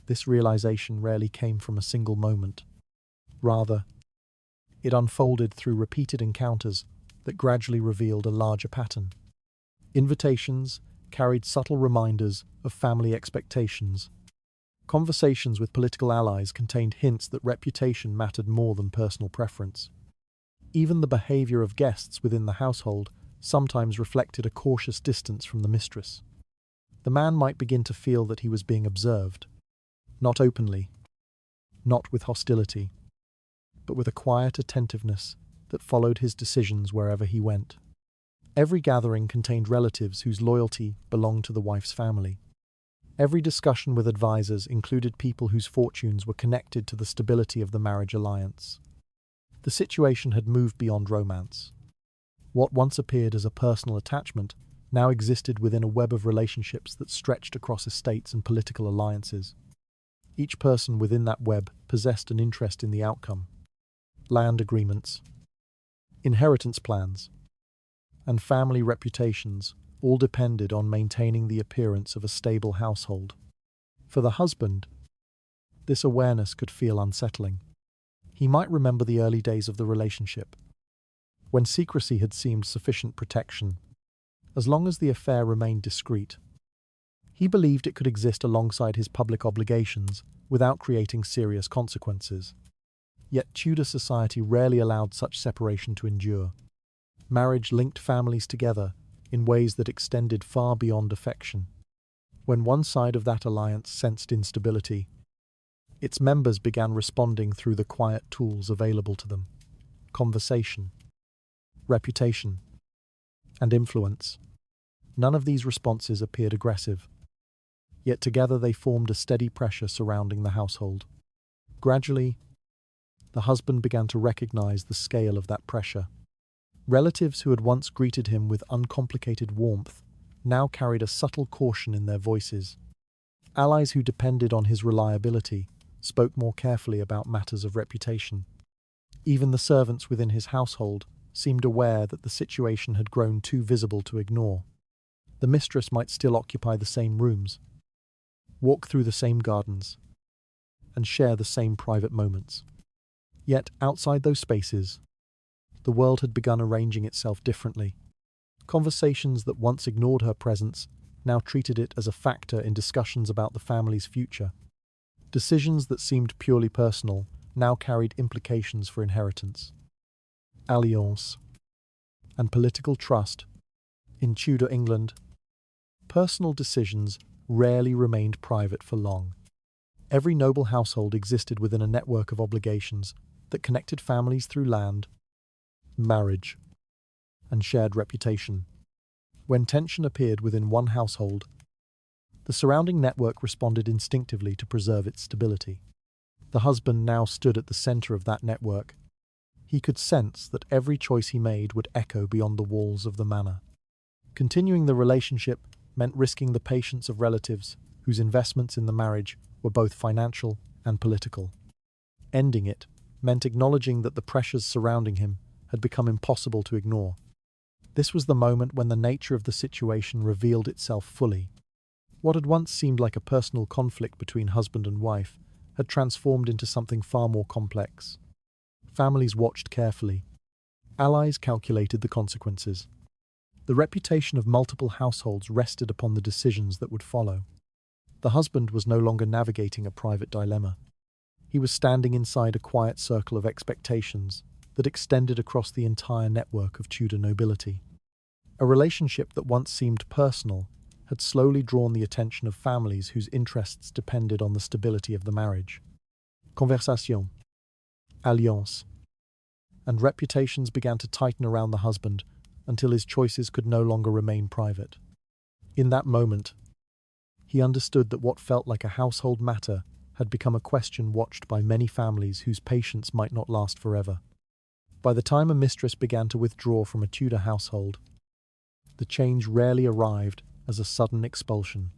This realization rarely came from a single moment. Rather, it unfolded through repeated encounters that gradually revealed a larger pattern. Invitations carried subtle reminders of family expectations. Conversations with political allies contained hints that reputation mattered more than personal preference. Even the behavior of guests within the household sometimes reflected a cautious distance from the mistress. The man might begin to feel that he was being observed, not openly, not with hostility, but with a quiet attentiveness that followed his decisions wherever he went. Every gathering contained relatives whose loyalty belonged to the wife's family. Every discussion with advisors included people whose fortunes were connected to the stability of the marriage alliance. The situation had moved beyond romance. What once appeared as a personal attachment now existed within a web of relationships that stretched across estates and political alliances. Each person within that web possessed an interest in the outcome. Land agreements, inheritance plans, and family reputations all depended on maintaining the appearance of a stable household. For the husband, this awareness could feel unsettling. He might remember the early days of the relationship, when secrecy had seemed sufficient protection, as long as the affair remained discreet. He believed it could exist alongside his public obligations without creating serious consequences. Yet Tudor society rarely allowed such separation to endure. Marriage linked families together in ways that extended far beyond affection. When one side of that alliance sensed instability, its members began responding through the quiet tools available to them: conversation, reputation, and influence. None of these responses appeared aggressive, yet together they formed a steady pressure surrounding the household. Gradually, the husband began to recognize the scale of that pressure. Relatives who had once greeted him with uncomplicated warmth now carried a subtle caution in their voices. Allies who depended on his reliability spoke more carefully about matters of reputation. Even the servants within his household seemed aware that the situation had grown too visible to ignore. The mistress might still occupy the same rooms, walk through the same gardens, and share the same private moments. Yet, outside those spaces, the world had begun arranging itself differently. Conversations that once ignored her presence now treated it as a factor in discussions about the family's future. Decisions that seemed purely personal now carried implications for inheritance, alliance, and political trust. In Tudor England, personal decisions rarely remained private for long. Every noble household existed within a network of obligations that connected families through land, marriage, and shared reputation. When tension appeared within one household, the surrounding network responded instinctively to preserve its stability. The husband now stood at the center of that network. He could sense that every choice he made would echo beyond the walls of the manor. Continuing the relationship meant risking the patience of relatives whose investments in the marriage were both financial and political. Ending it meant acknowledging that the pressures surrounding him had become impossible to ignore. This was the moment when the nature of the situation revealed itself fully. What had once seemed like a personal conflict between husband and wife had transformed into something far more complex. Families watched carefully. Allies calculated the consequences. The reputation of multiple households rested upon the decisions that would follow. The husband was no longer navigating a private dilemma. He was standing inside a quiet circle of expectations that extended across the entire network of Tudor nobility. A relationship that once seemed personal had slowly drawn the attention of families whose interests depended on the stability of the marriage. Conversation, alliance, and reputations began to tighten around the husband until his choices could no longer remain private. In that moment, he understood that what felt like a household matter had become a question watched by many families whose patience might not last forever. By the time a mistress began to withdraw from a Tudor household, the change rarely arrived as a sudden expulsion.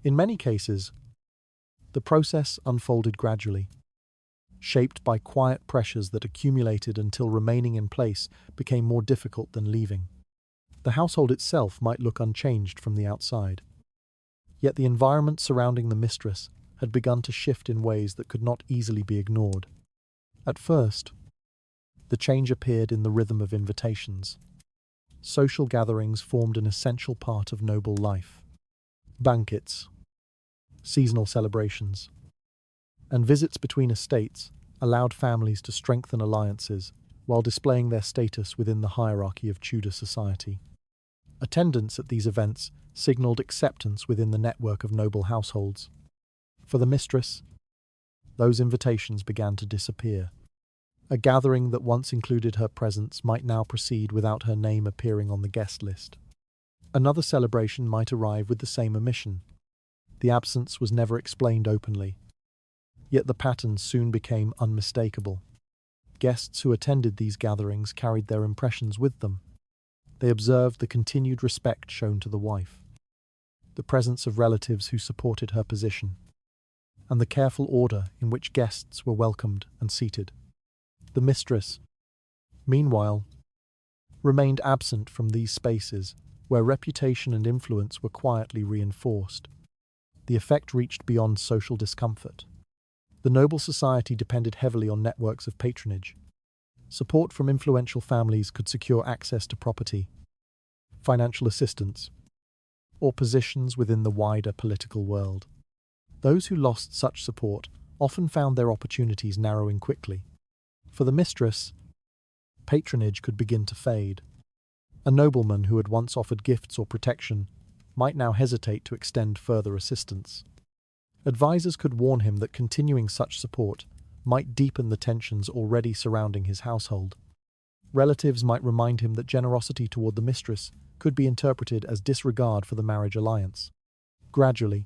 In many cases, the process unfolded gradually, shaped by quiet pressures that accumulated until remaining in place became more difficult than leaving. The household itself might look unchanged from the outside, yet the environment surrounding the mistress had begun to shift in ways that could not easily be ignored. At first, the change appeared in the rhythm of invitations. Social gatherings formed an essential part of noble life. Banquets, seasonal celebrations, and visits between estates allowed families to strengthen alliances while displaying their status within the hierarchy of Tudor society. Attendance at these events signalled acceptance within the network of noble households. For the mistress, those invitations began to disappear. A gathering that once included her presence might now proceed without her name appearing on the guest list. Another celebration might arrive with the same omission. The absence was never explained openly. Yet the pattern soon became unmistakable. Guests who attended these gatherings carried their impressions with them. They observed the continued respect shown to the wife, the presence of relatives who supported her position, and the careful order in which guests were welcomed and seated. The mistress, meanwhile, remained absent from these spaces where reputation and influence were quietly reinforced. The effect reached beyond social discomfort. The noble society depended heavily on networks of patronage. Support from influential families could secure access to property, financial assistance, or positions within the wider political world. Those who lost such support often found their opportunities narrowing quickly. For the mistress, patronage could begin to fade. A nobleman who had once offered gifts or protection might now hesitate to extend further assistance. Advisors could warn him that continuing such support might deepen the tensions already surrounding his household. Relatives might remind him that generosity toward the mistress could be interpreted as disregard for the marriage alliance. Gradually,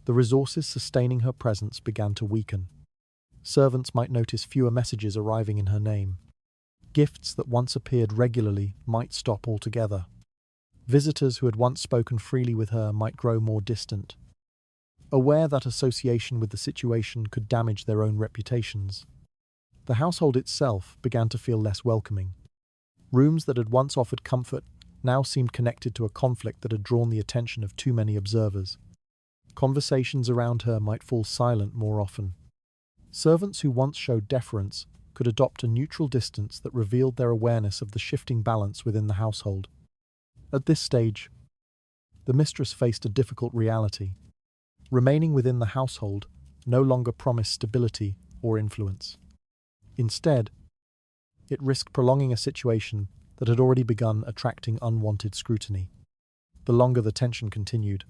the resources sustaining her presence began to weaken. Servants might notice fewer messages arriving in her name. Gifts that once appeared regularly might stop altogether. Visitors who had once spoken freely with her might grow more distant. Aware that association with the situation could damage their own reputations, the household itself began to feel less welcoming. Rooms that had once offered comfort now seemed connected to a conflict that had drawn the attention of too many observers. Conversations around her might fall silent more often. Servants who once showed deference could adopt a neutral distance that revealed their awareness of the shifting balance within the household. At this stage, the mistress faced a difficult reality. Remaining within the household no longer promised stability or influence. Instead, it risked prolonging a situation that had already begun attracting unwanted scrutiny. The longer the tension continued,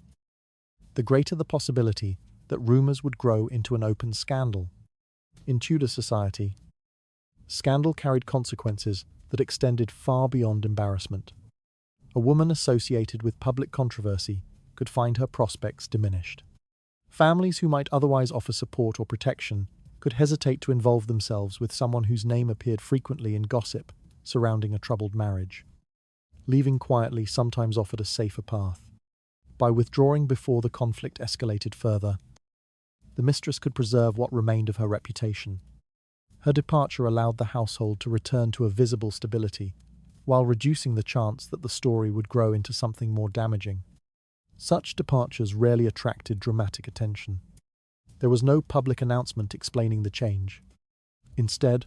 the greater the possibility that rumours would grow into an open scandal. In Tudor society, scandal carried consequences that extended far beyond embarrassment. A woman associated with public controversy could find her prospects diminished. Families who might otherwise offer support or protection could hesitate to involve themselves with someone whose name appeared frequently in gossip surrounding a troubled marriage. Leaving quietly sometimes offered a safer path. By withdrawing before the conflict escalated further, the mistress could preserve what remained of her reputation. Her departure allowed the household to return to a visible stability, while reducing the chance that the story would grow into something more damaging. Such departures rarely attracted dramatic attention. There was no public announcement explaining the change. Instead,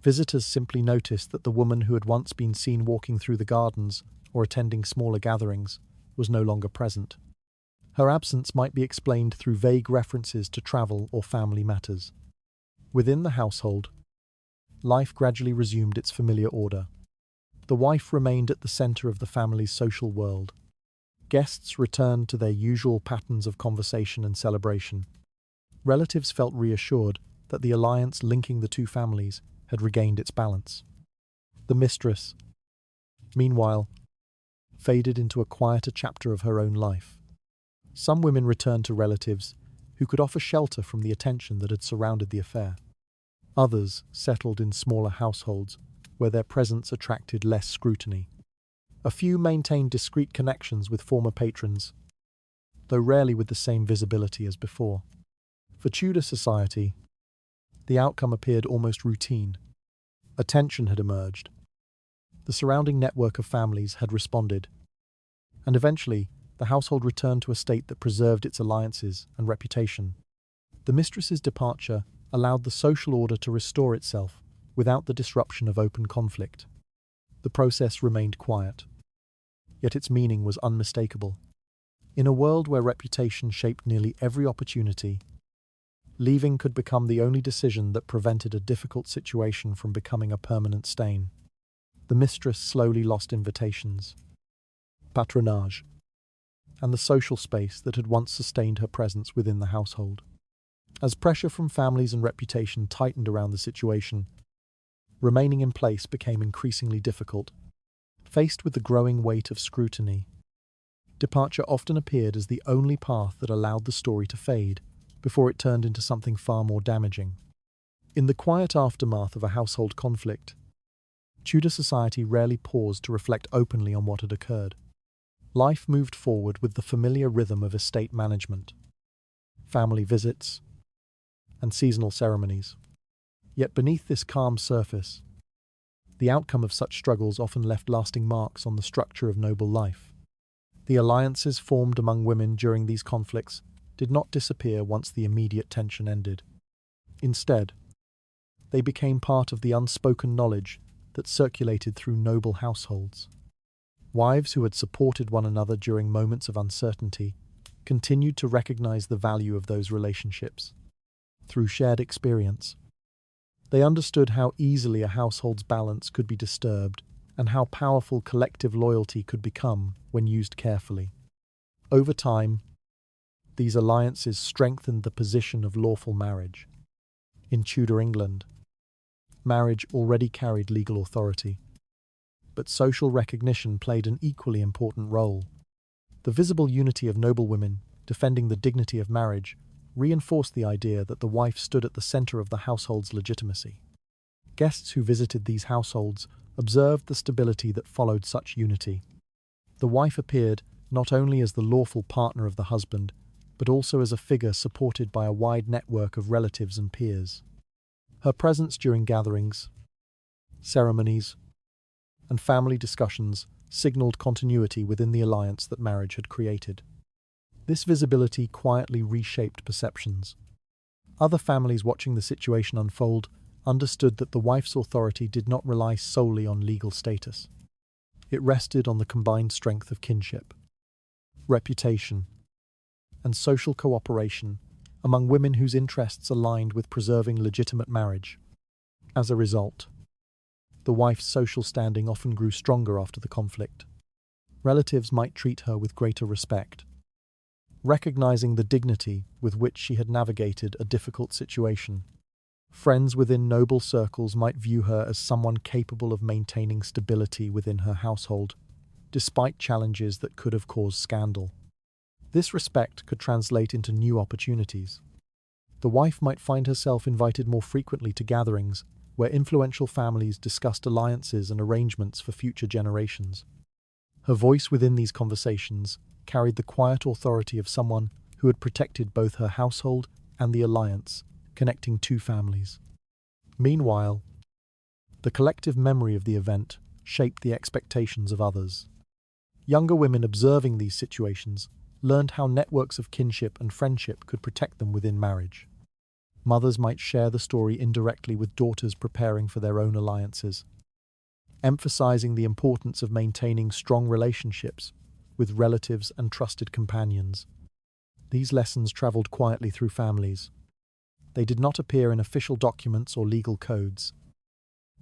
visitors simply noticed that the woman who had once been seen walking through the gardens or attending smaller gatherings was no longer present. Her absence might be explained through vague references to travel or family matters. Within the household, life gradually resumed its familiar order. The wife remained at the centre of the family's social world. Guests returned to their usual patterns of conversation and celebration. Relatives felt reassured that the alliance linking the two families had regained its balance. The mistress, meanwhile, faded into a quieter chapter of her own life. Some women returned to relatives who could offer shelter from the attention that had surrounded the affair. Others settled in smaller households where their presence attracted less scrutiny. A few maintained discreet connections with former patrons, though rarely with the same visibility as before. For Tudor society, the outcome appeared almost routine. A tension had emerged. The surrounding network of families had responded, and eventually the household returned to a state that preserved its alliances and reputation. The mistress's departure allowed the social order to restore itself without the disruption of open conflict. The process remained quiet, yet its meaning was unmistakable. In a world where reputation shaped nearly every opportunity, Leaving could become the only decision that prevented a difficult situation from becoming a permanent stain. The mistress slowly lost invitations, patronage, and the social space that had once sustained her presence within the household. As pressure from families and reputation tightened around the situation, remaining in place became increasingly difficult. Faced with the growing weight of scrutiny, departure often appeared as the only path that allowed the story to fade, before it turned into something far more damaging. In the quiet aftermath of a household conflict, Tudor society rarely paused to reflect openly on what had occurred. Life moved forward with the familiar rhythm of estate management, family visits, and seasonal ceremonies. Yet beneath this calm surface, the outcome of such struggles often left lasting marks on the structure of noble life. The alliances formed among women during these conflicts did not disappear once the immediate tension ended. Instead, they became part of the unspoken knowledge that circulated through noble households. Wives who had supported one another during moments of uncertainty continued to recognize the value of those relationships. Through shared experience, they understood how easily a household's balance could be disturbed and how powerful collective loyalty could become when used carefully. Over time, these alliances strengthened the position of lawful marriage. In Tudor England, marriage already carried legal authority, but social recognition played an equally important role. The visible unity of noblewomen defending the dignity of marriage reinforced the idea that the wife stood at the center of the household's legitimacy. Guests who visited these households observed the stability that followed such unity. The wife appeared not only as the lawful partner of the husband, but also as a figure supported by a wide network of relatives and peers. Her presence during gatherings, ceremonies, and family discussions signaled continuity within the alliance that marriage had created. This visibility quietly reshaped perceptions. Other families watching the situation unfold understood that the wife's authority did not rely solely on legal status. It rested on the combined strength of kinship, reputation, and social cooperation among women whose interests aligned with preserving legitimate marriage. As a result, the wife's social standing often grew stronger after the conflict. Relatives might treat her with greater respect, recognizing the dignity with which she had navigated a difficult situation. Friends within noble circles might view her as someone capable of maintaining stability within her household, despite challenges that could have caused scandal. This respect could translate into new opportunities. The wife might find herself invited more frequently to gatherings where influential families discussed alliances and arrangements for future generations. Her voice within these conversations carried the quiet authority of someone who had protected both her household and the alliance, connecting two families. Meanwhile, the collective memory of the event shaped the expectations of others. Younger women observing these situations learned how networks of kinship and friendship could protect them within marriage. Mothers might share the story indirectly with daughters preparing for their own alliances, emphasizing the importance of maintaining strong relationships with relatives and trusted companions. These lessons traveled quietly through families. They did not appear in official documents or legal codes,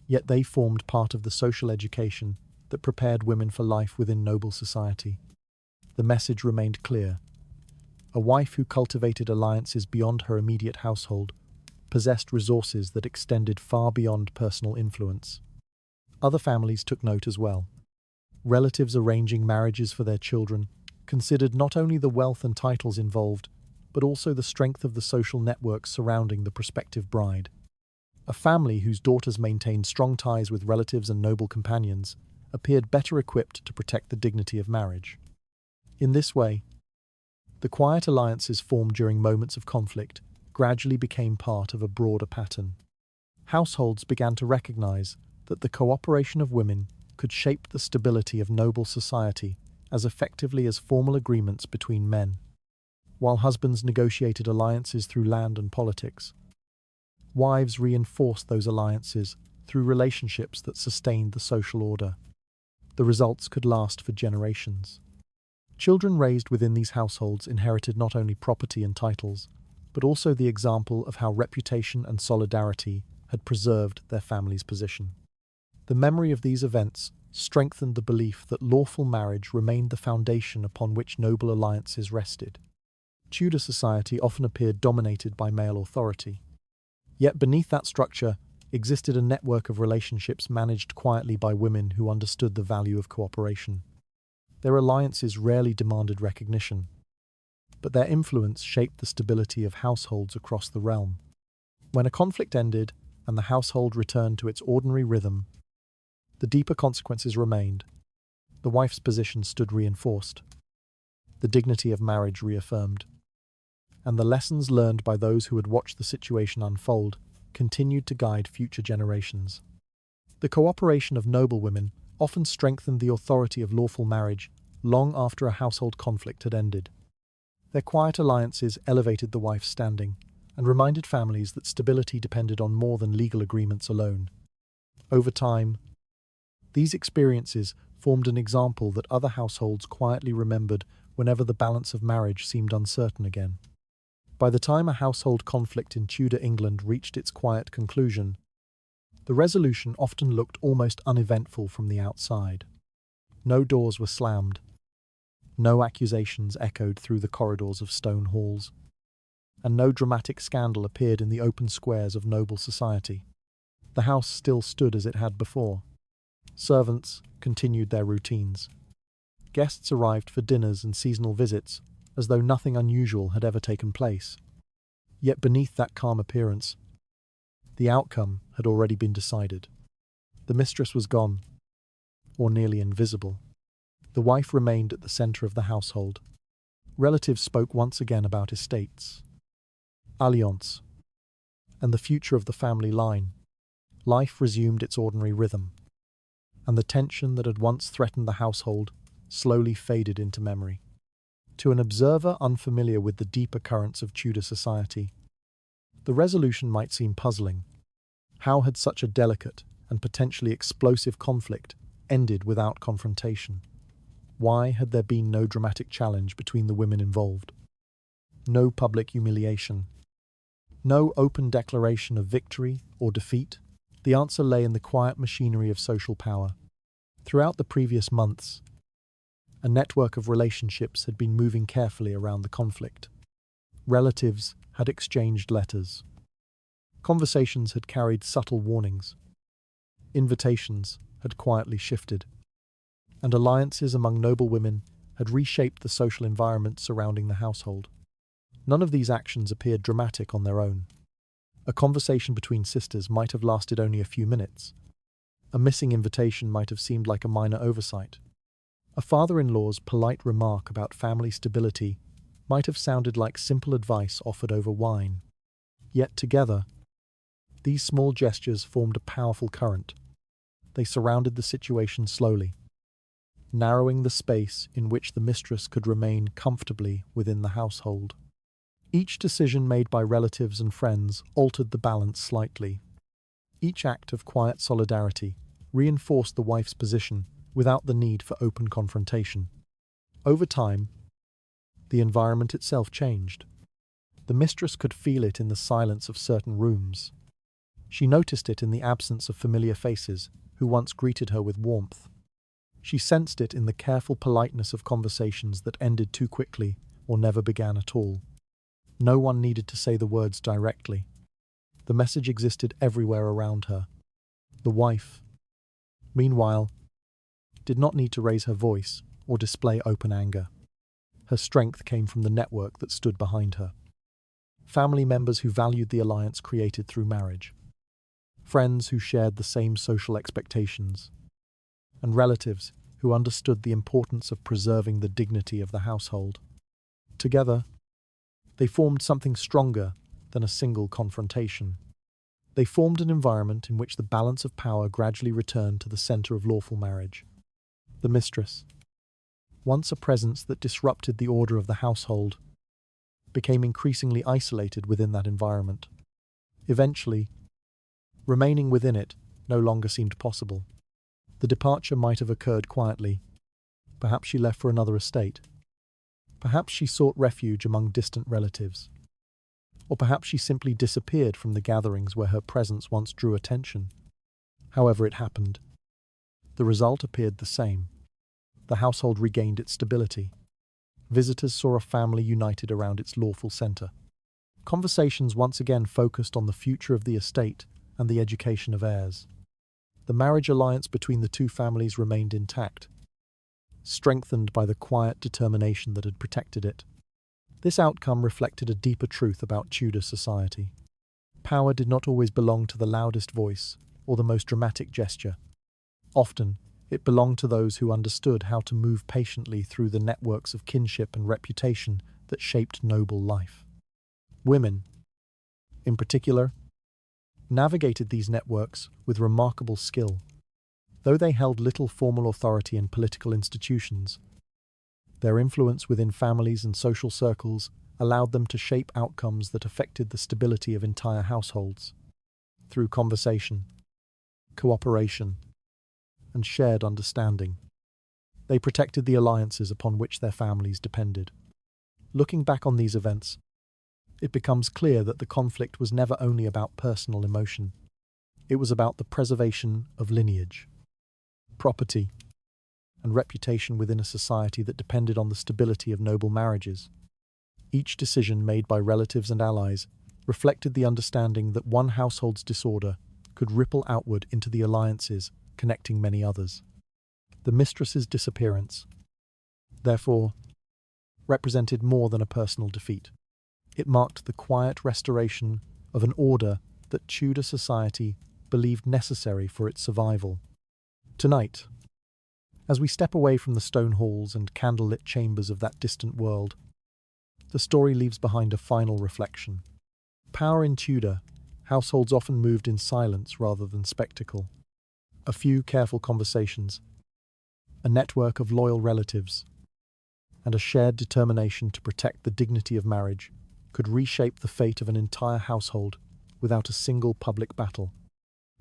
yet they formed part of the social education that prepared women for life within noble society. The message remained clear. A wife who cultivated alliances beyond her immediate household possessed resources that extended far beyond personal influence. Other families took note as well. Relatives arranging marriages for their children considered not only the wealth and titles involved, but also the strength of the social networks surrounding the prospective bride. A family whose daughters maintained strong ties with relatives and noble companions appeared better equipped to protect the dignity of marriage. In this way, the quiet alliances formed during moments of conflict gradually became part of a broader pattern. Households began to recognize that the cooperation of women could shape the stability of noble society as effectively as formal agreements between men. While husbands negotiated alliances through land and politics, wives reinforced those alliances through relationships that sustained the social order. The results could last for generations. Children raised within these households inherited not only property and titles, but also the example of how reputation and solidarity had preserved their family's position. The memory of these events strengthened the belief that lawful marriage remained the foundation upon which noble alliances rested. Tudor society often appeared dominated by male authority. Yet beneath that structure existed a network of relationships managed quietly by women who understood the value of cooperation. Their alliances rarely demanded recognition, but their influence shaped the stability of households across the realm. When a conflict ended and the household returned to its ordinary rhythm, the deeper consequences remained. The wife's position stood reinforced, the dignity of marriage reaffirmed, and the lessons learned by those who had watched the situation unfold continued to guide future generations. The cooperation of noblewomen often strengthened the authority of lawful marriage long after a household conflict had ended. Their quiet alliances elevated the wife's standing and reminded families that stability depended on more than legal agreements alone. Over time, these experiences formed an example that other households quietly remembered whenever the balance of marriage seemed uncertain again. By the time a household conflict in Tudor England reached its quiet conclusion, the resolution often looked almost uneventful from the outside. No doors were slammed. No accusations echoed through the corridors of stone halls, and no dramatic scandal appeared in the open squares of noble society. The house still stood as it had before. Servants continued their routines. Guests arrived for dinners and seasonal visits, as though nothing unusual had ever taken place. Yet beneath that calm appearance, the outcome had already been decided. The mistress was gone, or nearly invisible. The wife remained at the centre of the household. Relatives spoke once again about estates, alliance, and the future of the family line. Life resumed its ordinary rhythm, and the tension that had once threatened the household slowly faded into memory. To an observer unfamiliar with the deeper currents of Tudor society, the resolution might seem puzzling. How had such a delicate and potentially explosive conflict ended without confrontation? Why had there been no dramatic challenge between the women involved? No public humiliation? No open declaration of victory or defeat? The answer lay in the quiet machinery of social power. Throughout the previous months, a network of relationships had been moving carefully around the conflict. Relatives had exchanged letters. Conversations had carried subtle warnings. Invitations had quietly shifted. And alliances among noblewomen had reshaped the social environment surrounding the household. None of these actions appeared dramatic on their own. A conversation between sisters might have lasted only a few minutes. A missing invitation might have seemed like a minor oversight. A father-in-law's polite remark about family stability might have sounded like simple advice offered over wine. Yet together, these small gestures formed a powerful current. They surrounded the situation slowly, narrowing the space in which the mistress could remain comfortably within the household. Each decision made by relatives and friends altered the balance slightly. Each act of quiet solidarity reinforced the wife's position without the need for open confrontation. Over time, the environment itself changed. The mistress could feel it in the silence of certain rooms. She noticed it in the absence of familiar faces who once greeted her with warmth. She sensed it in the careful politeness of conversations that ended too quickly or never began at all. No one needed to say the words directly. The message existed everywhere around her. The wife, meanwhile, did not need to raise her voice or display open anger. Her strength came from the network that stood behind her. Family members who valued the alliance created through marriage. Friends who shared the same social expectations. And relatives who understood the importance of preserving the dignity of the household. Together, they formed something stronger than a single confrontation. They formed an environment in which the balance of power gradually returned to the center of lawful marriage. The mistress, once a presence that disrupted the order of the household, became increasingly isolated within that environment. Eventually, remaining within it no longer seemed possible. The departure might have occurred quietly. Perhaps she left for another estate. Perhaps she sought refuge among distant relatives. Or perhaps she simply disappeared from the gatherings where her presence once drew attention. However it happened, the result appeared the same. The household regained its stability. Visitors saw a family united around its lawful centre. Conversations once again focused on the future of the estate and the education of heirs. The marriage alliance between the two families remained intact, strengthened by the quiet determination that had protected it. This outcome reflected a deeper truth about Tudor society. Power did not always belong to the loudest voice or the most dramatic gesture. Often, it belonged to those who understood how to move patiently through the networks of kinship and reputation that shaped noble life. Women, in particular, navigated these networks with remarkable skill. Though they held little formal authority in political institutions, their influence within families and social circles allowed them to shape outcomes that affected the stability of entire households. Through conversation, cooperation, and shared understanding, they protected the alliances upon which their families depended. Looking back on these events, it becomes clear that the conflict was never only about personal emotion. It was about the preservation of lineage, property, and reputation within a society that depended on the stability of noble marriages. Each decision made by relatives and allies reflected the understanding that one household's disorder could ripple outward into the alliances connecting many others. The mistress's disappearance, therefore, represented more than a personal defeat. It marked the quiet restoration of an order that Tudor society believed necessary for its survival. Tonight, as we step away from the stone halls and candlelit chambers of that distant world, the story leaves behind a final reflection. Power in Tudor households often moved in silence rather than spectacle. A few careful conversations, a network of loyal relatives, and a shared determination to protect the dignity of marriage could reshape the fate of an entire household without a single public battle.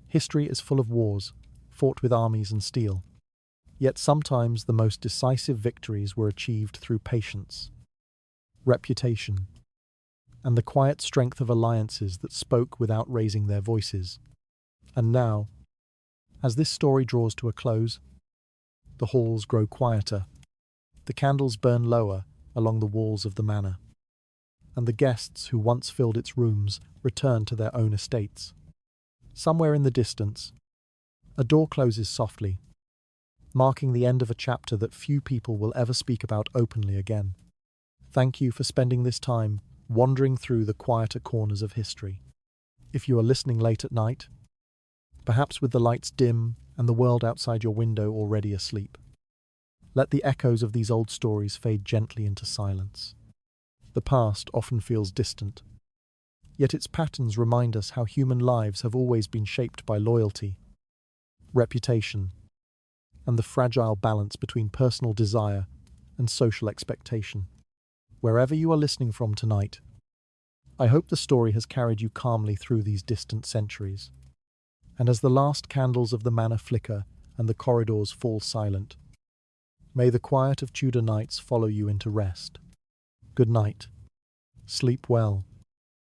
History is full of wars, fought with armies and steel. Yet sometimes the most decisive victories were achieved through patience, reputation, and the quiet strength of alliances that spoke without raising their voices. And now, as this story draws to a close, the halls grow quieter, the candles burn lower along the walls of the manor, and the guests who once filled its rooms return to their own estates. Somewhere in the distance, a door closes softly, marking the end of a chapter that few people will ever speak about openly again. Thank you for spending this time wandering through the quieter corners of history. If you are listening late at night, perhaps with the lights dim and the world outside your window already asleep, let the echoes of these old stories fade gently into silence. The past often feels distant, yet its patterns remind us how human lives have always been shaped by loyalty, reputation, and the fragile balance between personal desire and social expectation. Wherever you are listening from tonight, I hope the story has carried you calmly through these distant centuries. And as the last candles of the manor flicker and the corridors fall silent, may the quiet of Tudor nights follow you into rest. Good night. Sleep well.